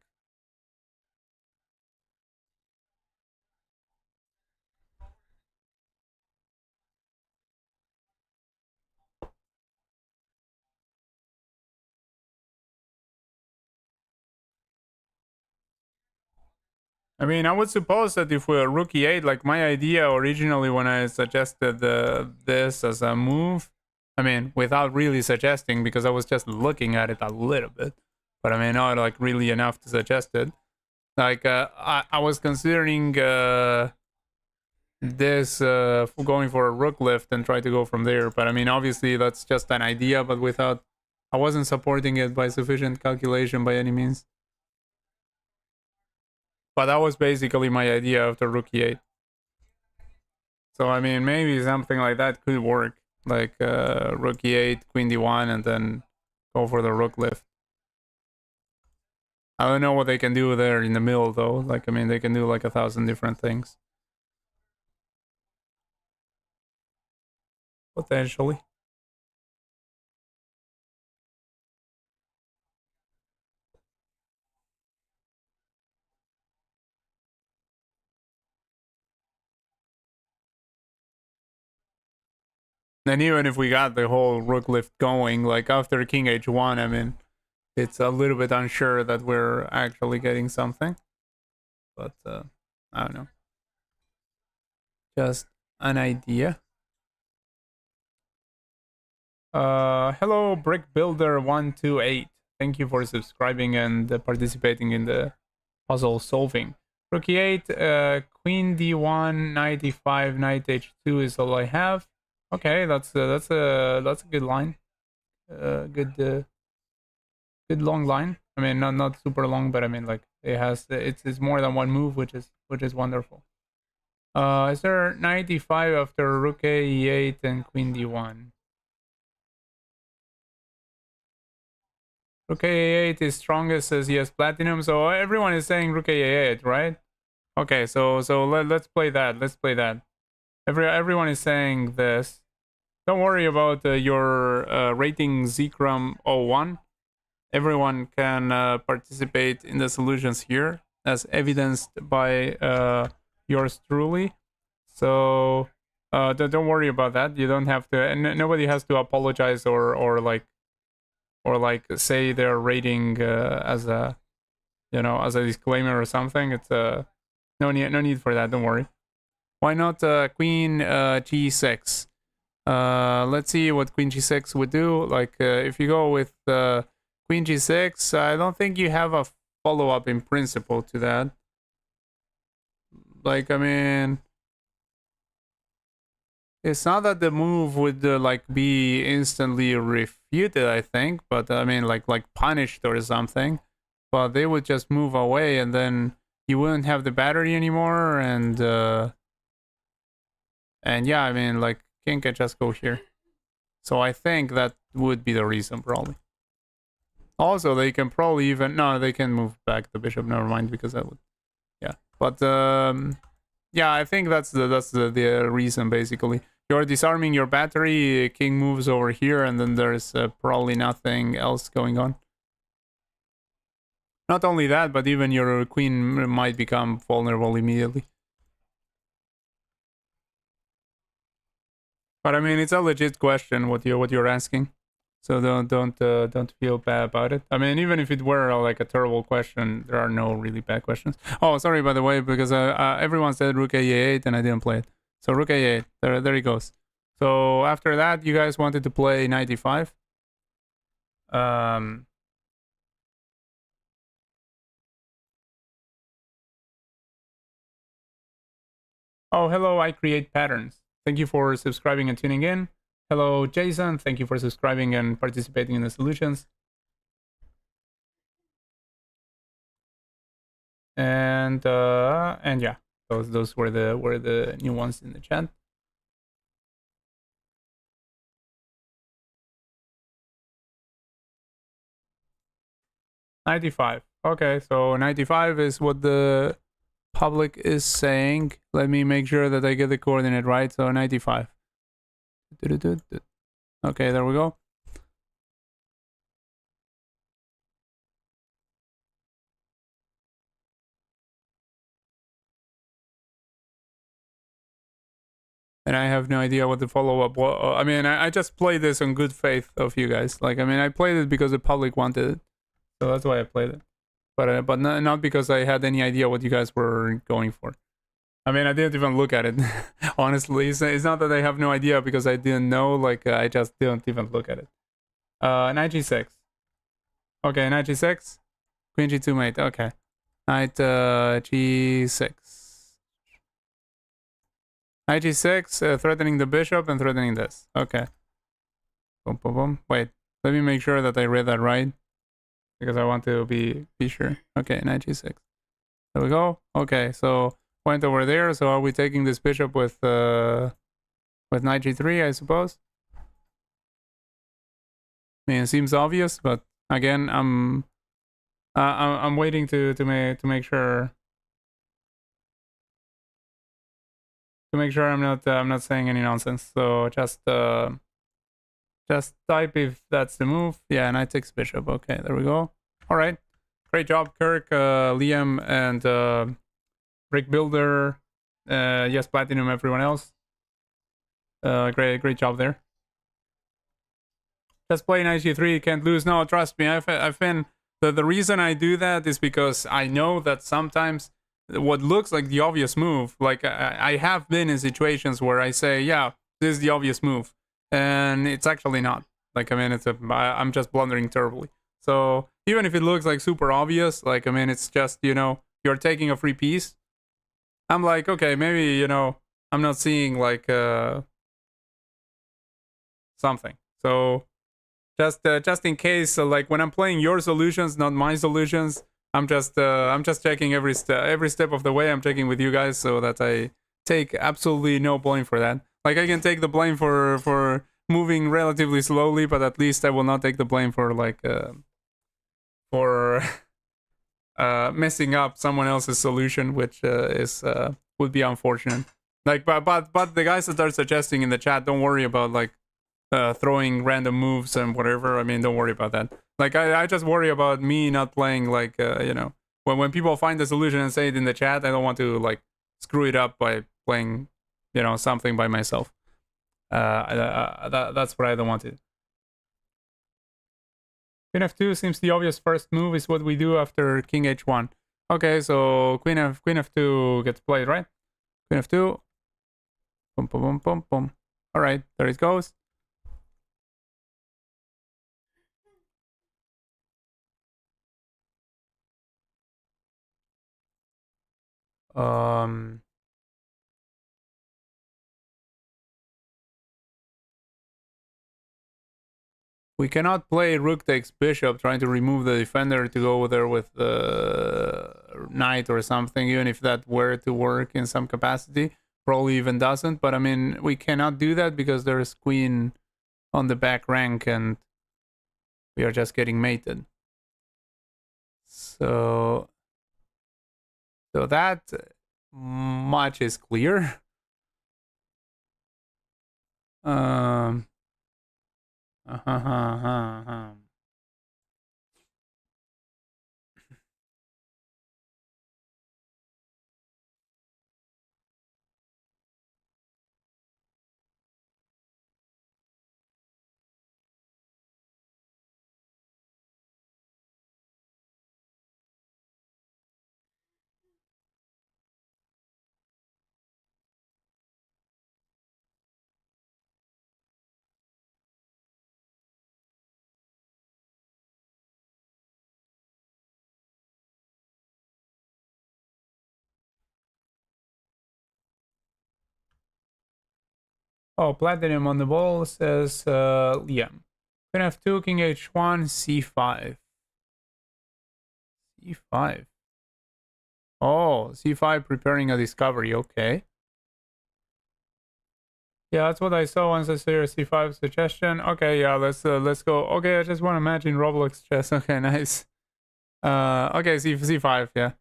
I mean, I would suppose that if we're rook e8, like my idea originally when I suggested this as a move, I mean, without really suggesting, because I was just looking at it a little bit, but I mean, not like really enough to suggest it. Like, I was considering this going for a rook lift and try to go from there. But I mean, obviously, that's just an idea, but without, I wasn't supporting it by sufficient calculation by any means. But that was basically my idea after rook e8. So I mean, maybe something like that could work, like rook e8, queen d1, and then go for the rook lift. I don't know what they can do there in the middle, though. Like, I mean, they can do like 1,000 different things. Potentially. And even if we got the whole rook lift going, like after king h1, I mean, it's a little bit unsure that we're actually getting something. but I don't know. Just an idea. Hello, Brick Builder 128. Thank you for subscribing and participating in the puzzle solving. Rook e8, Queen d1, knight e5, knight h2 is all I have. Okay, that's a good line. Good long line. I mean, not super long, but I mean, like it's more than one move, which is wonderful. Is there knight e5 after rook a e8 and queen d1? Rook a8 is strongest as he has platinum, so everyone is saying rook a8, right? Okay, so let's play that. Let's play that. Everyone is saying this. Don't worry about your rating Zcrum01. Everyone can participate in the solutions here, as evidenced by yours truly. So don't worry about that. You don't have to. Nobody has to apologize or like say their rating as a as a disclaimer or something. It's no need for that. Don't worry. Why not queen g6? Let's see what queen g6 would do. Like if you go with queen g6, I don't think you have a follow-up in principle to that. Like, I mean, it's not that the move would like be instantly refuted, I think, but I mean like punished or something. But they would just move away, and then you wouldn't have the battery anymore, and yeah, I mean like king can just go here. So I think that would be the reason, probably. Also, they can probably even they can move back the bishop. Never mind, because that would, yeah. But yeah, I think that's the reason basically. You're disarming your battery. King moves over here, and then there's probably nothing else going on. Not only that, but even your queen might become vulnerable immediately. But I mean, it's a legit question what you're asking, so don't feel bad about it. I mean, even if it were like a terrible question, there are no really bad questions. Oh, sorry by the way, because everyone said rook a8 and I didn't play it. So rook a8, there he goes. So after that, you guys wanted to play knight e5. Oh, hello, I create patterns. Thank you for subscribing and tuning in. Hello, Jason. Thank you for subscribing and participating in the solutions. And yeah, those were the new ones in the chat. Knight e5. Okay, so knight e5 is what the public is saying. Let me make sure that I get the coordinate right. So knight e5. Okay, there we go. And I have no idea what the follow-up was. I mean, I just played this on good faith of you guys. Like, I mean, I played it because the public wanted it. So that's why I played it. But not because I had any idea what you guys were going for. I mean, I didn't even look at it. Honestly, it's not that I have no idea because I didn't know. Like, I just didn't even look at it. Knight g6. Okay, knight g6. Queen g2 mate. Okay. Knight g6. Knight g6, threatening the bishop and threatening this. Okay. Boom, boom, boom. Wait, let me make sure that I read that right, because I want to be sure. Okay, knight g6. There we go. Okay, so went over there. So are we taking this bishop with knight g3? I suppose. I mean, it seems obvious, but again, I'm waiting to make sure. To make sure I'm not saying any nonsense. So just type if that's the move. Yeah, knight takes bishop. Okay, there we go. All right, great job, Kirk, Liam, and Brick Builder. Yes, Platinum, everyone else. Great job there. Just play knight g3, can't lose. No, trust me, I've been the reason I do that is because I know that sometimes what looks like the obvious move. Like I have been in situations where I say, yeah, this is the obvious move, and it's actually not. Like I mean, I'm just blundering terribly. So even if it looks like super obvious, like I mean, it's just you're taking a free piece. I'm like, okay, maybe I'm not seeing like something. So just in case, like when I'm playing your solutions, not my solutions, I'm just checking every step of the way. I'm checking with you guys so that I take absolutely no blame for that. Like I can take the blame for moving relatively slowly, but at least I will not take the blame for like for messing up someone else's solution, which is would be unfortunate. Like, but the guys that are suggesting in the chat, don't worry about like throwing random moves and whatever. I mean, don't worry about that. Like, I just worry about me not playing like when people find the solution and say it in the chat, I don't want to like screw it up by playing something by myself. That's what I don't want to. Queen f2 seems the obvious first move is what we do after king h1. Okay, so queen f2 gets played, right? Queen f2. Boom, boom, boom, boom, boom. All right, there it goes. We cannot play rook takes bishop, trying to remove the defender to go there with the knight or something, even if that were to work in some capacity. Probably even doesn't, but I mean, we cannot do that because there's queen on the back rank and we are just getting mated. So that much is clear. Oh, platinum on the ball says Liam. Queen f2, king h1, c5. c5. Oh, c5 preparing a discovery. Okay. Yeah, that's what I saw once I saw your c5 suggestion. Okay, yeah, let's go. Okay, I just want to match in Roblox chess. Okay, nice. Okay, c5, yeah.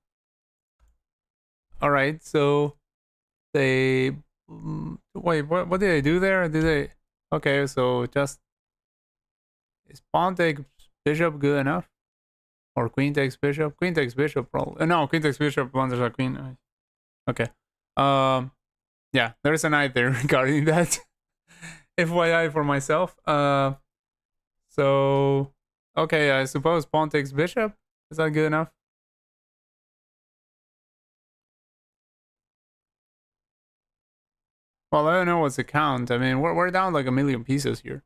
All right, so they wait. What did they do there? Did they? Okay, so just is pawn takes bishop good enough, or queen takes bishop? Queen takes bishop, probably. No, queen takes bishop. Blunders a queen. Okay. Yeah, there's a knight there regarding that. FYI for myself. So okay, I suppose pawn takes bishop. Is that good enough? Well, I don't know what's the count. I mean, we're down like a million pieces here.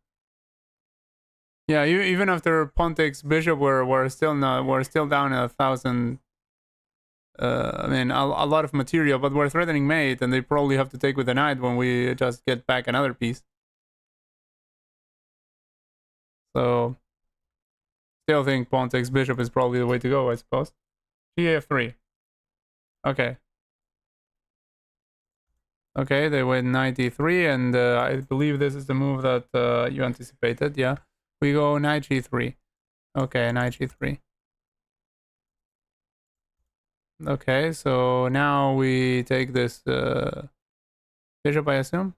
Yeah, even after pawn takes bishop, we're still down 1,000. I mean, a lot of material, but we're threatening mate, and they probably have to take with the knight when we just get back another piece. So, still think pawn takes bishop is probably the way to go, I suppose. Gf3. Okay. Okay, they went 93, and I believe this is the move that you anticipated. Yeah, we go knight g3. Okay, knight g3. Okay, so now we take this bishop, I assume.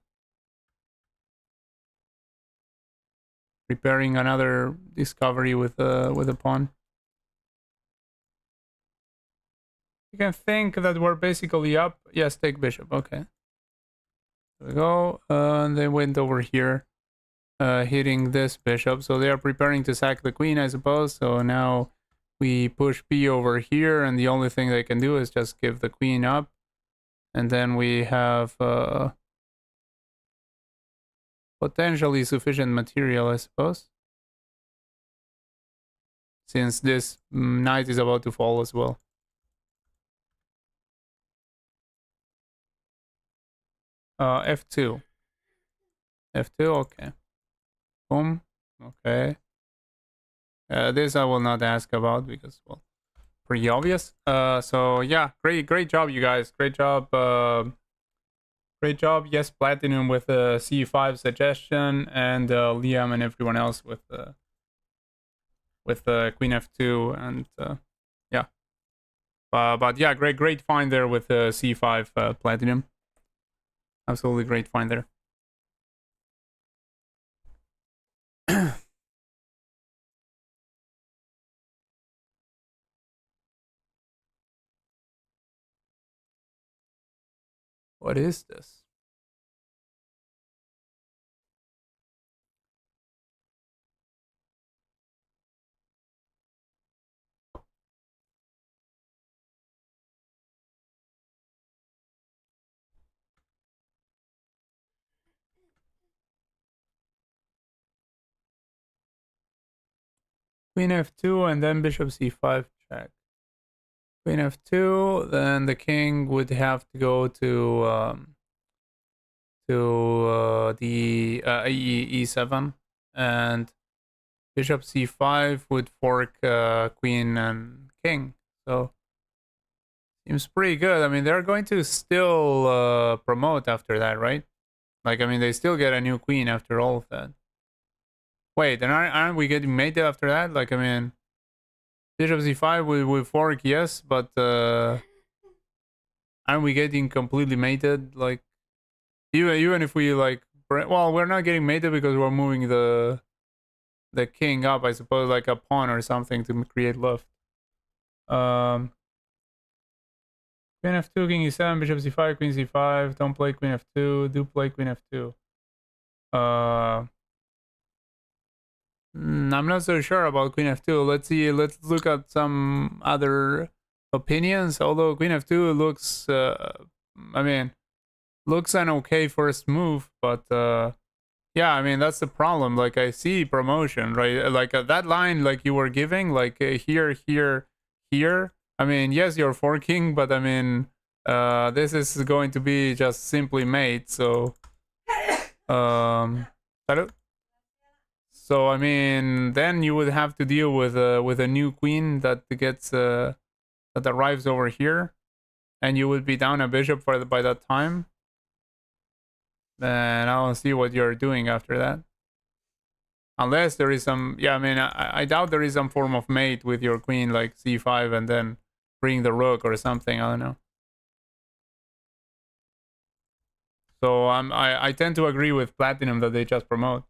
Preparing another discovery with a pawn. You can think that we're basically up. Yes, take bishop. Okay. There we go. And they went over here, hitting this bishop. So they are preparing to sack the queen, I suppose. So now we push b over here, and the only thing they can do is just give the queen up, and then we have potentially sufficient material, I suppose, since this knight is about to fall as well. F2. F2, okay. Boom. Okay. This I will not ask about because, well, pretty obvious. So yeah, great job, you guys. Great job. Great job. Yes, Platinum with the C5 suggestion, and Liam and everyone else with the Queen F2, and yeah. But yeah, great find there with the C5 Platinum. Absolutely great find there. What is this? Queen F2 and then Bishop C5 check. Queen F2, then the king would have to go to the E7, and Bishop C5 would fork queen and king. So seems pretty good. I mean, they're going to still promote after that, right? Like, I mean, they still get a new queen after all of that. Wait, then aren't we getting mated after that? Like, I mean, Bishop C5 will fork, yes, but aren't we getting completely mated? Like, even if we like, well, we're not getting mated because we're moving the king up, I suppose, like a pawn or something to create left. Queen F2, King E7, Bishop C5, Queen C5. Don't play Queen F2. Do play Queen F2. I'm not so sure about Queen F2. Let's see. Let's look at some other opinions. Although Queen F2 looks, I mean, looks an okay first move, but yeah, I mean, that's the problem. Like, I see promotion, right? Like that line, like you were giving, like here, here, here. I mean, yes, you're forking, but I mean, this is going to be just simply mate. So, so I mean, then you would have to deal with a new queen that gets that arrives over here, and you would be down a bishop by that time. Then I don't see what you're doing after that. Unless there is some, yeah, I mean, I doubt there is some form of mate with your queen, like c5, and then bring the rook or something. I don't know. So I tend to agree with Platinum that they just promote.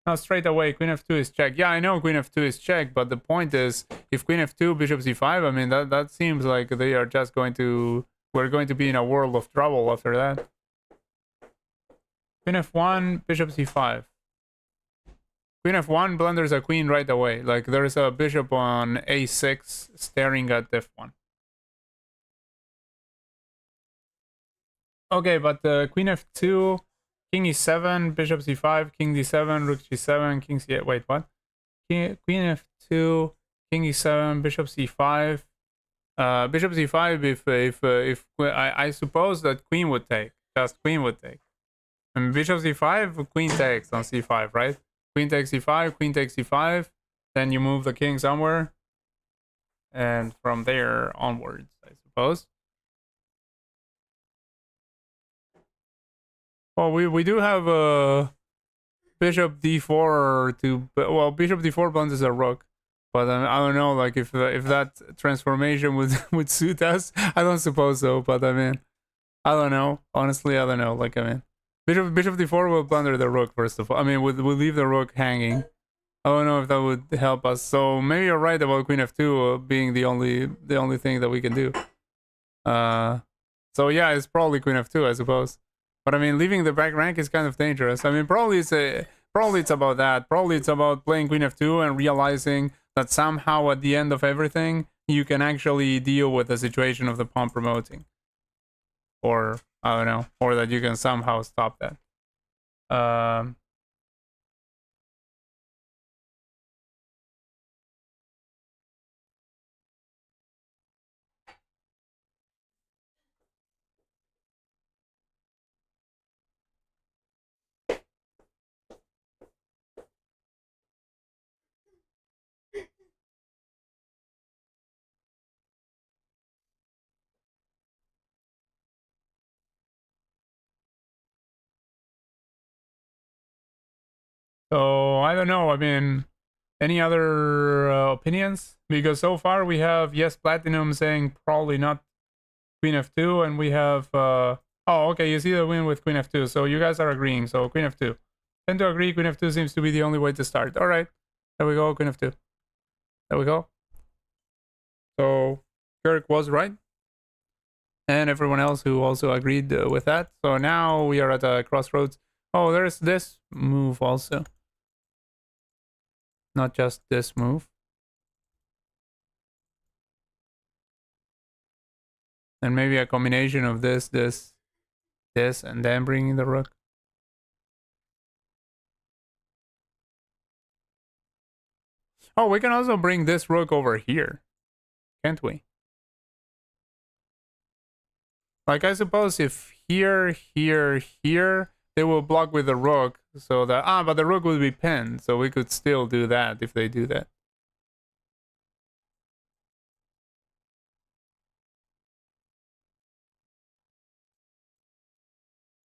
Now straight away, Queen F2 is check. Yeah, I know Queen F2 is check, but the point is, if Queen F2, Bishop C5, I mean, that seems like they are just going to, we're going to be in a world of trouble after that. Queen F1, Bishop C5. Queen F1 blunders a queen right away. Like, there's a bishop on A6 staring at F1. Okay, but Queen F2, King E7, Bishop C5, King D7, Rook G7, King C8. Wait, what? Queen F2, King E7, Bishop C5. Bishop C5. If I suppose that Queen would take. Just Queen would take. And Bishop C5, Queen takes on C5, right? Queen takes C5, Queen takes C5. Then you move the king somewhere, and from there onwards, I suppose. Well, we do have Bishop D4 to, well, Bishop D4 blunders a rook, but I don't know, like if that transformation would suit us. I don't suppose so, but I mean, I don't know. Honestly, I don't know. Like, I mean, Bishop D4 will blunder the rook first of all. I mean, we'll leave the rook hanging. I don't know if that would help us. So maybe you're right about Queen F2 being the only thing that we can do. So yeah, it's probably Queen F2, I suppose. But I mean, leaving the back rank is kind of dangerous. I mean, probably it's about that. Probably it's about playing Queen F2 and realizing that somehow at the end of everything you can actually deal with the situation of the pawn promoting, or I don't know, or that you can somehow stop that. So I don't know. I mean, any other opinions? Because so far we have yes platinum saying probably not queen f2, and we have oh okay, you see the win with queen f2. So you guys are agreeing. So queen f2. Tend to agree. Queen f2 seems to be the only way to start. All right, there we go. Queen f2. There we go. So Kirk was right, and everyone else who also agreed with that. So now we are at a crossroads. Oh, there's this move also. Not just this move. And maybe a combination of this, and then bringing the rook. Oh, we can also bring this rook over here, can't we? Like, I suppose if here, they will block with the rook, so that... but the rook would be pinned, so we could still do that if they do that.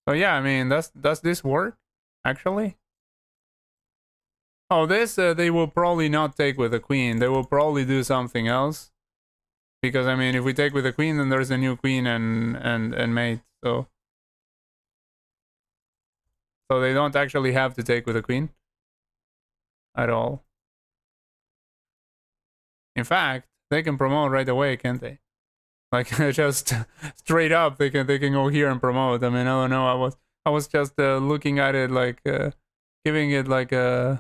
So yeah, I mean, does this work, actually? Oh, this, they will probably not take with the queen. They will probably do something else. Because, I mean, if we take with the queen, then there's a new queen and mate, so... So they don't actually have to take with the queen. At all. In fact, they can promote right away, can't they? Like, just straight up, they can go here and promote. I mean, I don't know. I was just looking at it like giving it like too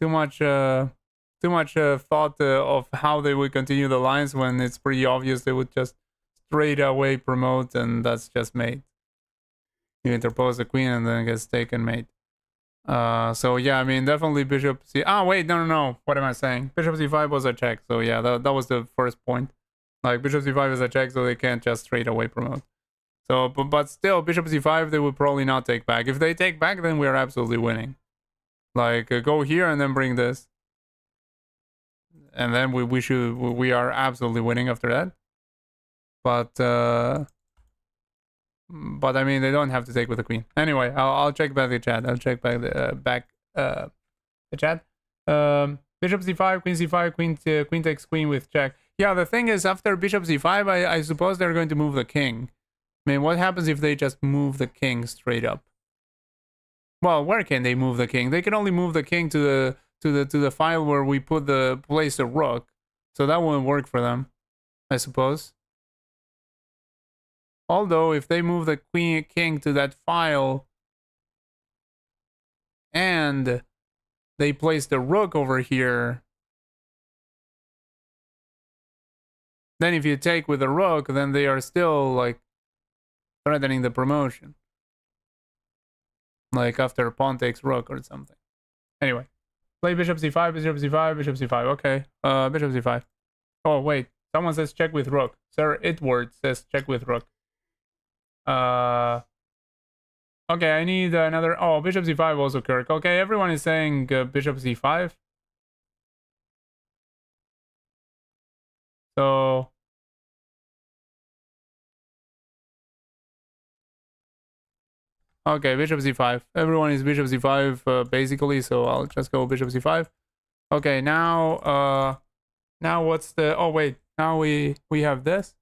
much thought of how they would continue the lines when it's pretty obvious they would just straight away promote, and that's just mate. You interpose the queen and then it gets taken mate. So yeah, I mean, definitely bishop c... wait, no. What am I saying? Bishop c5 was a check. So yeah, that was the first point. Like, bishop c5 is a check, so they can't just straight away promote. So, but still, bishop c5, they would probably not take back. If they take back, then we are absolutely winning. Like, go here and then bring this. And then we are absolutely winning after that. But I mean, they don't have to take with the queen. Anyway, I'll check back the chat. I'll check back the chat. Bishop c5, queen c5, queen takes queen with check. Yeah, the thing is, after bishop c5, I suppose they're going to move the king. I mean, what happens if they just move the king straight up? Well, where can they move the king? They can only move the king to the file where we place the rook. So that won't work for them, I suppose. Although, if they move the king to that file and they place the rook over here, then if you take with the rook, then they are still, like, threatening the promotion. Like, after pawn takes rook or something. Anyway, play bishop c5, bishop c5, bishop c5. Okay, bishop c5. Oh, wait. Someone says check with rook. Sir Edward says check with rook. Okay, I need another... Oh, bishop c5 also, Kirk. Okay, everyone is saying bishop c5. So... Okay, bishop c5. Everyone is bishop c5, basically, so I'll just go bishop c5. Okay, now... now what's the... Oh, wait. Now we have this.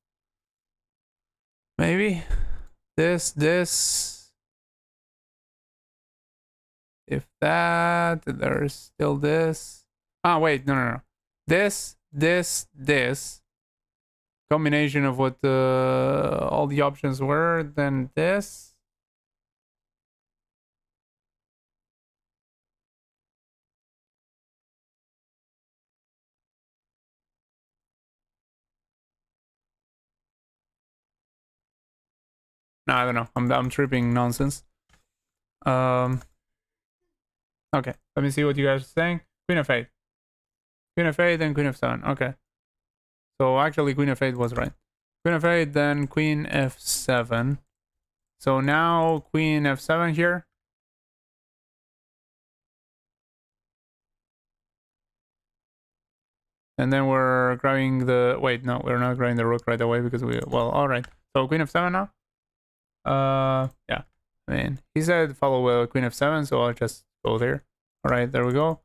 Maybe. This... If that, there's still this. Wait, no. This. Combination of what all the options were, then this. No, I don't know. I'm tripping nonsense. Um. Okay. Let me see what you guys are saying. Queen of 8. Queen of 8 and Queen of 7. Okay. So actually, Queen of 8 was right. Queen of 8, then Queen F7. So now Queen F7 here. And then we're grabbing the... Wait, no, we're not grabbing the rook right away because we... Well, alright. So Queen F7 now? Yeah. I mean, he said follow Queen F7, so I'll just go there. Alright, there we go.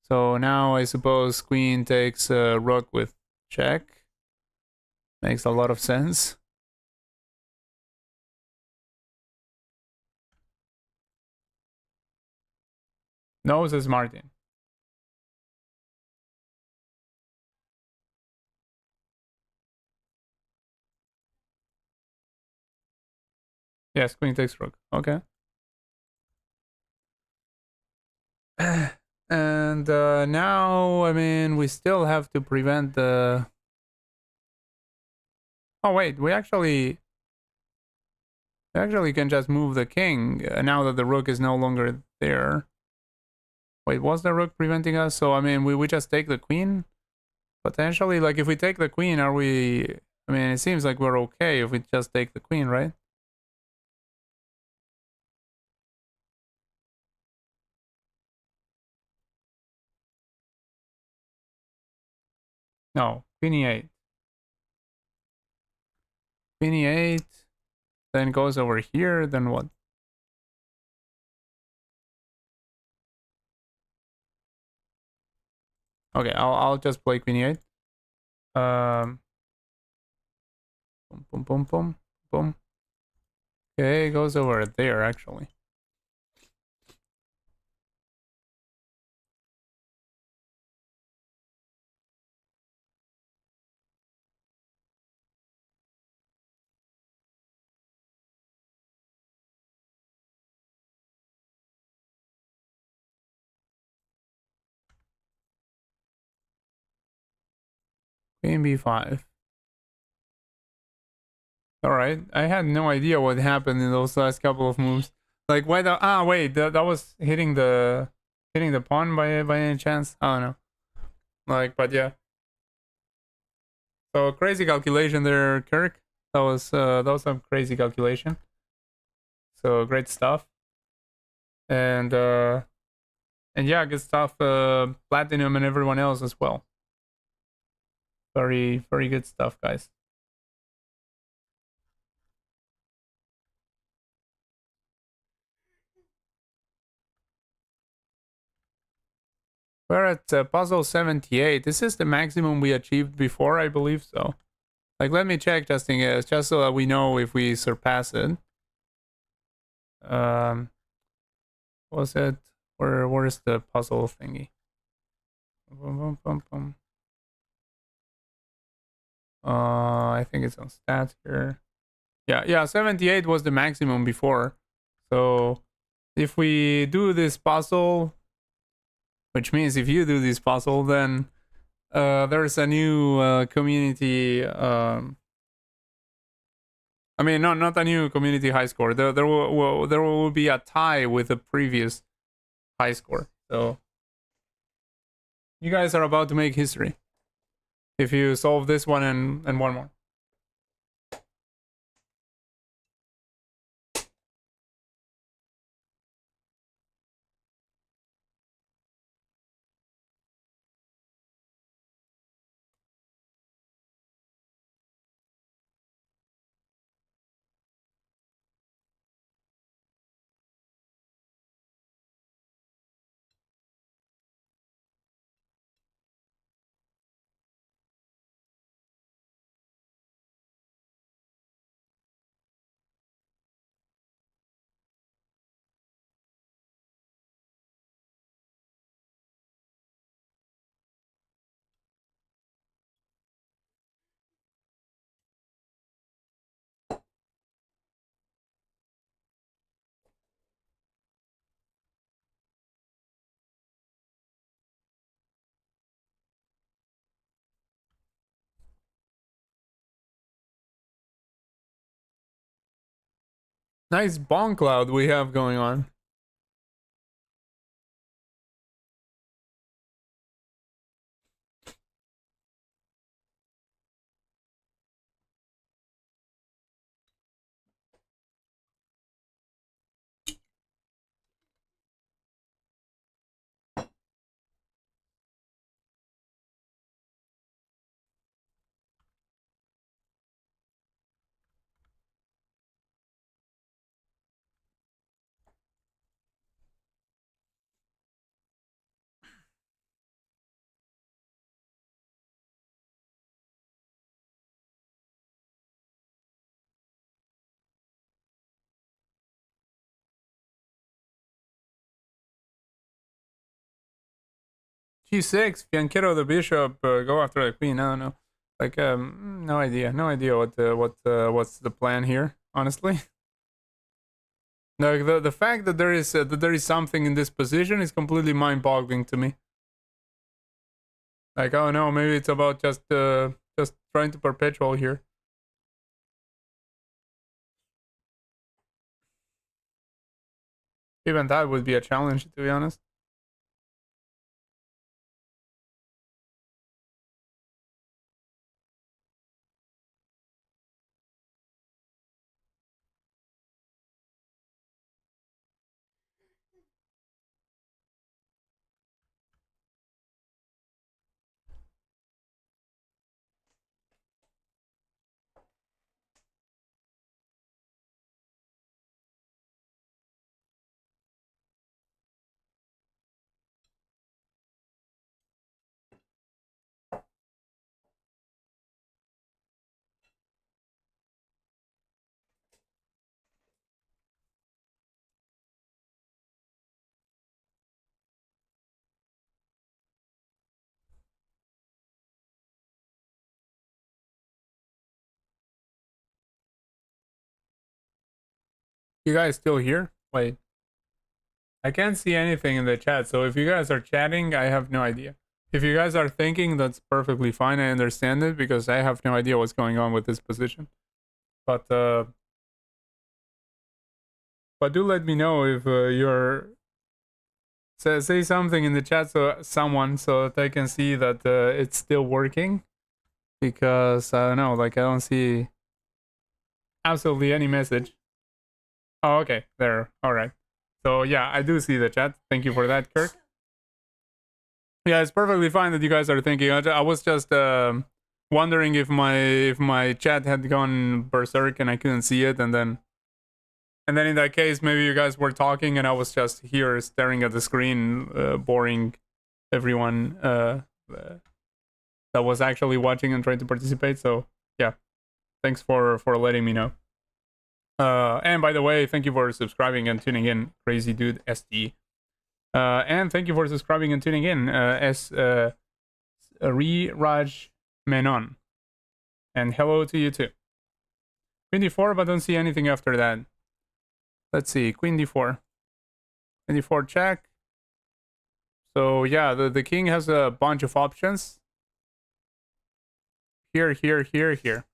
So now I suppose Queen takes rook with check. Makes a lot of sense. No, says Martin. Yes, Queen takes rook. Okay. And now, I mean, we still have to prevent the... Oh, wait, we actually can just move the king now that the rook is no longer there. Wait, was the rook preventing us? So, I mean, we just take the queen? Potentially, like, if we take the queen, are we... I mean, it seems like we're okay if we just take the queen, right? No, queen e8. Queen e8, then goes over here, then what? Okay, I'll just play queen e8. Boom, boom, boom, boom, boom. Okay, it goes over there, actually. Queen b5. Alright, I had no idea what happened in those last couple of moves. Like, why the... Ah, wait, that was hitting the pawn by any chance? I don't know. Like, but yeah. So, crazy calculation there, Kirk. That was some crazy calculation. So, great stuff. And yeah, good stuff. Platinum and everyone else as well. Very, very good stuff, guys. We're at puzzle 78. This is the maximum we achieved before, I believe so. Like, let me check just in case, just so that we know if we surpass it. Was it? Where's the puzzle thingy? Boom, boom, boom, boom. I think it's on stats here. Yeah, 78 was the maximum before. So if we do this puzzle, which means if you do this puzzle, then there's a new community. I mean, not a new community high score. There will be a tie with the previous high score. So you guys are about to make history if you solve this one and one more. Nice bomb cloud we have going on. G6, Fianchetto the bishop, go after the queen. I don't know. Like, no idea. No idea what's the plan here, honestly. No, the fact that there is something in this position is completely mind-boggling to me. Like, oh no, maybe it's about just trying to perpetual here. Even that would be a challenge, to be honest. You guys still here? Wait. I can't see anything in the chat, so if you guys are chatting, I have no idea. If you guys are thinking, that's perfectly fine. I understand it because I have no idea what's going on with this position. But do let me know if you're say something in the chat so that I can see that it's still working, because I don't know, like I don't see absolutely any message. Oh, okay, there. All right. So yeah, I do see the chat. Thank you for that, Kirk. Yeah, it's perfectly fine that you guys are thinking. I was just wondering if my chat had gone berserk and I couldn't see it, and then in that case, maybe you guys were talking and I was just here staring at the screen, boring everyone that was actually watching and trying to participate. So yeah, thanks for letting me know. And by the way, thank you for subscribing and tuning in, Crazy Dude SD. And thank you for subscribing and tuning in, Raj Menon. And hello to you too. Queen d4, but don't see anything after that. Let's see, Queen d4. Queen d4 check. So yeah, the king has a bunch of options. Here, here, here, here.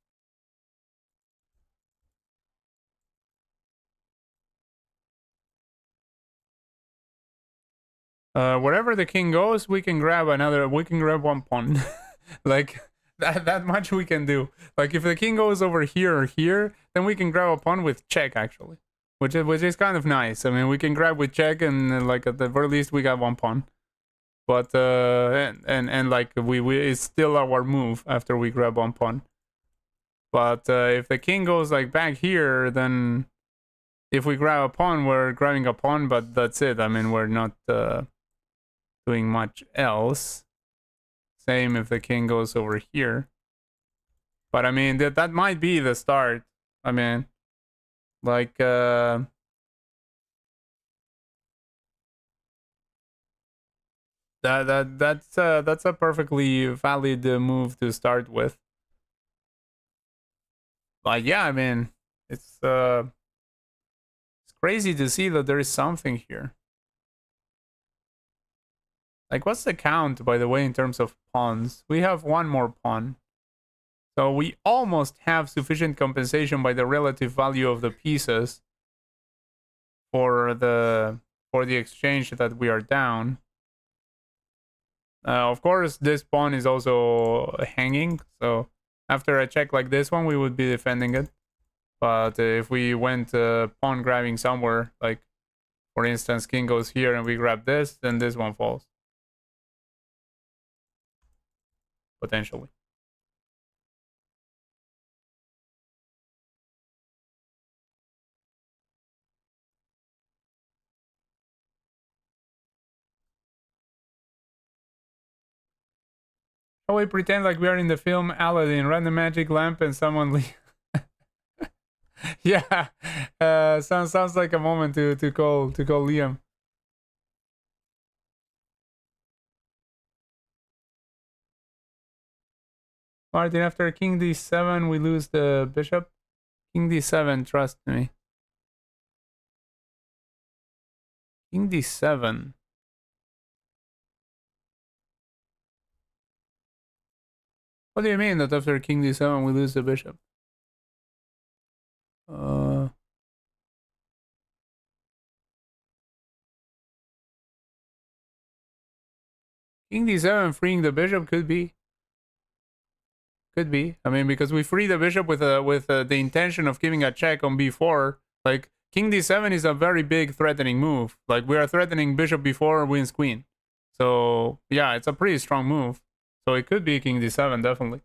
Wherever the king goes, we can grab one pawn. Like that much we can do. Like if the king goes over here or here, then we can grab a pawn with check actually, which is kind of nice. I mean, we can grab with check, and like at the very least we got one pawn. But and like we it's still our move after we grab one pawn. But if the king goes like back here, then if we grab a pawn, we're grabbing a pawn, but that's it. I mean, we're not doing much else. Same if the king goes over here. But I mean, that might be the start. I mean, like that's a perfectly valid move to start with. But yeah, I mean, it's crazy to see that there is something here. Like, what's the count, by the way, in terms of pawns? We have one more pawn. So we almost have sufficient compensation by the relative value of the pieces for the exchange that we are down. Of course, this pawn is also hanging, so after a check like this one, we would be defending it. But if we went pawn grabbing somewhere, like for instance, king goes here and we grab this, then this one falls. Potentially. Shall we pretend like we are in the film Aladdin, run the magic lamp and someone yeah, sounds like a moment to call Liam. Martin, after king d7, we lose the bishop. King d7, trust me. King d7. What do you mean that after king d7 we lose the bishop? King d7 freeing the bishop could be. Could be. I mean, because we free the bishop with the intention of giving a check on b4. Like king d7 is a very big threatening move. Like we are threatening bishop b4 wins queen. So yeah, it's a pretty strong move. So it could be king d7 definitely.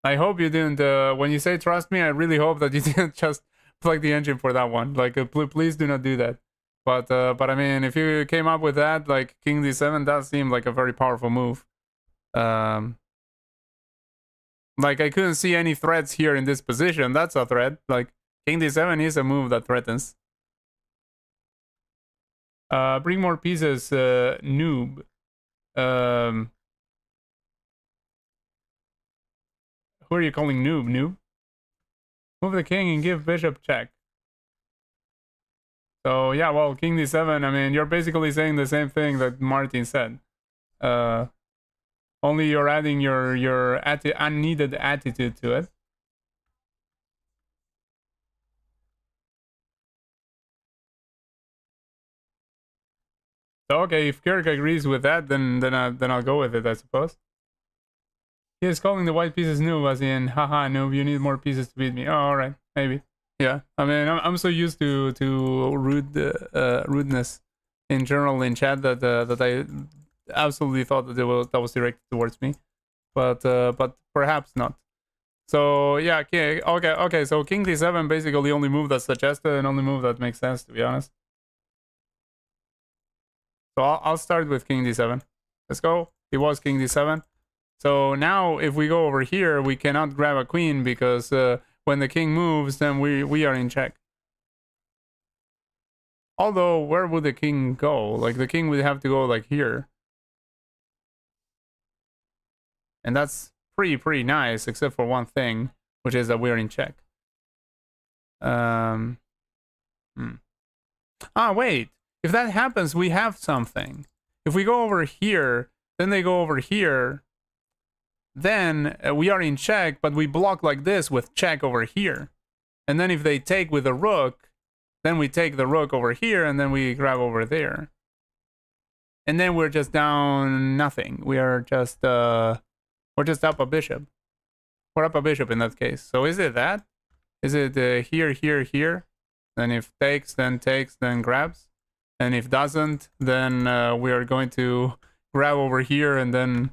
I hope you didn't. When you say trust me, I really hope that you didn't just plug the engine for that one. Like please do not do that. But I mean, if you came up with that, like king d7, does seem like a very powerful move. Like I couldn't see any threats here in this position. That's a threat. Like king d7 is a move that threatens. Bring more pieces, noob. Who are you calling noob? Noob? Move the king and give bishop check. So yeah, well, king d7. I mean, you're basically saying the same thing that Martin said. Only you're adding your unneeded attitude to it. So okay, if Kirk agrees with that, then I'll go with it, I suppose. He is calling the white pieces noob, as in, haha, noob, you need more pieces to beat me. Oh, all right, maybe. Yeah, I mean, I'm so used to rudeness in general in chat that I absolutely thought that that was directed towards me, but perhaps not. So yeah, okay. So king d7 basically the only move that's suggested and only move that makes sense, to be honest. So I'll start with king d7. Let's go. It was king d7. So now if we go over here, we cannot grab a queen because when the king moves, then we are in check. Although, where would the king go? Like the king would have to go like here. And that's pretty nice, except for one thing, which is that we're in check. Ah, wait. If that happens, we have something. If we go over here, then they go over here, then we are in check, but we block like this with check over here. And then if they take with the rook, then we take the rook over here, and then we grab over there. And then we're just down nothing. We are just we're just up a bishop. We're up a bishop in that case. So is it that? Is it here, here, here? Then if takes, then grabs. And if doesn't, then we are going to grab over here and then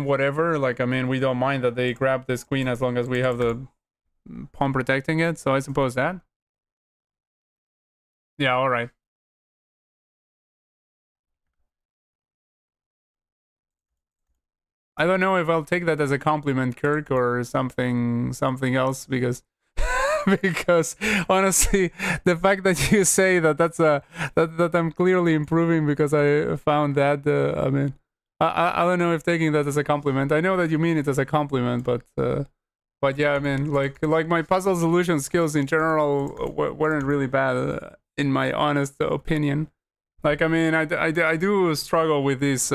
whatever. Like, I mean, we don't mind that they grab this queen as long as we have the pawn protecting it. So I suppose that. Yeah, all right. I don't know if I'll take that as a compliment, Kirk, or something else, because because honestly, the fact that you say that that I'm clearly improving because I found that, I mean, I don't know if taking that as a compliment. I know that you mean it as a compliment, but yeah, I mean, like my puzzle solution skills in general weren't really bad, in my honest opinion. Like, I mean, I do struggle with these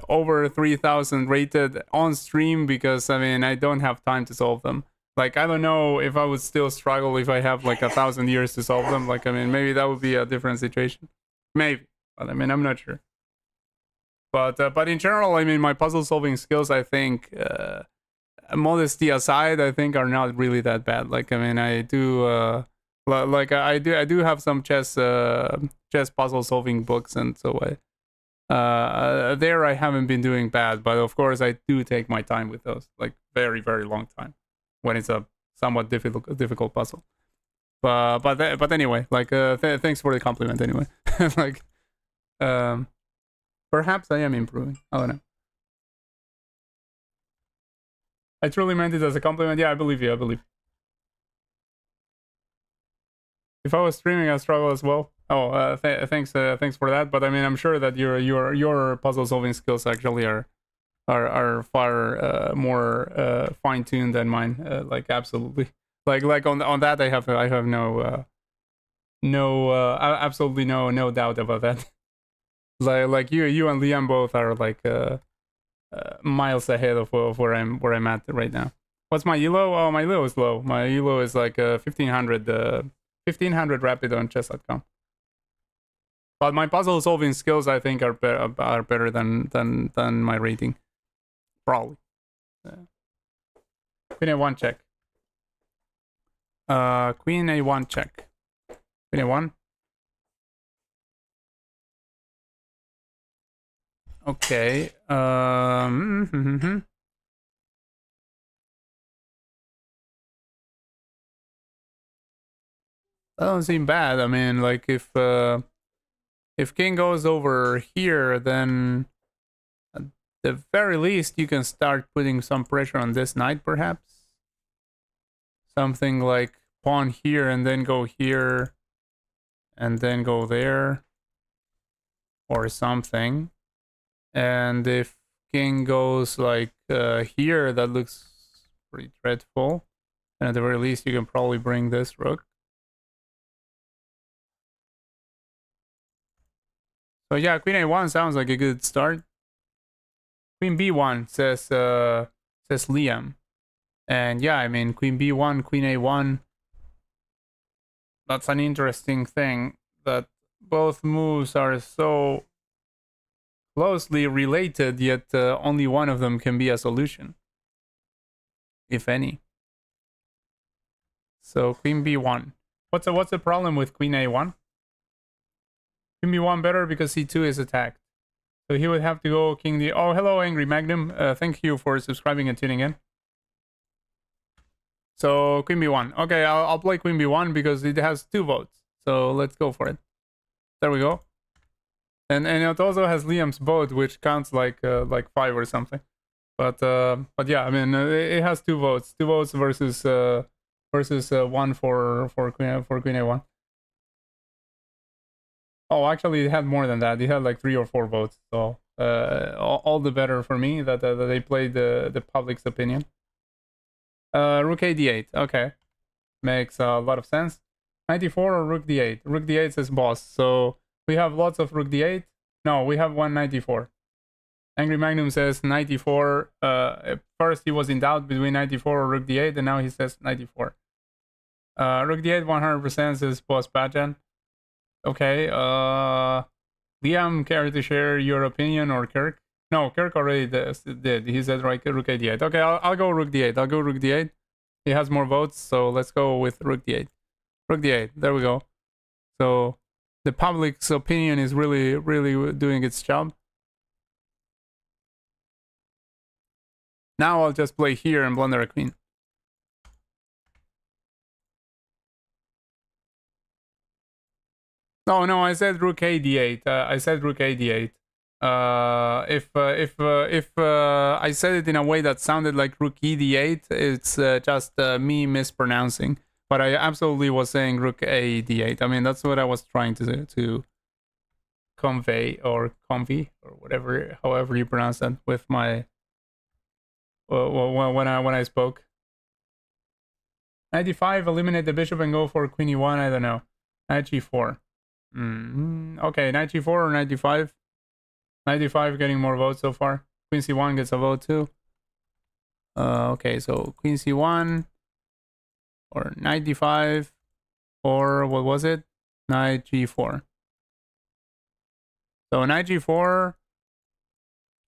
over 3,000 rated on stream because, I mean, I don't have time to solve them. Like, I don't know if I would still struggle if I have like 1,000 years to solve them. Like, I mean, maybe that would be a different situation. Maybe, but I mean, I'm not sure. But in general, I mean, my puzzle solving skills, I think, modesty aside, I think are not really that bad. Like, I mean, I do like I do have some chess puzzle solving books, and so there I haven't been doing bad. But of course, I do take my time with those, like very long time, when it's a somewhat difficult puzzle. But anyway, like thanks for the compliment anyway. Like perhaps I am improving. I don't know. I truly meant it as a compliment. Yeah, I believe you. I believe. If I was streaming, I'd struggle as well. Oh, thanks for that. But I mean, I'm sure that your puzzle solving skills actually are far more fine tuned than mine. Like absolutely. Like on that, I have no absolutely no doubt about that. like you and Liam both are like miles ahead of where I'm at right now. What's my elo? Oh, my elo is low. My elo is like 1500 rapid on chess.com. But my puzzle solving skills, I think, are better than my rating. Probably. Queen a1 check. Queen a1 check. Queen a1. Okay. That doesn't seem bad. I mean, like if king goes over here, then at the very least you can start putting some pressure on this knight, perhaps. Something like pawn here and then go here and then go there or something. And if king goes like here, that looks pretty dreadful. And at the very least, you can probably bring this rook. So yeah, queen a1 sounds like a good start. Queen b1 says Liam. And yeah, I mean, queen b1, queen a1. That's an interesting thing, that both moves are so closely related, yet only one of them can be a solution, if any. So queen b1. What's the problem with queen a1? Queen b1 better because c2 is attacked. So he would have to go king d. Oh, hello, Angry Magnum. Thank you for subscribing and tuning in. So queen b1. Okay, I'll play queen b1 because it has 2 votes. So let's go for it. There we go. And it also has Liam's vote, which counts like 5 or something. But yeah, I mean it has 2 votes. 2 votes versus 1 for queen a1. Oh, actually, it had more than that. It had like 3 or 4 votes. So all the better for me that they played the public's opinion. Rook a d8. Okay, makes a lot of sense. 94 or rook d8. Rook d8 says boss. So we have lots of rook d8. No, we have 194. Angry Magnum says 94. First he was in doubt between 94 or rook d8, and now he says 94. Rook d8 100% says boss Bajan. Okay, Liam, care to share your opinion, or Kirk? No, Kirk already did. He said right, rook a8. Okay, I'll go rook d8. I'll go rook d8. He has more votes, so let's go with rook d8. Rook d8. There we go. So the public's opinion is really doing its job. Now I'll just play here and blunder a queen. No, I said rook a d8. I said rook a d8. If I said it in a way that sounded like rook e d8, it's just me mispronouncing. But I absolutely was saying rook a d8. I mean, that's what I was trying to convey, or convey, or whatever, however you pronounce that, with my when I spoke. 95, eliminate the bishop and go for queen e1. I don't know. Knight g4. Okay, 94 or 95. 95 getting more votes so far. Queen c1 gets a vote too. Okay, so queen c1. or knight d5, or what was it? Knight g4. So knight g4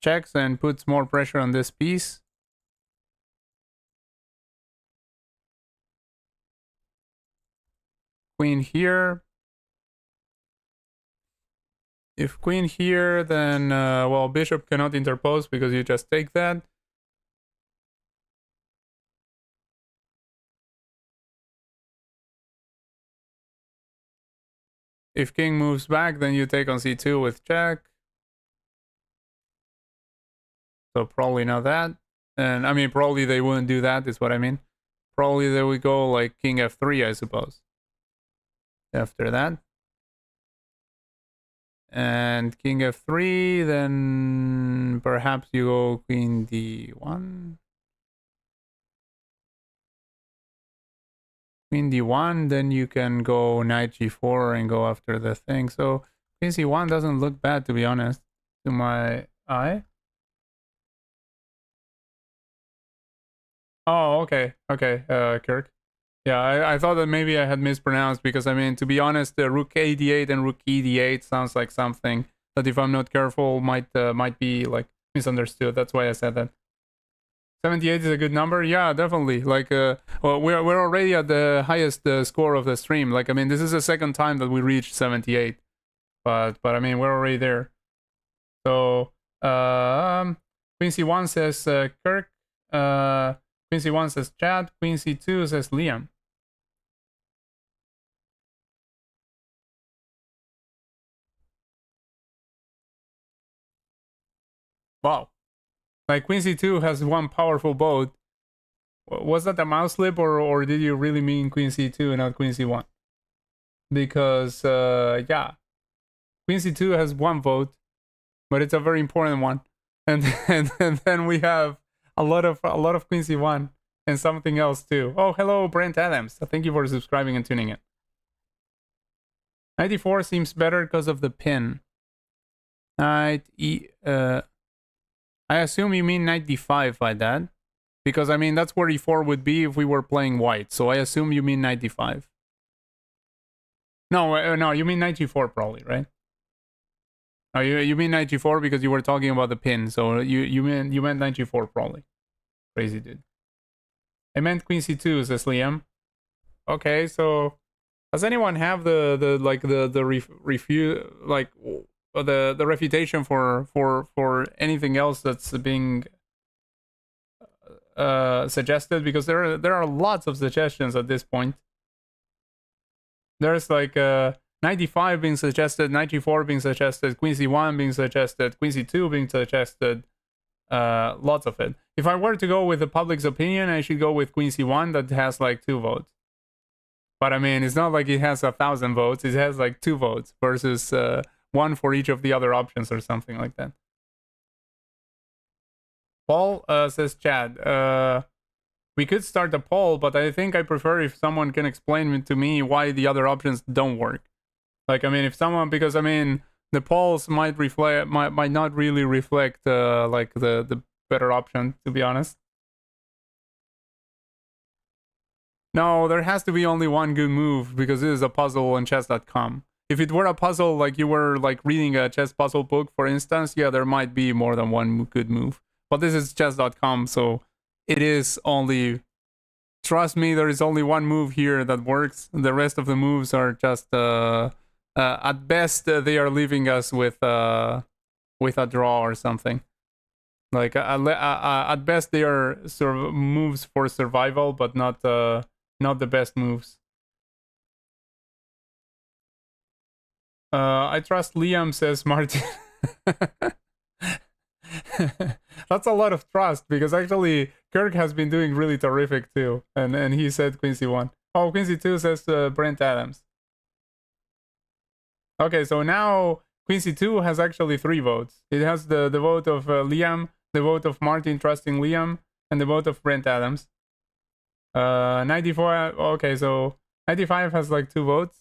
checks and puts more pressure on this piece. Queen here. If queen here, then, well, bishop cannot interpose because you just take that. If king moves back, then you take on c2 with check. So probably not that. And I mean, probably they wouldn't do that, is what I mean. Probably they would go like king f3, I suppose. After that. And king f3, then perhaps you go queen d1. Queen d1, then you can go knight g4 and go after the thing. So queen c1 doesn't look bad, to be honest, to my eye. Oh, okay, Kirk. Yeah, I thought that maybe I had mispronounced because, I mean, to be honest, rook a d8 and rook e d8 sounds like something that, if I'm not careful, might be like misunderstood. That's why I said that. 78 is a good number. Yeah, definitely. Like, well, we're already at the highest score of the stream. Like, I mean, this is the second time that we reached 78, but I mean, we're already there. So, Queen C1 says Kirk. Queen C1 says Chad. Queen C2 says Liam. Wow. Like, Queen C2 has one powerful boat. Was that a mouse slip, or did you really mean Queen C2 and not Queen C1? Because, yeah. Queen C2 has one vote, but it's a very important one. And then we have a lot of Queen C1 and something else too. Oh, hello, Brent Adams. Thank you for subscribing and tuning in. 94 seems better because of the pin. Knight E. I assume you mean knight d5 by that, because I mean that's where e4 would be if we were playing white. So I assume you mean knight d5. No, no, you mean knight g4 probably, right? Oh, you mean knight g4 because you were talking about the pin. So you meant knight g4 probably. Crazy dude. I meant queen c2, says Liam. Okay, so does anyone have the refutation for anything else that's being suggested? Because there are lots of suggestions at this point. There's like 95 being suggested, 94 being suggested, queen c1 being suggested, queen c2 being suggested. Lots of it. If I were to go with the public's opinion, I should go with queen c1 that has like 2 votes. But I mean, it's not like it has 1,000 votes. It has like 2 votes versus 1 for each of the other options or something like that. Paul says, Chad, we could start a poll, but I think I prefer if someone can explain to me why the other options don't work. Like, I mean, if someone, because I mean, the polls might not really reflect like the better option, to be honest. No, there has to be only one good move because it is a puzzle on chess.com. If it were a puzzle, like you were like reading a chess puzzle book, for instance, yeah, there might be more than one good move. But this is chess.com, so it is only, trust me, there is only one move here that works. The rest of the moves are just, at best, they are leaving us with a draw or something. Like, at best, they are sort of moves for survival, but not the best moves. I trust Liam, says Martin. That's a lot of trust, because actually Kirk has been doing really terrific too, and he said queen c1. Oh, queen c2 says Brent Adams. Okay, so now queen c2 has actually 3 votes. It has the vote of Liam, the vote of Martin trusting Liam, and the vote of Brent Adams. 94. Okay, so 95 has like 2 votes.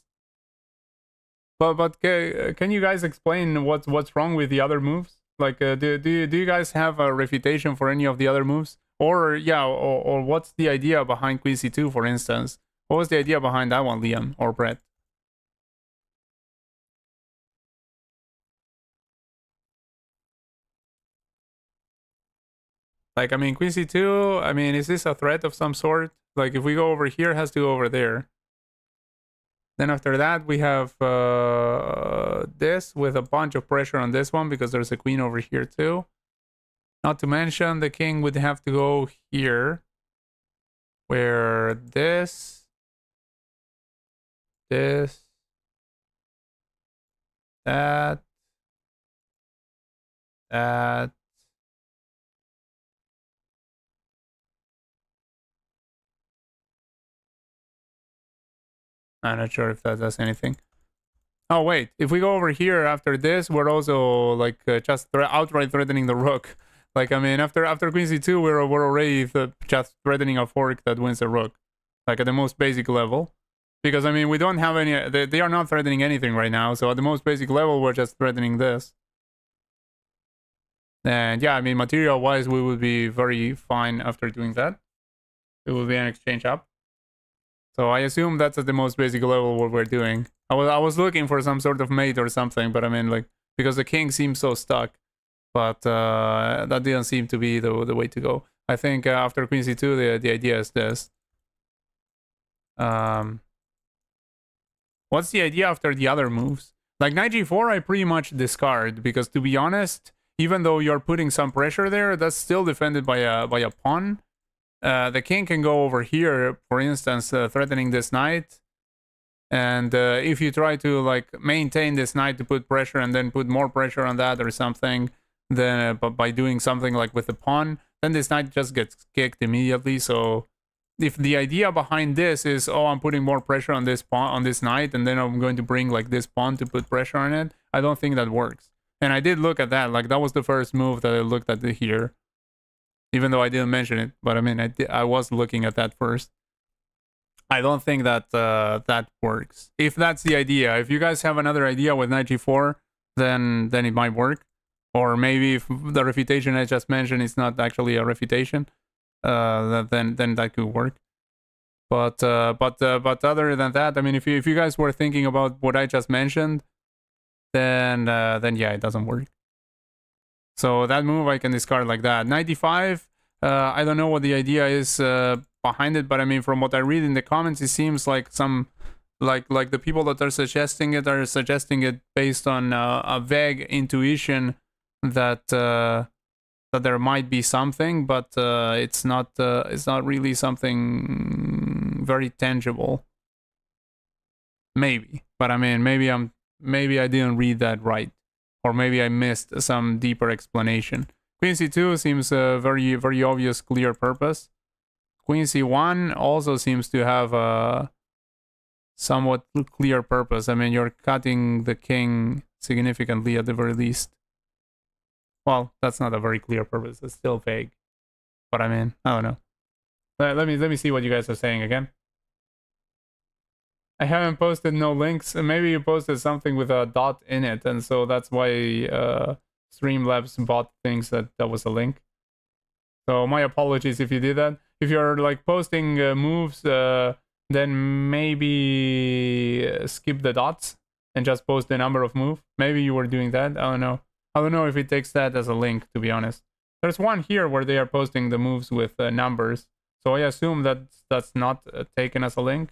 But can you guys explain what's wrong with the other moves? Like, do you guys have a refutation for any of the other moves? Or yeah, or what's the idea behind queen c2, for instance? What was the idea behind that one, Liam or Brett? Like, I mean, Queen C2, I mean, is this a threat of some sort? Like, if we go over here, it has to go over there. Then after that, we have this with a bunch of pressure on this one because there's a queen over here too. Not to mention, the king would have to go here, where this, that, I'm not sure if that does anything. Oh, wait. If we go over here after this, we're also, like, just outright threatening the rook. Like, I mean, after Queen C2, we're already just threatening a fork that wins a rook. Like, at the most basic level. Because, I mean, we don't have any... They are not threatening anything right now. So, at the most basic level, we're just threatening this. And, yeah, I mean, material-wise, we would be very fine after doing that. It will be an exchange up. So I assume that's at the most basic level what we're doing. I was looking for some sort of mate or something, but I mean, like, because the king seems so stuck. But that didn't seem to be the way to go. I think after Queen C2, the idea is this. What's the idea after the other moves? Like Knight G4, I pretty much discard, because to be honest, even though you're putting some pressure there, that's still defended by a pawn. The king can go over here, for instance, threatening this knight. And if you try to like maintain this knight to put pressure and then put more pressure on that or something, then by doing something like with the pawn, then this knight just gets kicked immediately. So if the idea behind this is, oh, I'm putting more pressure on this pawn, on this knight, and then I'm going to bring like this pawn to put pressure on it, I don't think that works. And I did look at that. Like that was the first move that I looked at here. Even though I didn't mention it, but I mean, I was looking at that first. I don't think that that works. If that's the idea, if you guys have another idea with Knight G4, then it might work. Or maybe if the refutation I just mentioned is not actually a refutation, then that could work. But other than that, I mean, if you guys were thinking about what I just mentioned, then yeah, it doesn't work. So that move I can discard like that. 95, I don't know what the idea is behind it, but I mean, from what I read in the comments, it seems like some, like the people that are suggesting it based on a vague intuition that that there might be something, but it's not really something very tangible. Maybe, but I mean, maybe I didn't read that right. Or maybe I missed some deeper explanation. Queen C2 seems a very, very obvious, clear purpose. Queen C1 also seems to have a somewhat clear purpose. I mean, you're cutting the king significantly at the very least. Well, that's not a very clear purpose. It's still vague. But I mean, I don't know. Let me see what you guys are saying again. I haven't posted no links. Maybe you posted something with a dot in it, and so that's why Streamlabs bot thinks that was a link. So my apologies if you did that. If you're like posting moves, then maybe skip the dots and just post the number of move. Maybe you were doing that. I don't know. I don't know if it takes that as a link, to be honest. There's one here where they are posting the moves with numbers. So I assume that that's not taken as a link.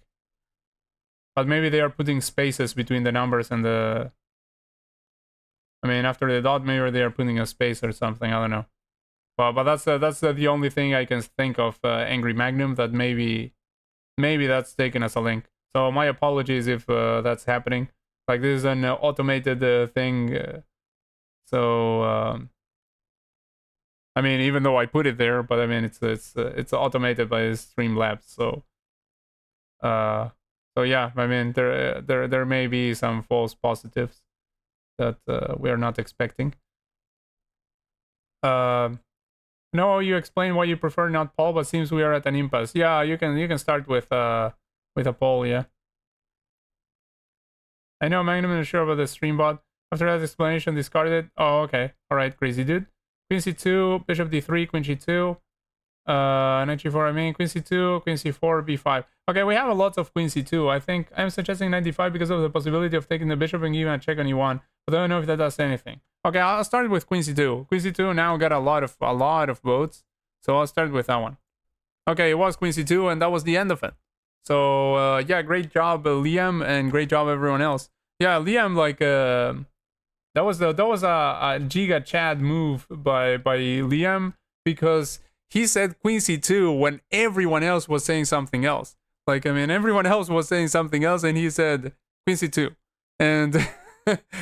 But maybe they are putting spaces between the numbers and the... I mean, after the dot, maybe they are putting a space or something. I don't know. But that's the only thing I can think of, Angry Magnum, that maybe that's taken as a link. So my apologies if that's happening. Like, this is an automated thing. I mean, even though I put it there, but I mean, it's automated by Streamlabs. So yeah, I mean, there may be some false positives that we are not expecting. No, you explain why you prefer not poll, but seems we are at an impasse. Yeah, you can start with a poll. Yeah, I know Magnum is sure about the stream bot. After that explanation, discarded. Oh, okay, all right, crazy dude. Queen C2, Bishop D3, Queen G2. Knight g4, I mean, queen c2, queen c4, b5. Okay, we have a lot of queen c2. I think I'm suggesting knight d5 because of the possibility of taking the bishop and giving a check on e1. But I don't know if that does anything. Okay, I'll start with queen c2. Queen c2 now got a lot of votes, so I'll start with that one. Okay, it was queen c2, and that was the end of it. So yeah, great job, Liam, and great job everyone else. Yeah, Liam, like that was a giga Chad move by Liam, because he said queen c2 when everyone else was saying something else. Like, I mean, everyone else was saying something else, and he said queen c2. And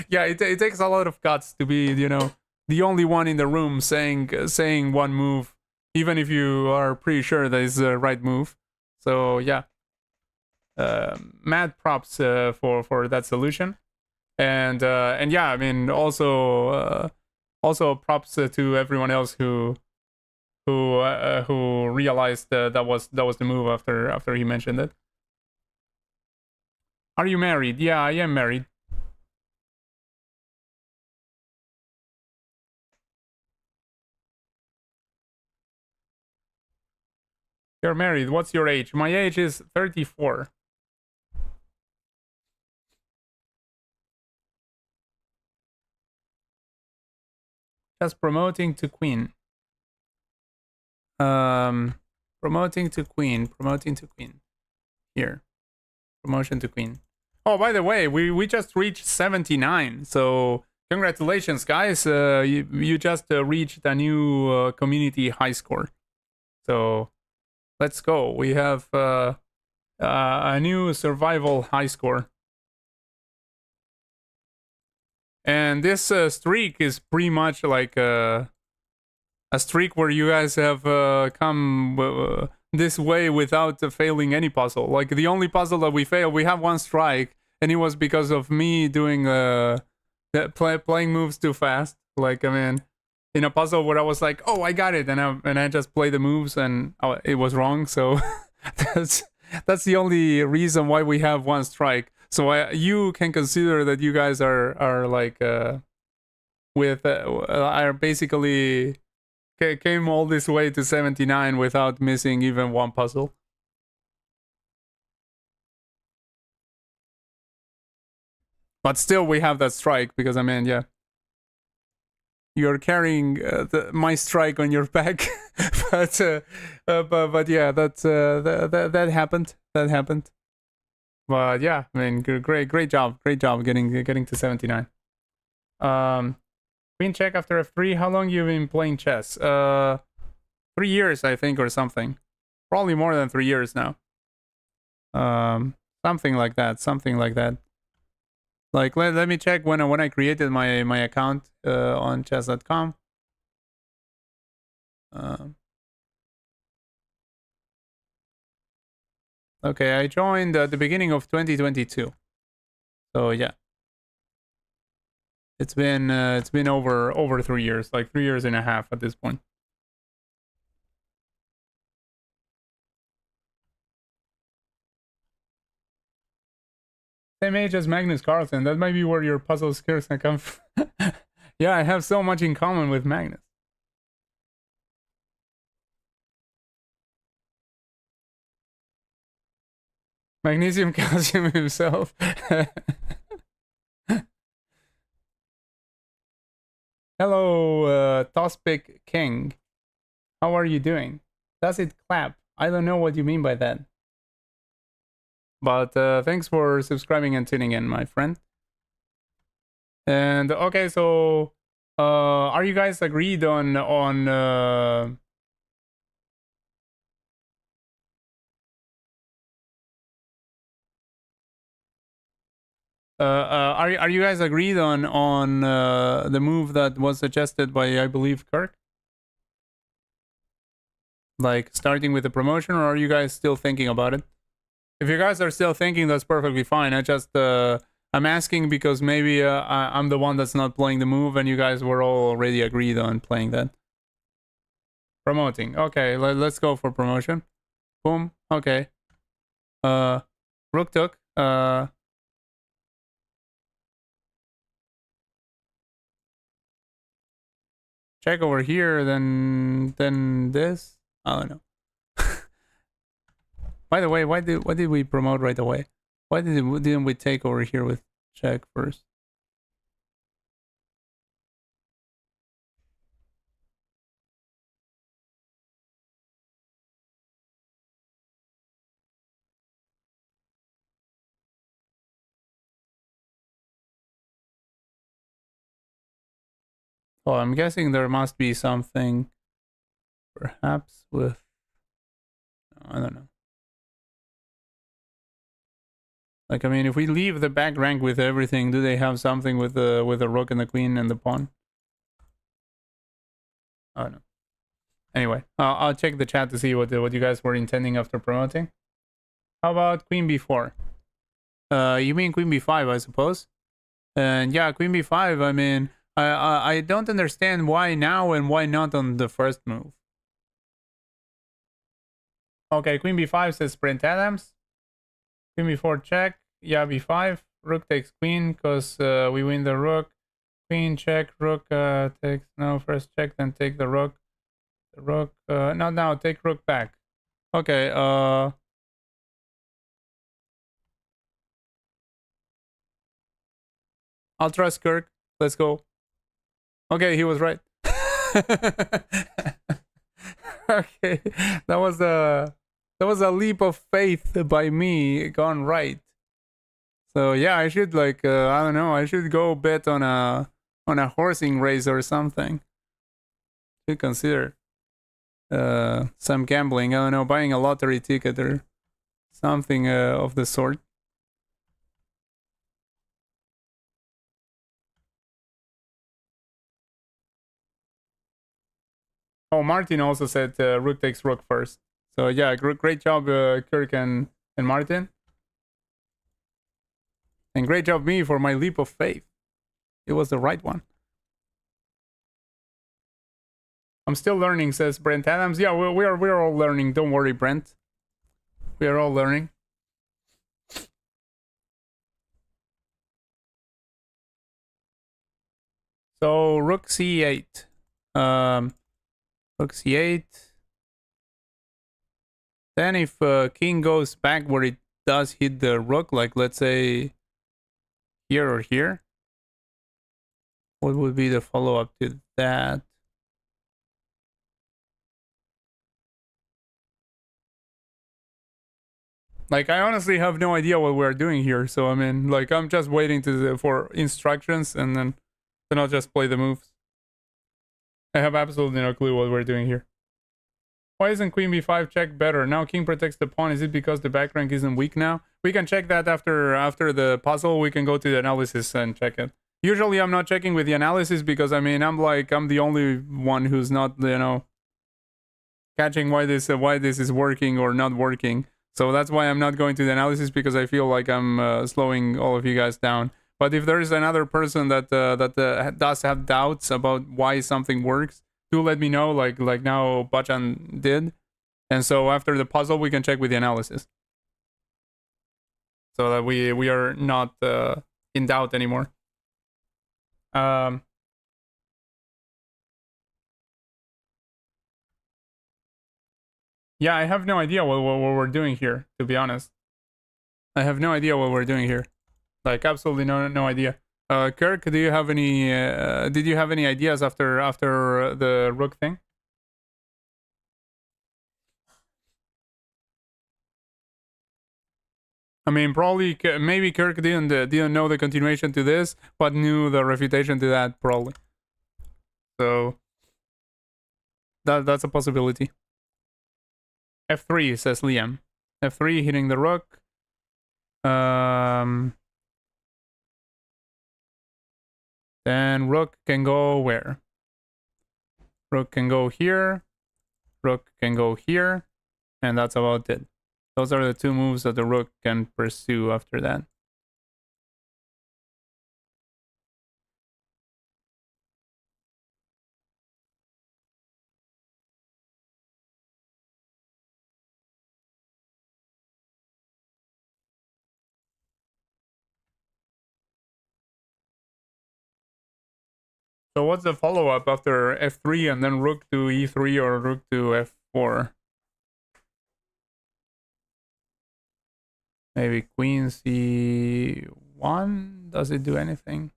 yeah, it takes a lot of guts to be, you know, the only one in the room saying one move, even if you are pretty sure that it's the right move. So yeah, mad props for that solution. And yeah, I mean, also props to everyone else who realized that was the move after he mentioned it. Are you married? Yeah, I am married. You're married. What's your age? My age is 34. Just promoting to queen. Promoting to queen. Here. Promotion to queen. Oh, by the way, we just reached 79. So congratulations, guys. You just reached a new community high score. So let's go. We have a new survival high score. And this streak is pretty much like a streak where you guys have come this way without failing any puzzle. Like, the only puzzle that we failed, we have one strike, and it was because of me doing playing moves too fast. Like, I mean, in a puzzle where I was like, oh, I got it, and I just play the moves, and it was wrong. So that's the only reason why we have one strike. So you can consider that you guys are like are basically came all this way to 79 without missing even one puzzle. But still, we have that strike because, I mean, yeah, you're carrying my strike on your back. but yeah, that happened. That happened. But yeah, I mean, great job getting to 79. Queen check after f3. How long you been playing chess? 3 years, I think, or something. Probably more than 3 years now. Something like that. Like, let me check when I created my account on chess.com. Okay, I joined at the beginning of 2022. So yeah, it's been over 3 years, like 3 years and a half at this point. Same age as Magnus Carlsen. That might be where your puzzle skills can come from. Yeah, I have so much in common with Magnus. Magnesium calcium himself. Hello, Tospic King. How are you doing? Does it clap? I don't know what you mean by that. But thanks for subscribing and tuning in, my friend. And okay, so are you guys agreed on are you guys agreed on the move that was suggested by, I believe, Kirk? Like, starting with the promotion, or are you guys still thinking about it? If you guys are still thinking, that's perfectly fine. I'm asking because maybe I'm the one that's not playing the move, and you guys were all already agreed on playing that. Promoting. Okay, let's go for promotion. Boom. Okay. Rook took. Check over here, then this. I don't know. By the way, why did we promote right away? Why didn't we take over here with check first? Oh, I'm guessing there must be something, perhaps with, I don't know. Like, I mean, if we leave the back rank with everything, do they have something with the rook and the queen and the pawn? I don't know. Anyway, I'll check the chat to see what you guys were intending after promoting. How about queen b4? You mean queen b5, I suppose? And yeah, queen b5. I mean, I don't understand why now and why not on the first move. Okay, queen b5 says Brent Adams. Queen b4 check. Yeah, b5. Rook takes queen because we win the rook. Queen check. Rook takes no first check, then take the rook. The rook. Not now. Take rook back. Okay. I'll trust Kirk. Let's go. Okay, he was right. Okay, that was a leap of faith by me gone right. So yeah, I should like I don't know, I should go bet on a horsing race or something. Should consider some gambling. I don't know, buying a lottery ticket or something of the sort. Oh, Martin also said rook takes rook first. So yeah, great job, Kirk and Martin. And great job me for my leap of faith. It was the right one. I'm still learning, says Brent Adams. Yeah, we're all learning. Don't worry, Brent. We are all learning. So rook c8. Rook c8. Then if king goes back where it does hit the rook, like let's say here or here, what would be the follow-up to that? Like, I honestly have no idea what we're doing here. So I mean, like, I'm just waiting for instructions, and then I'll just play the moves. I have absolutely no clue what we're doing here. Why isn't queen b5 check better? Now king protects the pawn. Is it because the back rank isn't weak now? We can check that after the puzzle. We can go to the analysis and check it. Usually I'm not checking with the analysis because I mean I'm the only one who's not, you know, catching why this is working or not working. So that's why I'm not going to the analysis, because I feel like I'm slowing all of you guys down. But if there is another person that does have doubts about why something works, do let me know, like now Bachan did. And so after the puzzle, we can check with the analysis, so that we are not in doubt anymore. Yeah, I have no idea what we're doing here, to be honest. I have no idea what we're doing here. Like, absolutely no idea. Kirk, do you have any? Did you have any ideas after the rook thing? I mean, probably maybe Kirk didn't know the continuation to this, but knew the refutation to that probably. So that's a possibility. F3 says Liam. F3 hitting the rook. Then rook can go where? Rook can go here. Rook can go here, and that's about it. Those are the two moves that the rook can pursue after that. So what's the follow-up after f3 and then rook to e3 or rook to f4? Maybe queen c1. Does it do anything?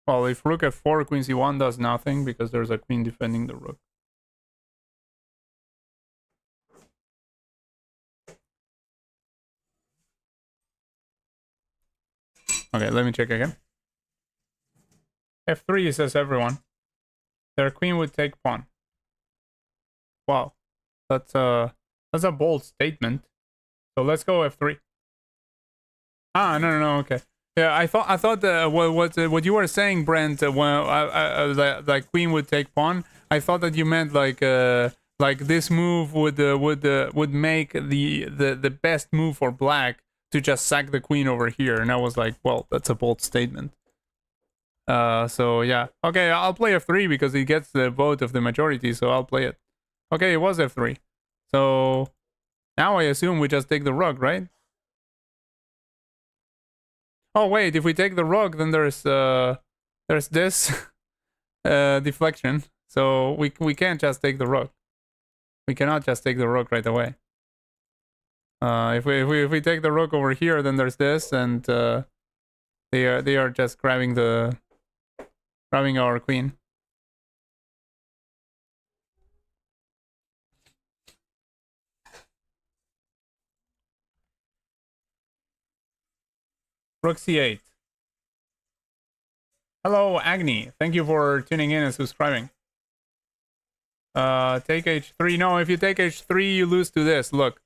Well, if rook f4, queen c1 does nothing because there's a queen defending the rook. Okay, let me check again. f3 says everyone. Their queen would take pawn. Wow, that's a bold statement. So let's go f3. Ah, no, okay. Yeah, I thought what you were saying, Brent, when like queen would take pawn. I thought that you meant like this move would make the best move for black to just sack the queen over here, and I was like, well, that's a bold statement. So yeah, okay, I'll play f3 because it gets the vote of the majority, so I'll play it. Okay, it was f3. So now I assume we just take the rook, right? Oh wait, if we take the rook, then there's this deflection. So we can't just take the rook. We cannot just take the rook right away. If we take the rook over here, then there's this, and they are just grabbing our queen. Rook c8. Hello, Agni. Thank you for tuning in and subscribing. Take h3. No, if you take h3, you lose to this. Look,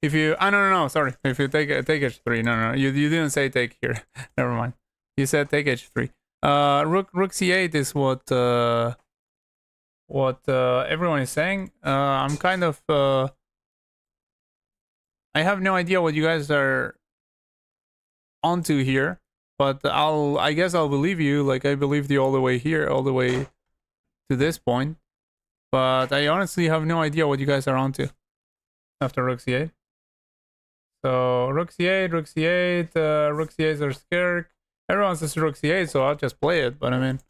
if you no, sorry. If you take h3, no, you didn't say take here. Never mind. You said take h3. Rook c8 is what everyone is saying. I'm kind of I have no idea what you guys are onto here, but I guess I'll believe you. Like I believed you all the way here, all the way to this point. But I honestly have no idea what you guys are onto after rook c8. So rook c8, rook c8, rook c8 are scared. Everyone says rook c8, so I'll just play it. But I mean,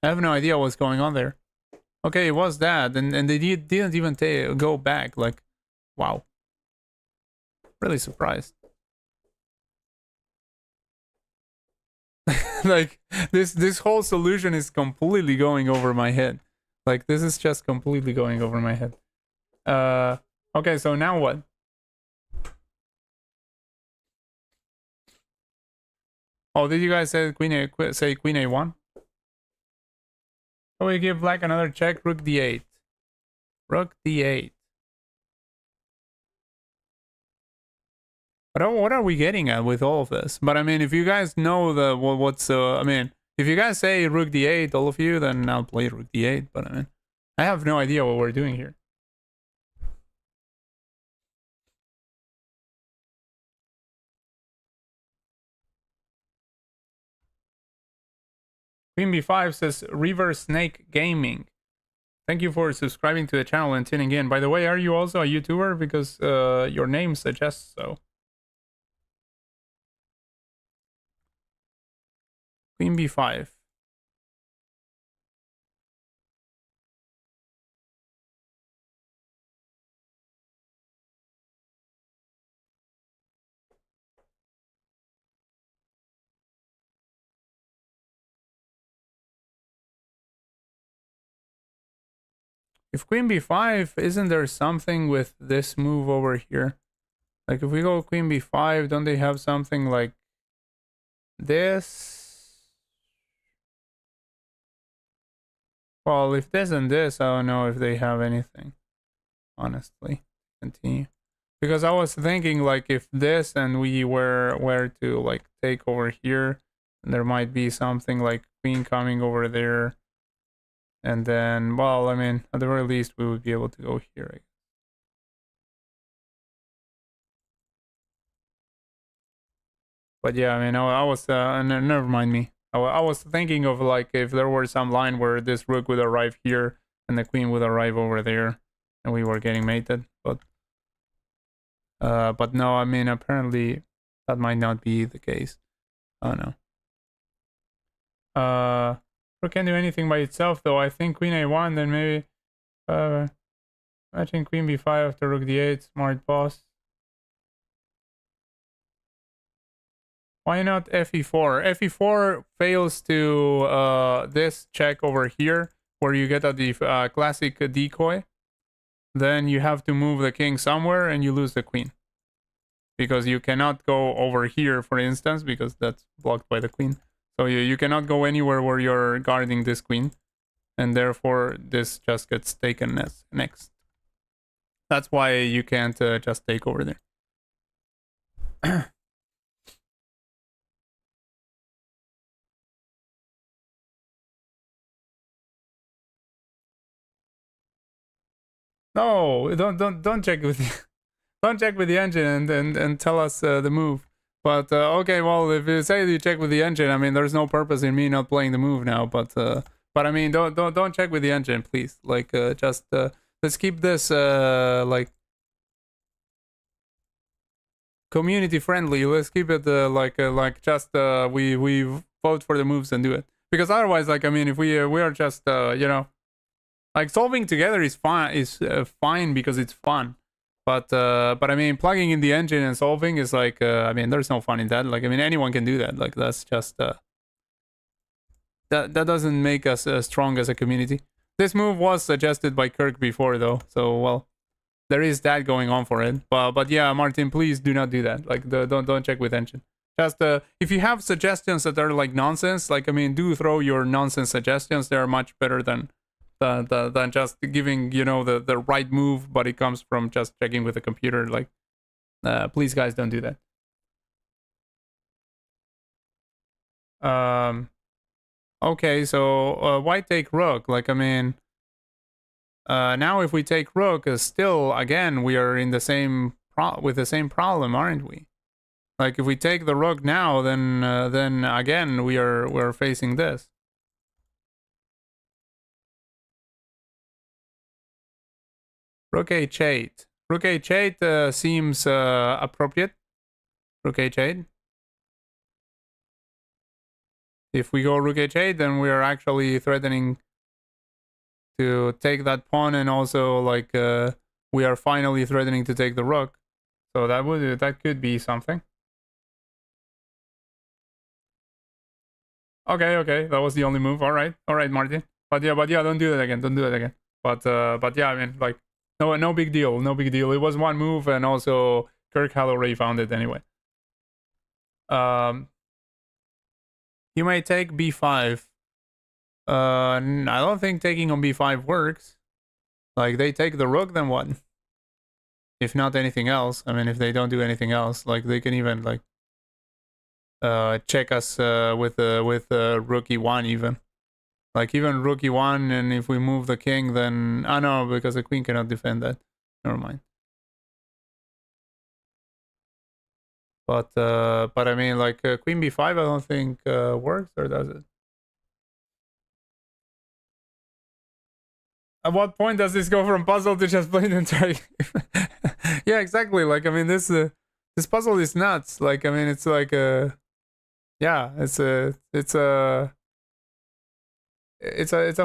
I have no idea what's going on there. Okay, it was that, and they didn't even go back. Like, wow, really surprised. Like this whole solution is completely going over my head. Like this is just completely going over my head. Okay, so now what? Oh, did you guys say queen a1? Oh, we give black another check. Rook d8. Rook d8. What are we getting at with all of this? But I mean, if you guys know I mean, if you guys say rook d8, all of you, then I'll play rook d8. But I mean, I have no idea what we're doing here. Queen b5 says River Snake Gaming. Thank you for subscribing to the channel and tuning in. By the way, are you also a YouTuber? Because your name suggests so. Queen b5. If queen b5, isn't there something with this move over here? Like if we go queen b5, don't they have something like this? Well, if this and this, I don't know if they have anything. Honestly, continue. Because I was thinking like if this and we were to like take over here, there might be something like queen coming over there. And then, well, I mean, at the very least, we would be able to go here. But yeah, I mean, I was, never mind me. I was thinking of like if there were some line where this rook would arrive here and the queen would arrive over there and we were getting mated. But no, I mean, apparently that might not be the case. I don't know. Rook can't do anything by itself, though. I think queen a1, then maybe. Imagine queen b5 after rook d8, smart boss. Why not fe4? fe4 fails to this check over here, where you get a classic decoy. Then you have to move the king somewhere and you lose the queen. Because you cannot go over here, for instance, because that's blocked by the queen. So you cannot go anywhere where you're guarding this queen. And therefore, this just gets taken as next. That's why you can't just take over there. No, don't check with the, don't check with the engine and tell us the move. But okay, well, if you say you check with the engine, I mean, there's no purpose in me not playing the move now. But I mean, don't check with the engine, please. Like, just let's keep this like community friendly. Let's keep it like just we vote for the moves and do it. Because otherwise, like, I mean, if we are just you know, like, solving together is fine because it's fun. But I mean, plugging in the engine and solving is like, I mean, there's no fun in that. Like, I mean, anyone can do that. Like, that's just that doesn't make us strong as a community. This move was suggested by Kirk before, though, so well, there is that going on for it. But yeah, Martin, please do not do that. Like, don't check with engine. Just if you have suggestions that are like nonsense, like, I mean, do throw your nonsense suggestions. They are much better than just giving, you know, the right move, but it comes from just checking with the computer. Like, please, guys, don't do that. Okay, so why take rook? Like, I mean, now if we take rook, still again we are in the same with the same problem, aren't we? Like, if we take the rook now, then again we're facing this. Rook h8. Rook h8 seems appropriate. Rook h8. If we go rook h8, then we are actually threatening to take that pawn, and also like we are finally threatening to take the rook. So that could be something. Okay, that was the only move. All right, Martin. But yeah, don't do that again. Don't do that again. But yeah, I mean, like, no big deal. No big deal. It was one move, and also Kirk Hallowray found it anyway. You may take b5. I don't think taking on b5 works. Like, they take the rook, then what? If not anything else, I mean, if they don't do anything else, like, they can even like check us with rook e1 even. Like, even rook e1, and if we move the king, then no, because the queen cannot defend that. Never mind. But I mean, like, queen b5, I don't think works, or does it? At what point does this go from puzzle to just playing the entire game? Yeah, exactly. Like, I mean, this puzzle is nuts. Like, I mean, it's like yeah, it's a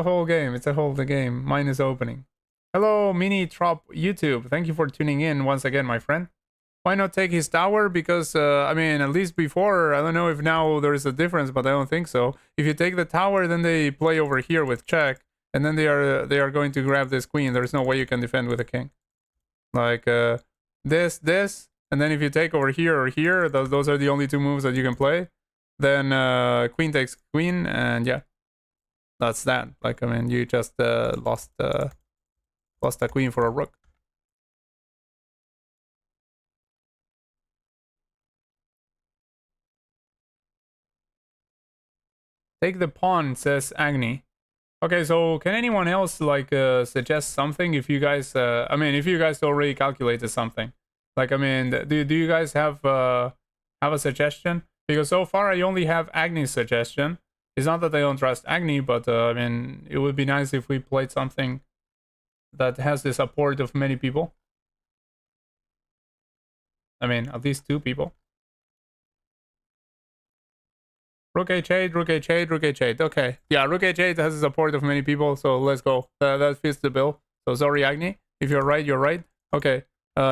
whole game. It's a whole game. Mine is opening. Hello, Mini Trop YouTube. Thank you for tuning in once again, my friend. Why not take his tower? Because I mean, at least before, I don't know if now there is a difference, but I don't think so. If you take the tower, then they play over here with check, and then they are going to grab this queen. There's no way you can defend with a king. Like this, and then if you take over here or here, those are the only two moves that you can play. Then queen takes queen, and yeah, that's that. Like, I mean, you just lost a queen for a rook. Take the pawn, says Agni. Okay, so can anyone else like suggest something? If you guys, I mean, if you guys already calculated something, like, I mean, do you guys have a suggestion? Because so far I only have Agni's suggestion. It's not that I don't trust Agni, but I mean, it would be nice if we played something that has the support of many people. I mean, at least 2 people. Rook h8, rook h8, rook h8. Okay, yeah, rook h8 has the support of many people, so let's go. That fits the bill. So sorry, Agni. If you're right, you're right. Okay.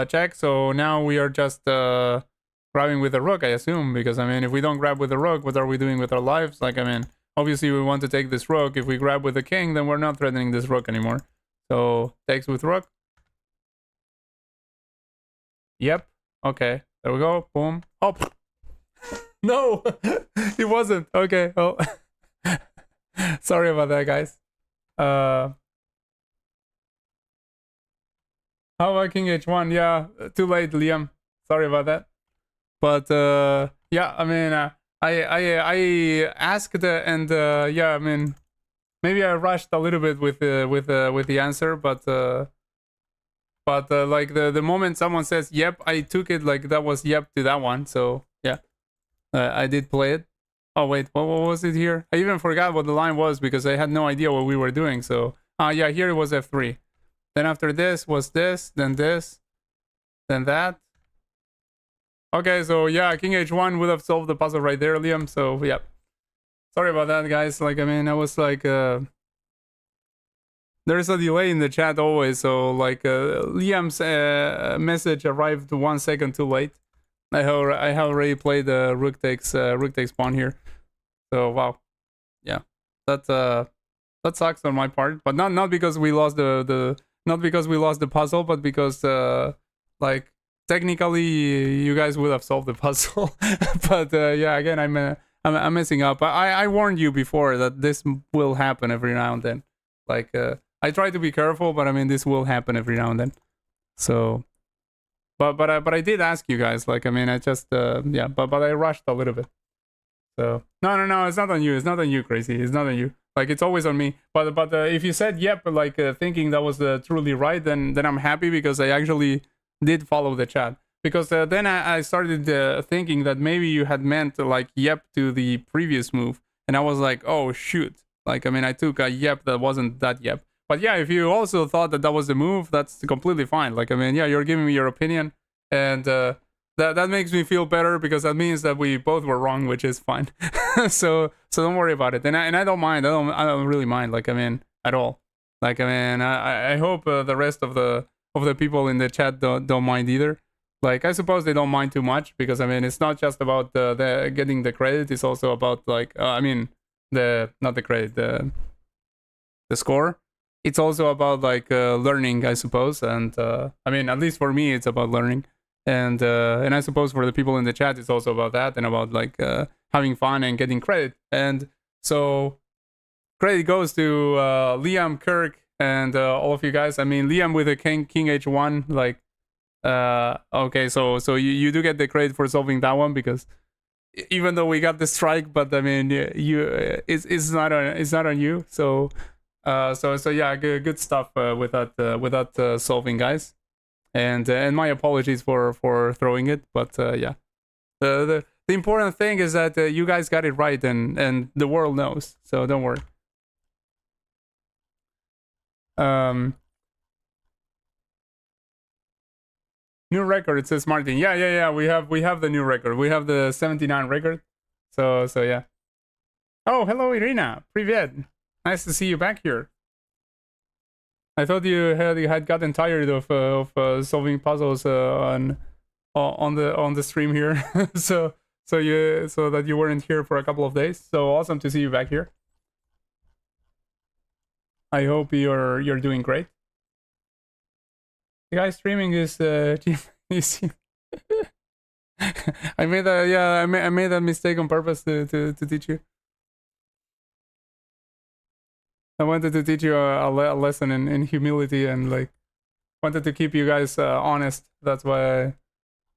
Check. So now we are just grabbing with the rook, I assume, because I mean, if we don't grab with the rook, what are we doing with our lives? Like, I mean, obviously we want to take this rook. If we grab with the king, then we're not threatening this rook anymore. So takes with rook. Yep. Okay. There we go. Boom. Oh. No, it wasn't. Okay. Oh. Sorry about that, guys. How about King H1? Yeah, too late, Liam. Sorry about that. But yeah, I mean, I asked and yeah, I mean, maybe I rushed a little bit with the answer, but like the moment someone says yep, I took it like that was yep to that one. So yeah, I did play it. Oh wait, what was it here? I even forgot what the line was because I had no idea what we were doing. So yeah, here it was F3. Then after this was this, then that. Okay, so yeah, King H1 would have solved the puzzle right there, Liam. So yeah, sorry about that, guys. Like, I mean, I was like, there's a delay in the chat always. So like, Liam's message arrived 1 second too late. I have already played the rook takes pawn here. So wow, yeah, that sucks on my part, but not because we lost not because we lost the puzzle, but because like technically you guys would have solved the puzzle. But yeah, again, I'm messing up. I warned you before that this will happen every now and then. Like I try to be careful, but I mean this will happen every now and then. So, but I did ask you guys. Like, I mean, I just yeah, but I rushed a little bit. So no, it's not on you. It's not on you, Crazy. It's not on you. Like, it's always on me. But if you said yep, like thinking that was truly right, then I'm happy because I actually did follow the chat. Because then I started thinking that maybe you had meant like yep to the previous move, and I was like, oh shoot. Like, I mean, I took a yep that wasn't that yep. But yeah, if you also thought that that was the move, that's completely fine. Like, I mean, yeah, you're giving me your opinion, and that makes me feel better because that means that we both were wrong, which is fine. So don't worry about it. And I don't mind. I don't really mind. Like, I mean, at all. Like, I mean, I hope the rest of the people in the chat don't mind either. Like, I suppose they don't mind too much because I mean, it's not just about the getting the credit. It's also about like I mean, not the credit, the score. It's also about like learning, I suppose. And I mean, at least for me, it's about learning. And I suppose for the people in the chat, it's also about that and about like having fun and getting credit. And so credit goes to Liam, Kirk, and all of you guys. I mean, Liam with a King H1, like okay, so you do get the credit for solving that one because even though we got the strike, but I mean, it's not on you. So so yeah, good stuff with that solving, guys. And my apologies for throwing it, but yeah, the important thing is that you guys got it right, and the world knows, so don't worry. New record, it says Martin. Yeah, we have the new record. We have the 79 record. So yeah. Oh, hello, Irina. Привет. Nice to see you back here. I thought you had gotten tired of solving puzzles on the stream here, so that you weren't here for a couple of days. So awesome to see you back here. I hope you're doing great. The guy streaming is I made I made that mistake on purpose to teach you. I wanted to teach you a lesson in humility and like wanted to keep you guys honest. That's why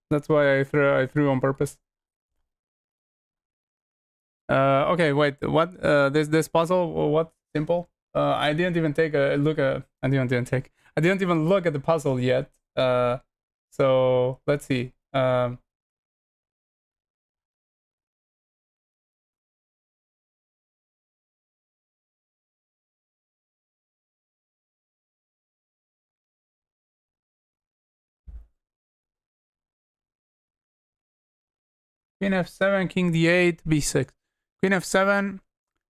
I threw on purpose. Okay, wait. What? This puzzle? What? Simple? I didn't even take a look at. I didn't even look at the puzzle yet. So let's see. Queen f7, king d8, b6. Queen f7,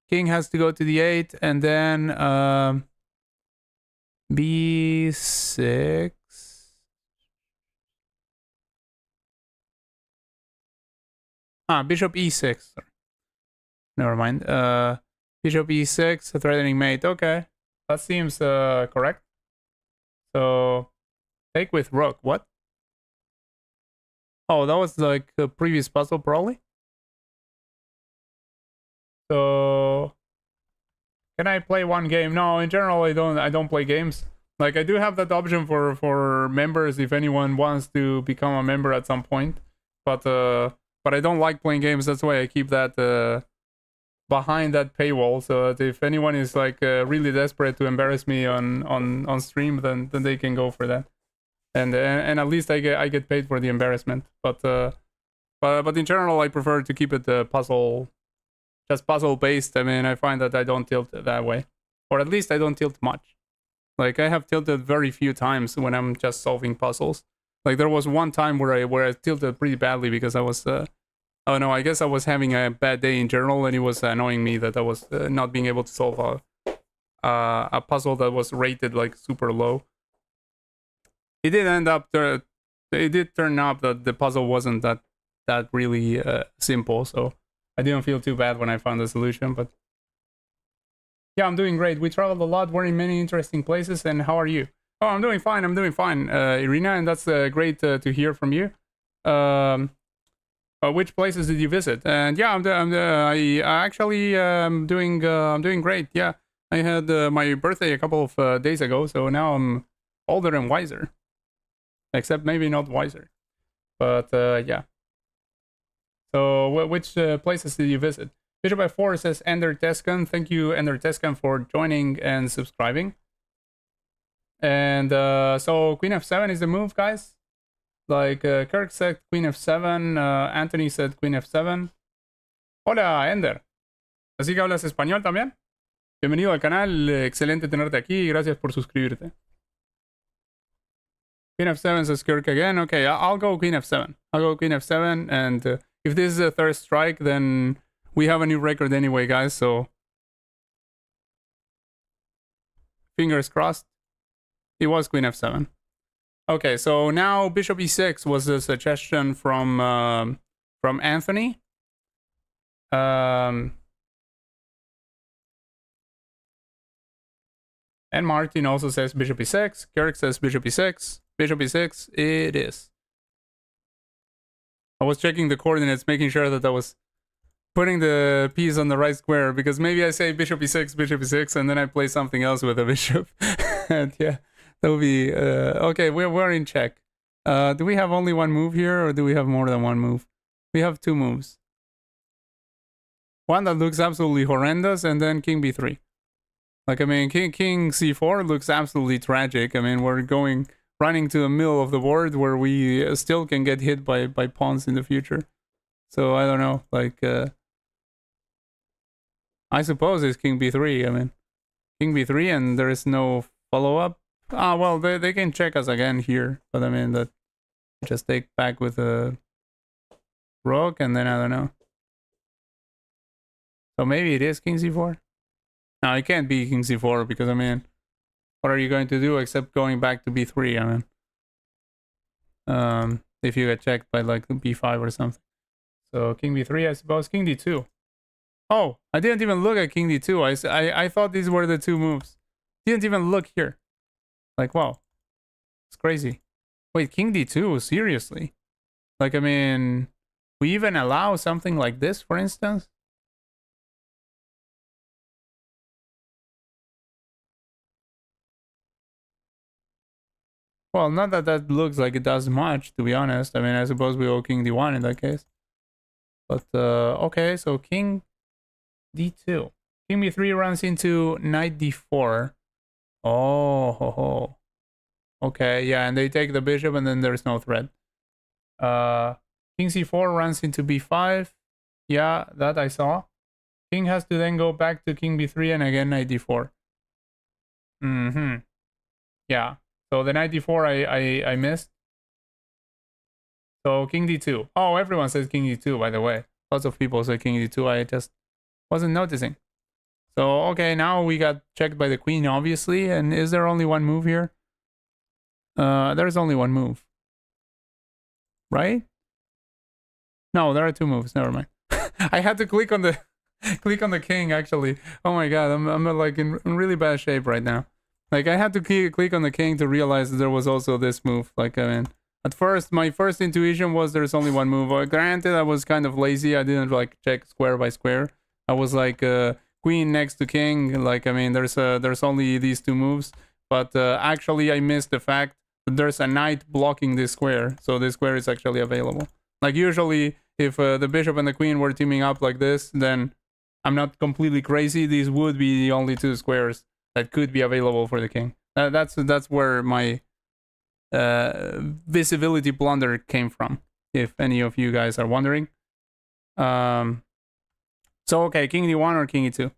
king has to go to d8, and then B6. Bishop E6. Sorry. Never mind. Bishop E6, a threatening mate. Okay, that seems correct. So take with rook. What? Oh, that was like a previous puzzle, probably. So can I play one game? No, in general, I don't play games. Like I do have that option for members if anyone wants to become a member at some point. But I don't like playing games. That's why I keep that behind that paywall. So that if anyone is like really desperate to embarrass me on stream, then they can go for that. And at least I get paid for the embarrassment. But in general, I prefer to keep it puzzle based. I mean, I find that I don't tilt that way, or at least I don't tilt much. Like I have tilted very few times when I'm just solving puzzles. Like there was one time where I tilted pretty badly because I was oh no, I guess I was having a bad day in general, and it was annoying me that I was not being able to solve a puzzle that was rated like super low. It did end up it did turn up that the puzzle wasn't that really simple, so I didn't feel too bad when I found the solution. But yeah, I'm doing great. We traveled a lot, we're in many interesting places. And how are you? Oh, I'm doing fine, Irina, and that's great to hear from you. Which places did you visit? And yeah, I actually doing great. Yeah, I had my birthday a couple of days ago, so now I'm older and wiser. Except maybe not wiser, but yeah. So which places did you visit? Bishop F4 says Ender Tescan. Thank you, Ender Tescan, for joining and subscribing. And so Queen F7 is the move, guys. Like Kirk said Queen F7, Anthony said Queen F7. Hola, Ender. ¿Así que hablas español también? Bienvenido al canal, excelente tenerte aquí, gracias por suscribirte. Queen F7 says Kirk again. Okay, I'll go Queen F7. I'll go Queen F7, and if this is a third strike, then we have a new record anyway, guys, so fingers crossed. It was Queen F7. Okay, so now Bishop E6 was a suggestion from Anthony. And Martin also says Bishop E6. Kirk says Bishop E6. Bishop E6, it is. I was checking the coordinates, making sure that I was putting the piece on the right square, because maybe I say Bishop E6, and then I play something else with a bishop. And yeah, that would be... okay, we're in check. Do we have only one move here, or do we have more than one move? We have two moves. One that looks absolutely horrendous, and then King B3. Like, I mean, King C4 looks absolutely tragic. I mean, we're running to the middle of the board where we still can get hit by pawns in the future. So I don't know, like I suppose it's King B3. I mean, King B3, and there is no follow-up. Well, they can check us again here, but I mean that just take back with a rook, and then I don't know. So maybe it is King C4. No, it can't be King C4, because I mean, what are you going to do except going back to B3? I mean, if you get checked by like B5 or something. So King B3, I suppose. King D2. Oh, I didn't even look at King D2. I thought these were the two moves. Didn't even look here. Like, wow, it's crazy. Wait, King D2? Seriously? Like, I mean, we even allow something like this, for instance? Well, not that that looks like it does much, to be honest. I mean, I suppose we owe King D1 in that case. But, okay, so King D2. King B3 runs into Knight D4. Oh, ho, ho. Okay, yeah, and they take the bishop, and then there's no threat. King C4 runs into B5. Yeah, that I saw. King has to then go back to King B3 and again Knight D4. Yeah. So the Knight D4 I missed. So King D2. Oh, everyone says King D2, by the way. Lots of people say King D2. I just wasn't noticing. So, okay, now we got checked by the queen, obviously. And is there only one move here? There's only one move. Right? No, there are two moves. Never mind. I had to click on the click on the king, actually. Oh my god, I'm like in really bad shape right now. Like, I had to click on the king to realize that there was also this move. Like, I mean, at first, my first intuition was there's only one move. Granted, I was kind of lazy. I didn't like check square by square. I was like queen next to king. Like, I mean, there's only these two moves. But actually, I missed the fact that there's a knight blocking this square. So this square is actually available. Like, usually, if the bishop and the queen were teaming up like this, then I'm not completely crazy. These would be the only two squares that could be available for the king. That's where my visibility blunder came from, if any of you guys are wondering. So, okay, king d1 or king e2?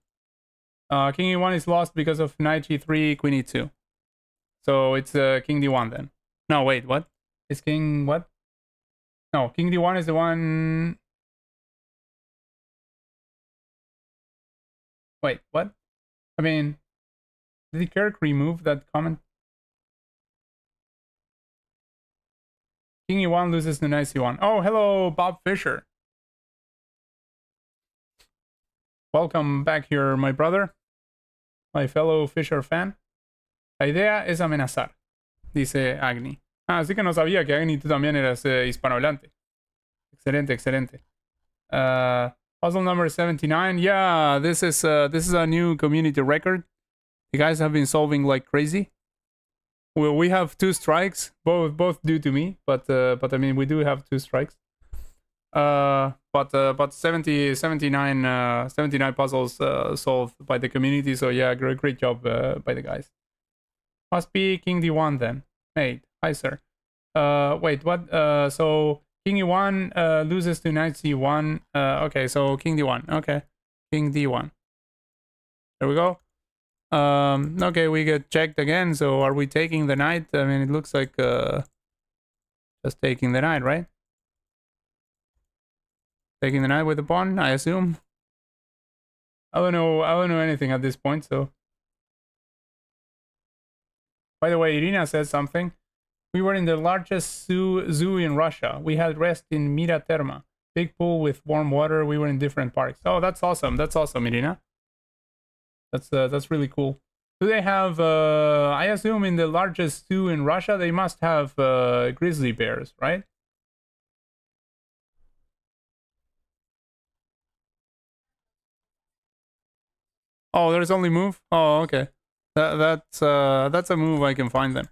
King e1 is lost because of knight g3, queen e2. So it's king d1 then. No, wait, what? Is king what? No, king d1 is the one... Wait, what? I mean, did Kirk remove that comment? King e1 loses to knight c1. Oh, hello, Bob Fisher. Welcome back here, my brother. My fellow Fisher fan. La idea es amenazar, dice Agni. Ah, así que no sabía que Agni tú también eras hispanohablante. Excelente, excelente. Puzzle number 79. Yeah, this is a new community record. You guys have been solving like crazy. Well, we have 2 strikes, both due to me, but I mean, we do have 2 strikes. But 79 puzzles solved by the community. So yeah, great job by the guys. Must be king d1 then. Hey, hi sir. Wait, what? So king e1 loses to knight c1. Okay, so king d1. Okay, king d1. There we go. Okay, we get checked again. So are we taking the knight? I mean, it looks like just taking the knight, right? Taking the knight with the pawn, I assume. I don't know anything at this point. So, by the way, Irina said something. We were in the largest zoo in Russia. We had rest in Mira Terma, big pool with warm water. We were in different parks. Oh, that's awesome. That's awesome, Irina. That's really cool. Do they have? I assume in the largest zoo in Russia, they must have grizzly bears, right? Oh, there's only move. Oh, okay. That's a move I can find then.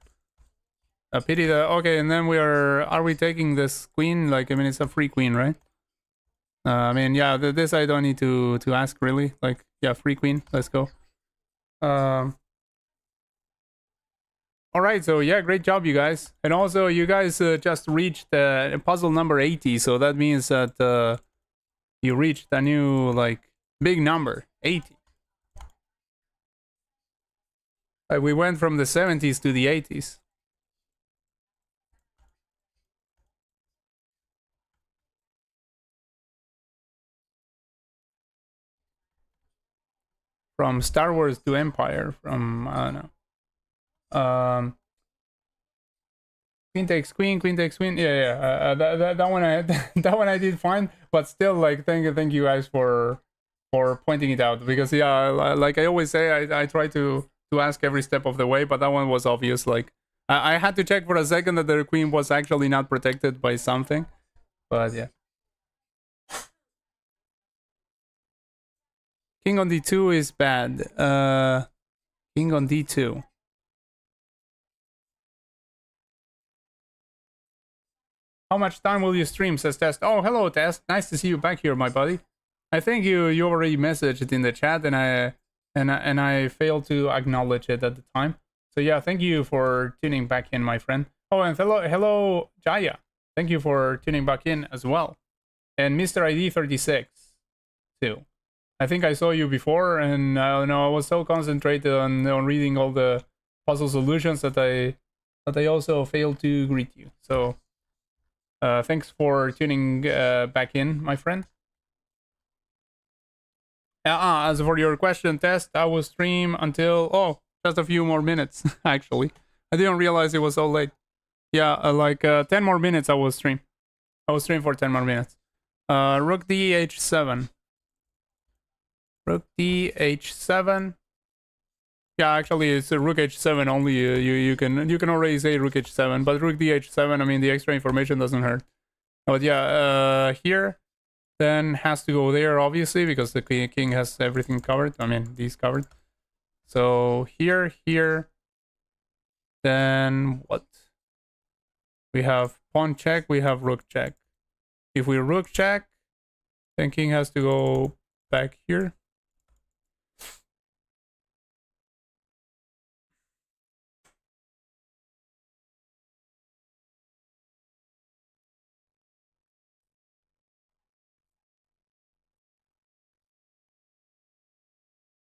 A pity that. Okay, and then are we taking this queen? Like, I mean, it's a free queen, right? I mean, yeah, this I don't need to ask really. Like, yeah, free queen. Let's go. All right, so yeah, great job, you guys. And also, you guys just reached puzzle number 80, so that means that you reached a new like big number, 80. We went from the 70s to the 80s. From Star Wars to Empire, from I don't know. Queen takes queen, queen takes queen. Yeah. That one that one I did fine, but still, like, thank you guys for pointing it out, because yeah, like I always say, I try to ask every step of the way, but that one was obvious. Like, I had to check for a second that the queen was actually not protected by something, but yeah. King on d2 is bad. King on d2. How much time will you stream, says Test. Oh, hello, Test. Nice to see you back here, my buddy. I think you already messaged it in the chat, and I failed to acknowledge it at the time. So yeah, thank you for tuning back in, my friend. Oh, and hello, Jaya. Thank you for tuning back in as well. And Mr. ID 36 too. I think I saw you before, and I don't know, I was so concentrated on reading all the puzzle solutions that I also failed to greet you. So thanks for tuning back in, my friend. As for your question, test, I will stream until just a few more minutes. Actually, I didn't realize it was so late. Yeah, 10 more minutes. I will stream. I will stream for 10 more minutes. Rook d h7. Rook d h7. Yeah, actually, it's a rook h7 only. You can already say rook h7, but rook d h7. I mean, the extra information doesn't hurt. But yeah, here then has to go there obviously because the king has everything covered. I mean, these covered. So here, then what? We have pawn check. We have rook check. If we rook check, then king has to go back here.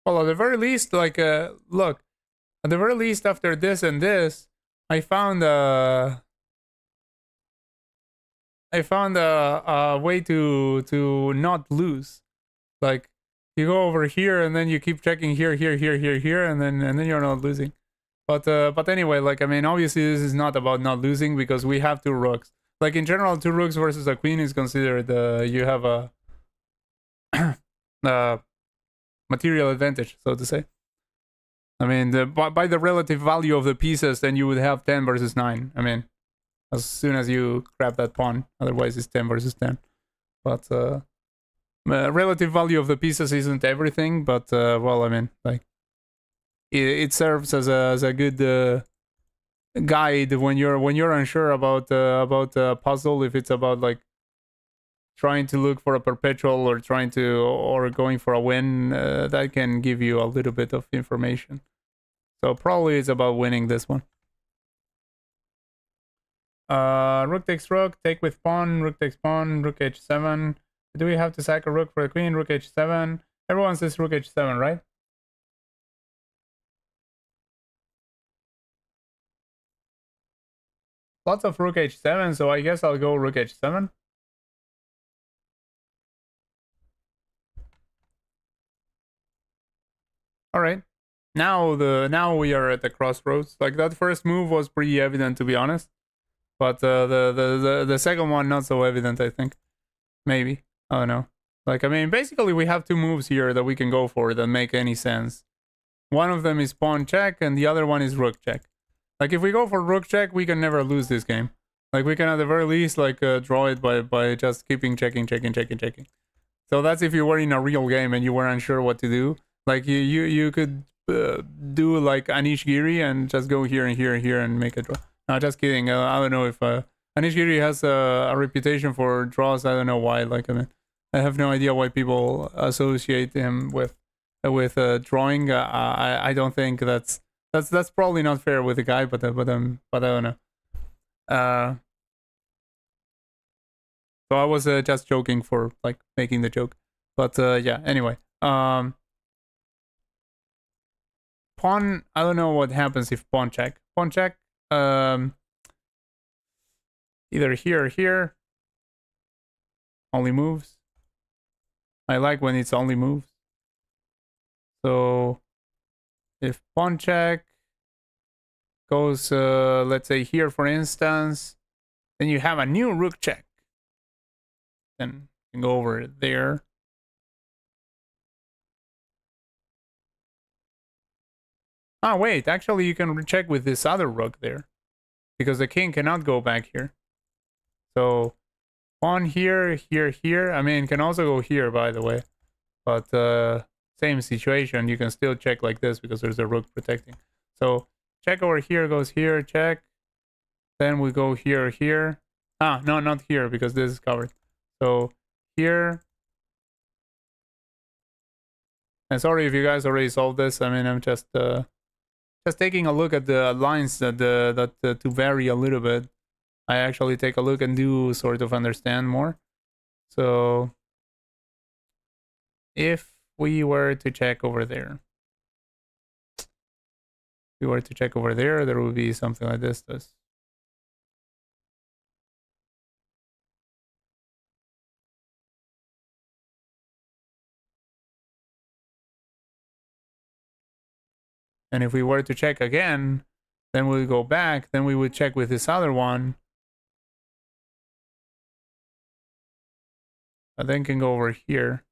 Well, at the very least, look, at the very least, after this and this, I found a way to not lose. Like you go over here and then you keep checking here, and then you're not losing. But anyway, like I mean, obviously this is not about not losing because we have two rooks. Like in general, two rooks versus a queen is considered you have a material advantage, so to say. I mean, by the relative value of the pieces, then you would have 10 versus 9. I mean, as soon as you grab that pawn, otherwise it's 10 versus 10. But relative value of the pieces isn't everything, but well, I mean, like it serves as a good guide when you're unsure about a puzzle. If it's about like trying to look for a perpetual or going for a win, that can give you a little bit of information. So probably it's about winning this one. Rook takes rook, take with pawn, rook takes pawn, rook h7. Do we have to sack a rook for the queen? Rook h7. Everyone says rook h7, right? Lots of rook h7, so I guess I'll go rook h7. All right. Now we are at the crossroads. Like that first move was pretty evident, to be honest. But the second one not so evident, I think. Maybe. I don't know. Like I mean, basically we have two moves here that we can go for that make any sense. One of them is pawn check, and the other one is rook check. Like if we go for rook check, we can never lose this game. Like we can at the very least draw it by just keeping checking. So that's if you were in a real game and you were unsure what to do. Like you could do like Anish Giri and just go here and here and make a draw. No, just kidding. I don't know if Anish Giri has a reputation for draws. I don't know why. Like I mean, I have no idea why people associate him with drawing. I don't think that's probably not fair with the guy. But I don't know. So I was just joking for like making the joke. But yeah. Anyway. Pawn. I don't know what happens if pawn check. Pawn check. Either here or here. Only moves. I like when it's only moves. So if pawn check goes, let's say here for instance, then you have a new rook check. Then you can go over there. Ah, wait, actually you can check with this other rook there. Because the king cannot go back here. So pawn here, here. I mean, can also go here, by the way. But same situation. You can still check like this because there's a rook protecting. So check over here goes here, check. Then we go here, here. Ah, no, not here because this is covered. So here. And sorry if you guys already solved this. I mean, I'm just taking a look at the lines that to vary a little bit. I actually take a look and do sort of understand more. So if we were to check over there, there would be something like this. And if we were to check again, then we'll go back. Then we would check with this other one. But then can go over here.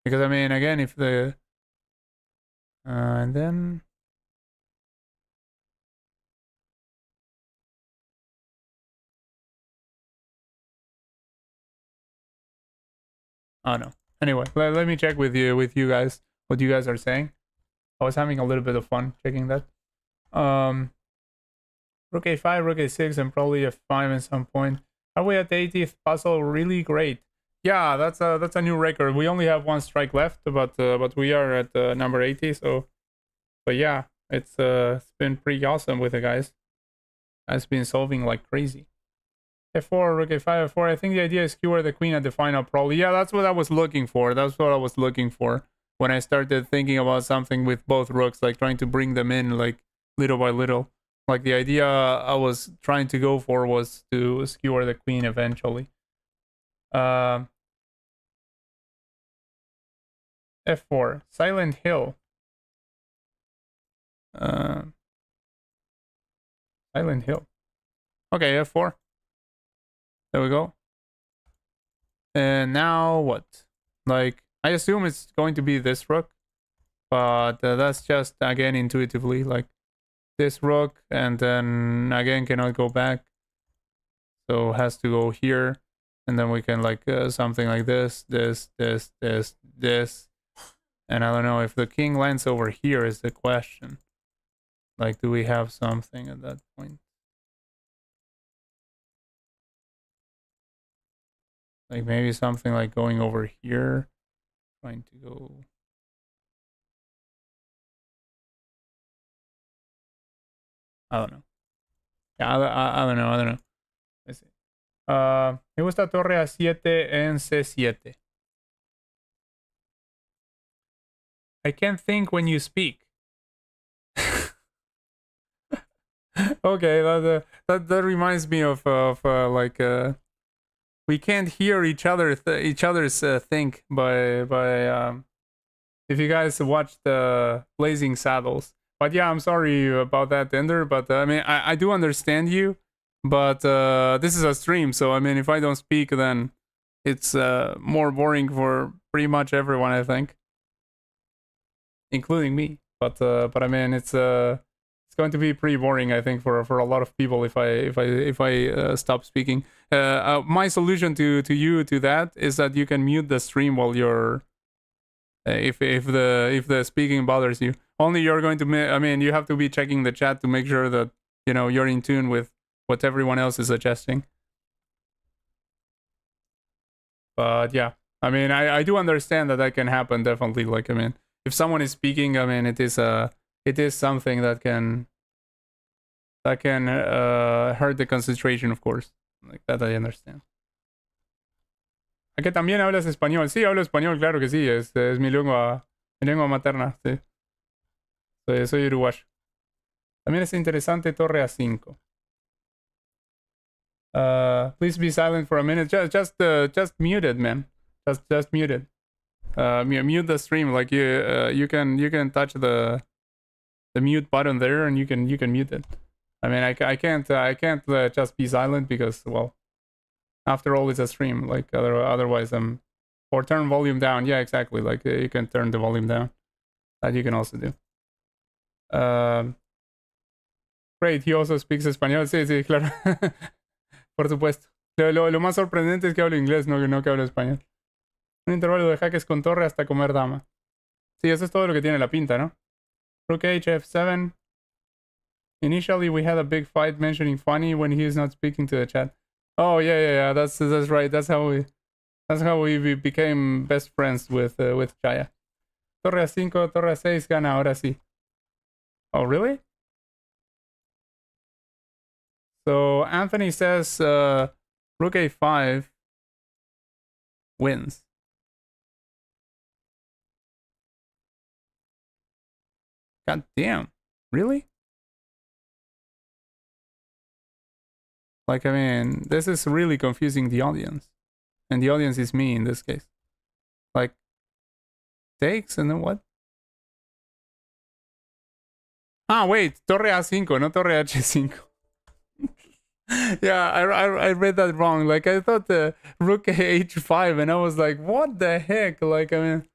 Because, I mean, again, if the... and then... Oh, no. Anyway, let me check with you guys what you guys are saying. I was having a little bit of fun checking that. Rook a5, rook a6, and probably f5 at some point. Are we at the 80th puzzle? Really great. Yeah, that's a new record. We only have one strike left, but we are at number 80. So, but yeah, it's been pretty awesome with the guys. I've been solving like crazy. f4, rook a5, f4. I think the idea is skewer the queen at the final, probably. Yeah, that's what I was looking for. That's what I was looking for when I started thinking about something with both rooks, like trying to bring them in like little by little. Like the idea I was trying to go for was to skewer the queen eventually. F4, Silent Hill. Silent Hill. Okay, F4. There we go. And now what? Like, I assume it's going to be this rook, but that's just, again, intuitively, like this rook, and then again cannot go back, so has to go here, and then we can like something like this, and I don't know if the king lands over here is the question. Like, do we have something at that point? Like maybe something like going over here, trying to go. I don't know. Yeah, I don't know. I don't know. Let's see. Me gusta torre a7 en c7. I can't think when you speak. Okay, that reminds me of like we can't hear each other's think by if you guys watched Blazing Saddles. But yeah, I'm sorry about that, Ender. But I mean, I do understand you. But this is a stream, so I mean, if I don't speak, then it's more boring for pretty much everyone, I think, including me. But I mean, it's going to be pretty boring, I think, for a lot of people if I stop speaking. My solution to that is that you can mute the stream while you're if the speaking bothers you. Only you're going to, I mean, you have to be checking the chat to make sure that, you know, you're in tune with what everyone else is suggesting. But yeah, I mean, I do understand that can happen, definitely. Like, I mean, if someone is speaking, I mean, it is something that can hurt the concentration, of course. Like that I understand. ¿A que también hablas español? Sí, hablo español, claro que sí, es mi lengua materna, sí. Soy uruguayo. También es interesante torre a5. Please be silent for a minute. Just mute it, man. Just mute it. Mute the stream. Like you can touch the mute button there, and you can mute it. I mean, I can't just be silent because, well, after all, it's a stream. Like otherwise, or turn volume down. Yeah, exactly. Like you can turn the volume down. That you can also do. Great. He also speaks español. Sí, claro. Por supuesto. Lo más sorprendente es que hablo inglés, no que hablo español. Un intervalo de jaques con torre hasta comer dama. Sí, eso es todo lo que tiene la pinta, ¿no? Rook h f7. Initially, we had a big fight mentioning funny when he is not speaking to the chat. Oh yeah. That's right. That's how we became best friends with Chaya. Torre a5, torre a6 gana ahora sí. Oh really? So Anthony says rook a5 wins. God damn. Really? Like, I mean, this is really confusing the audience. And the audience is me in this case. Like, takes and then what? Ah, wait, torre A5, no torre H5. Yeah, I read that wrong. Like, I thought the rook H5, and I was like, what the heck? Like, I mean,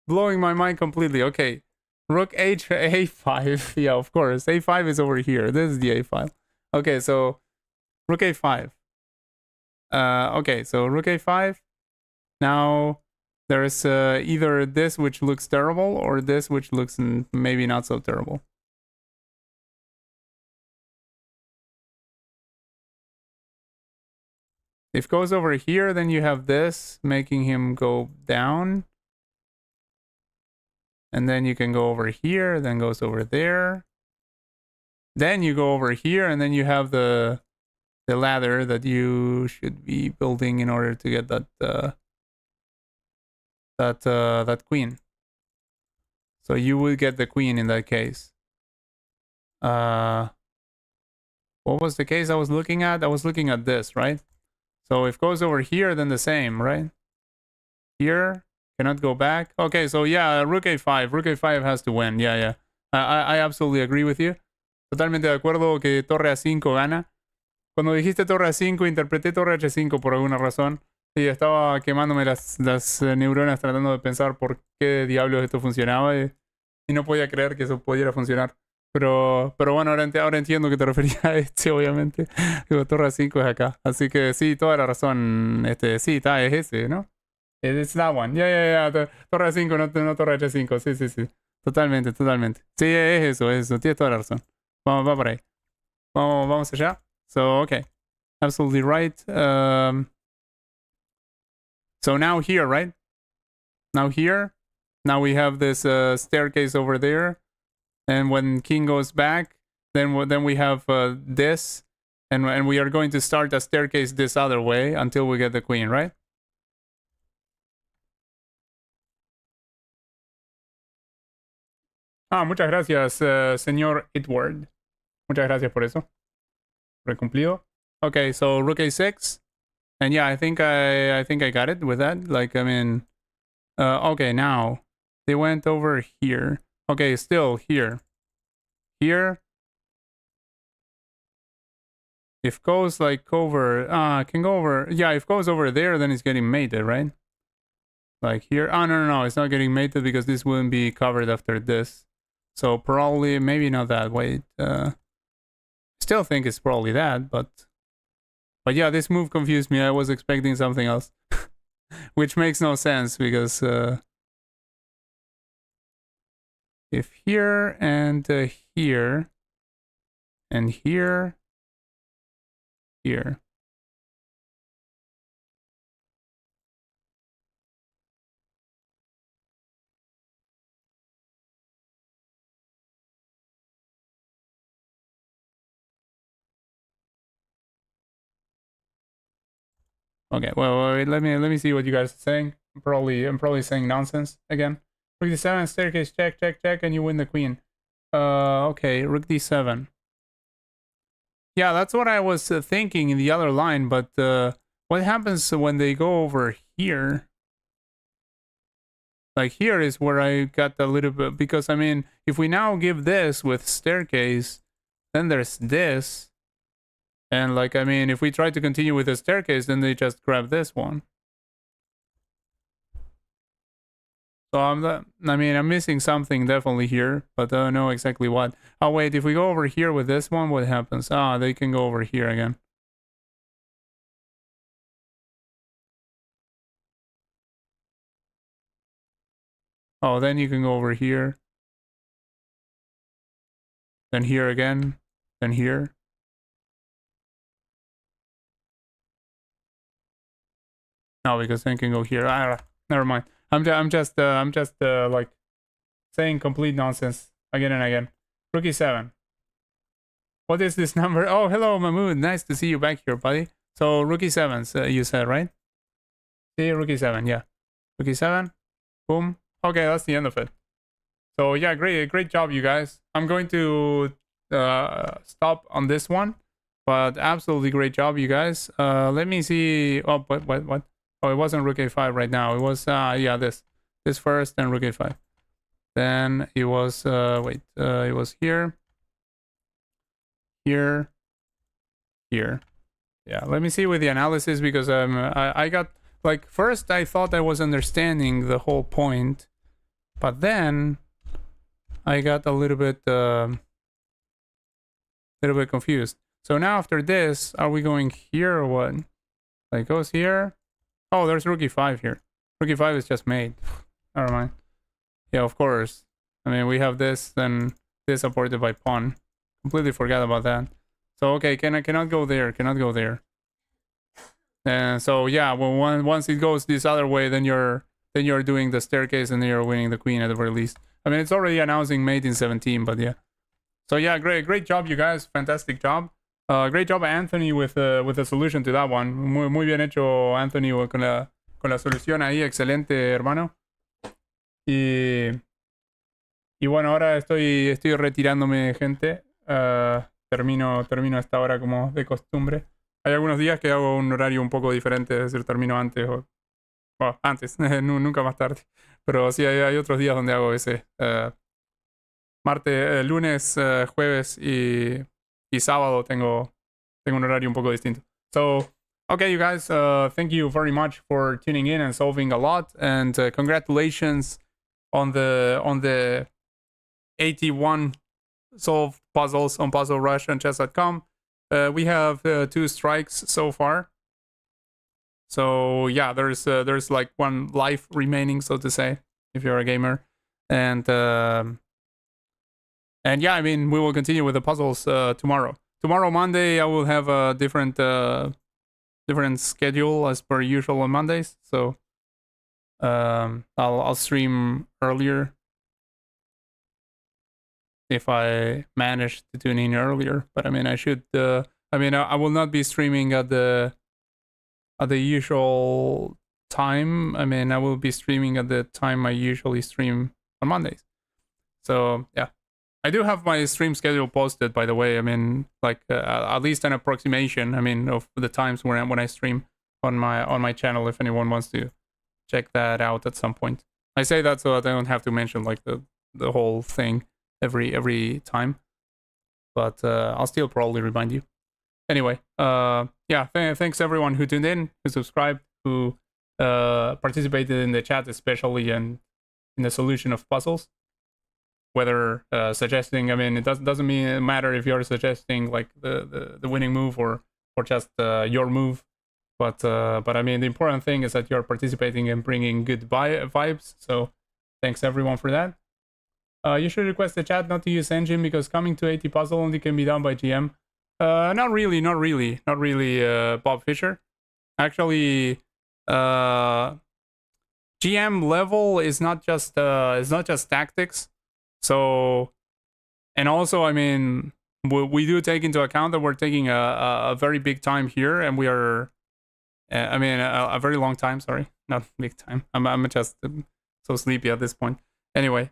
blowing my mind completely. Okay, rook A5. Yeah, of course. A5 is over here. This is the A file. Okay, so rook A5. Okay, so rook A5. Now there's either this which looks terrible or this which looks maybe not so terrible. If goes over here, then you have this making him go down. And then you can go over here, then goes over there. Then you go over here, and then you have the ladder that you should be building in order to get that queen. So you will get the queen in that case. What was the case I was looking at? I was looking at this, right? So if goes over here, then the same, right? Here, cannot go back. Okay, so yeah, rook A5. Rook A5 has to win. Yeah, yeah. I absolutely agree with you. Totalmente de acuerdo que torre A5 gana. Cuando dijiste torre A5, interpreté torre H5 por alguna razón. Y estaba quemándome las neuronas tratando de pensar por qué diablos esto funcionaba. Y no podía creer que eso pudiera funcionar. Pero bueno, ahora entiendo que te referías a este, obviamente. Digo, torre A5 es acá. Así que sí, toda la razón. Sí, está, es ese, ¿no? Es that one. Ya. Torre A5, no torre H5. Sí. Totalmente. Sí, es eso. Tienes toda la razón. Va por ahí. Vamos allá. So, okay. Absolutely right. So now here, right? Now here. Now we have this staircase over there. And when king goes back, then we have this. And we are going to start a staircase this other way until we get the queen, right? Ah, muchas gracias, señor Edward. Muchas gracias por eso. Recumplido. Okay, so rook A6. And yeah, I think I got it with that. Like, I mean, okay, now they went over here. Okay, still here. Here. If goes like over, can go over. Yeah, if goes over there, then it's getting mated, right? Like here. Oh, no, it's not getting mated because this wouldn't be covered after this. So probably, maybe not that. Wait, still think it's probably that, but yeah, this move confused me. I was expecting something else, which makes no sense because if here and here and here. Okay, well, wait, let me see what you guys are saying. I'm probably saying nonsense again. Rook d7, staircase, check, and you win the queen. Okay, rook d7. Yeah, that's what I was thinking in the other line, but what happens when they go over here? Like here is where I got a little bit, because I mean, if we now give this with staircase, then there's this. And like, I mean, if we try to continue with the staircase, then they just grab this one. So I'm missing something definitely here, but I don't know exactly what. Oh wait, if we go over here with this one, what happens? Ah, they can go over here again. Oh, then you can go over here. Then here again. Then here. No, because then can go here. Never mind. I'm just like saying complete nonsense again and again. Rook e7. What is this number? Oh, hello, Mahmood. Nice to see you back here, buddy. So rook e7, you said, right? See, rook e7, yeah. Rook e7. Boom. Okay, that's the end of it. So yeah, great job, you guys. I'm going to stop on this one, but absolutely great job, you guys. Let me see. Oh, what? Oh, it wasn't rook a5 right now. It was yeah, this first, then rook a5. Then it was it was here. here, here. Yeah, let me see with the analysis, because I got, like, first I thought I was understanding the whole point, but then I got a little bit confused. So now after this, are we going here or what? Like, goes here. Oh, there's rookie 5 here. Rookie 5 is just made. Never mind. Yeah, of course. I mean, we have this, then this supported by pawn. Completely forgot about that. So okay, cannot go there. Cannot go there. And so yeah, well, once it goes this other way, then you're doing the staircase, and then you're winning the queen at the very least. I mean, it's already announcing mate in 17, but yeah. So yeah, great job, you guys. Fantastic job. Great job, Anthony, with the solution to that one. Muy bien hecho, Anthony, con la solución ahí. Excelente, hermano. Y bueno, ahora estoy retirándome, gente. Termino a esta hora como de costumbre. Hay algunos días que hago un horario un poco diferente, es decir, termino antes o... Bueno, antes, nunca más tarde. Pero sí, hay otros días donde hago ese. Martes, lunes, jueves y sábado tengo un horario un poco distinto. So, okay, you guys, thank you very much for tuning in and solving a lot. And congratulations on the 81 solved puzzles on Puzzle Rush and chess.com. We have 2 strikes so far. So yeah, there's like 1 life remaining, so to say, if you're a gamer. And yeah, I mean, we will continue with the puzzles tomorrow. Tomorrow, Monday, I will have a different schedule as per usual on Mondays. So I'll stream earlier if I manage to tune in earlier. But I mean, I should. I will not be streaming at the usual time. I mean, I will be streaming at the time I usually stream on Mondays. So yeah, I do have my stream schedule posted, by the way. I mean, like at least an approximation. I mean, of the times when I stream on my channel. If anyone wants to check that out at some point, I say that so that I don't have to mention like the whole thing every time. But I'll still probably remind you. Anyway, yeah, thanks everyone who tuned in, who subscribed, who participated in the chat, especially and in the solution of puzzles. Whether suggesting, I mean, it doesn't matter if you're suggesting like the winning move or just your move, but I mean, the important thing is that you're participating and bringing good vibes. So thanks everyone for that. You should request the chat not to use engine because coming to 80 puzzle only can be done by GM. Not really, Bob Fisher. Actually, GM level is not just tactics. So, and also, I mean, we do take into account that we're taking a very big time here, and we are, I mean, a very long time. Sorry, not big time. I'm just so sleepy at this point. Anyway,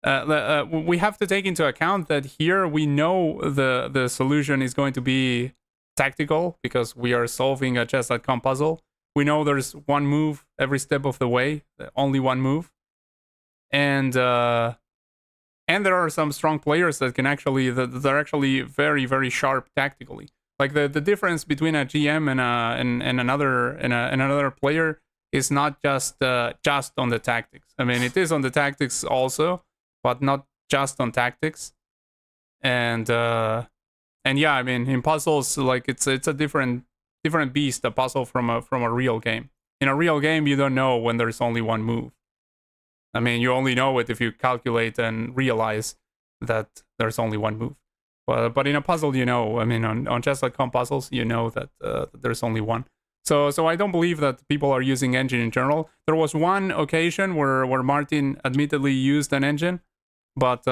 we have to take into account that here we know the solution is going to be tactical because we are solving a chess.com puzzle. We know there's one move every step of the way, only one move. And there are some strong players that can actually, they're actually very, very sharp tactically. Like the difference between a GM and another player is not just on the tactics. I mean, it is on the tactics also, but not just on tactics. And yeah, I mean, in puzzles, like it's a different beast, a puzzle from a real game. In a real game, you don't know when there's only one move. I mean, you only know it if you calculate and realize that there's only one move. But in a puzzle, you know, I mean, on chess.com puzzles, you know that there's only one. So I don't believe that people are using engine in general. There was one occasion where Martin admittedly used an engine, but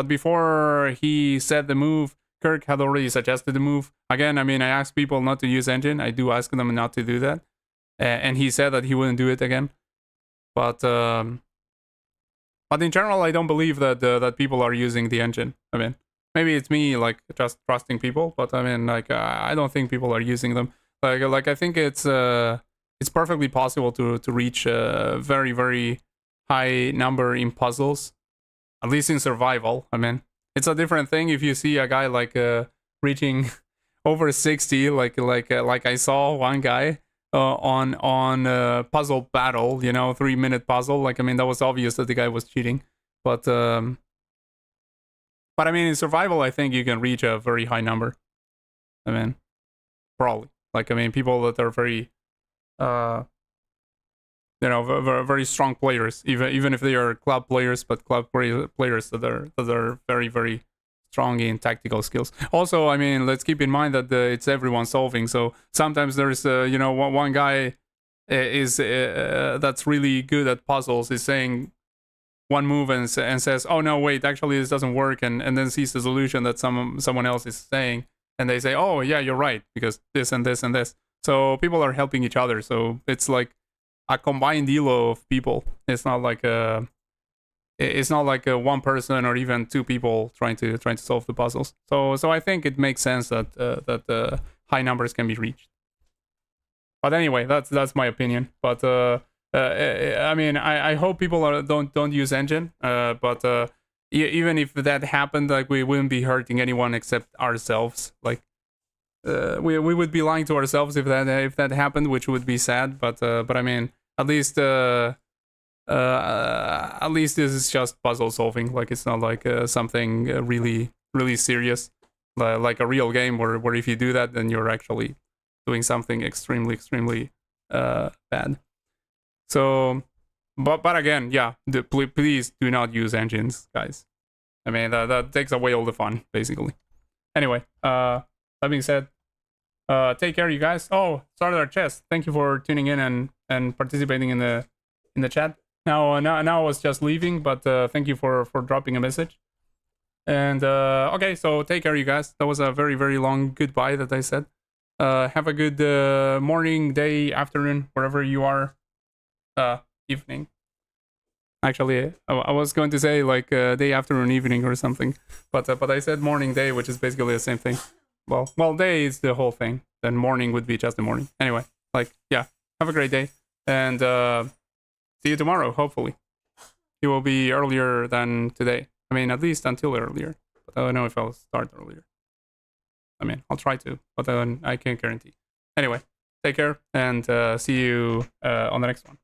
before he said the move, Kirk had already suggested the move. Again, I mean, I ask people not to use engine. I do ask them not to do that, and he said that he wouldn't do it again. But in general, I don't believe that people are using the engine. I mean, maybe it's me like just trusting people, but I mean, like I don't think people are using them. Like I think it's perfectly possible to reach a very, very high number in puzzles, at least in survival. I mean, It's a different thing if you see a guy like reaching over 60, like I saw one guy on puzzle battle, 3-minute puzzle. Like, I mean, that was obvious that the guy was cheating, but I mean, in survival, I think you can reach a very high number. I mean, probably. Like, I mean, people that are very, very strong players, even if they are club players, but club players that are very, very strong in tactical skills. Also, I mean, let's keep in mind that it's everyone solving. So sometimes there's, one guy is that's really good at puzzles is saying one move and says, oh no, wait, actually this doesn't work, and then sees the solution that someone else is saying, and they say, oh yeah, you're right, because this and this and this. So people are helping each other. So it's like a combined elo of people. It's not like a one person or even two people trying to solve the puzzles. So I think it makes sense that high numbers can be reached. But anyway, that's my opinion. But I mean, I hope people don't use engine. But even if that happened, like, we wouldn't be hurting anyone except ourselves. Like, we would be lying to ourselves if that happened, which would be sad. But I mean, at least this is just puzzle solving. Like, it's not like something really serious, like a real game where if you do that, then you're actually doing something extremely bad. So, but again, yeah, please do not use engines, guys. I mean, that takes away all the fun, basically. Anyway, that being said, take care, you guys. Oh, started our chest. Thank you for tuning in and participating in the chat. Now I was just leaving, but thank you for dropping a message. And okay, so take care, you guys. That was a very, very long goodbye that I said. Have a good morning, day, afternoon, wherever you are. Evening. Actually, I was going to say like day, afternoon, evening, or something, but I said morning, day, which is basically the same thing. Well, day is the whole thing. Then morning would be just the morning. Anyway, like, yeah, have a great day, and see you tomorrow. Hopefully, it will be earlier than today. I mean, at least until earlier. But I don't know if I'll start earlier. I mean, I'll try to, but I can't guarantee. Anyway, take care, and see you on the next one.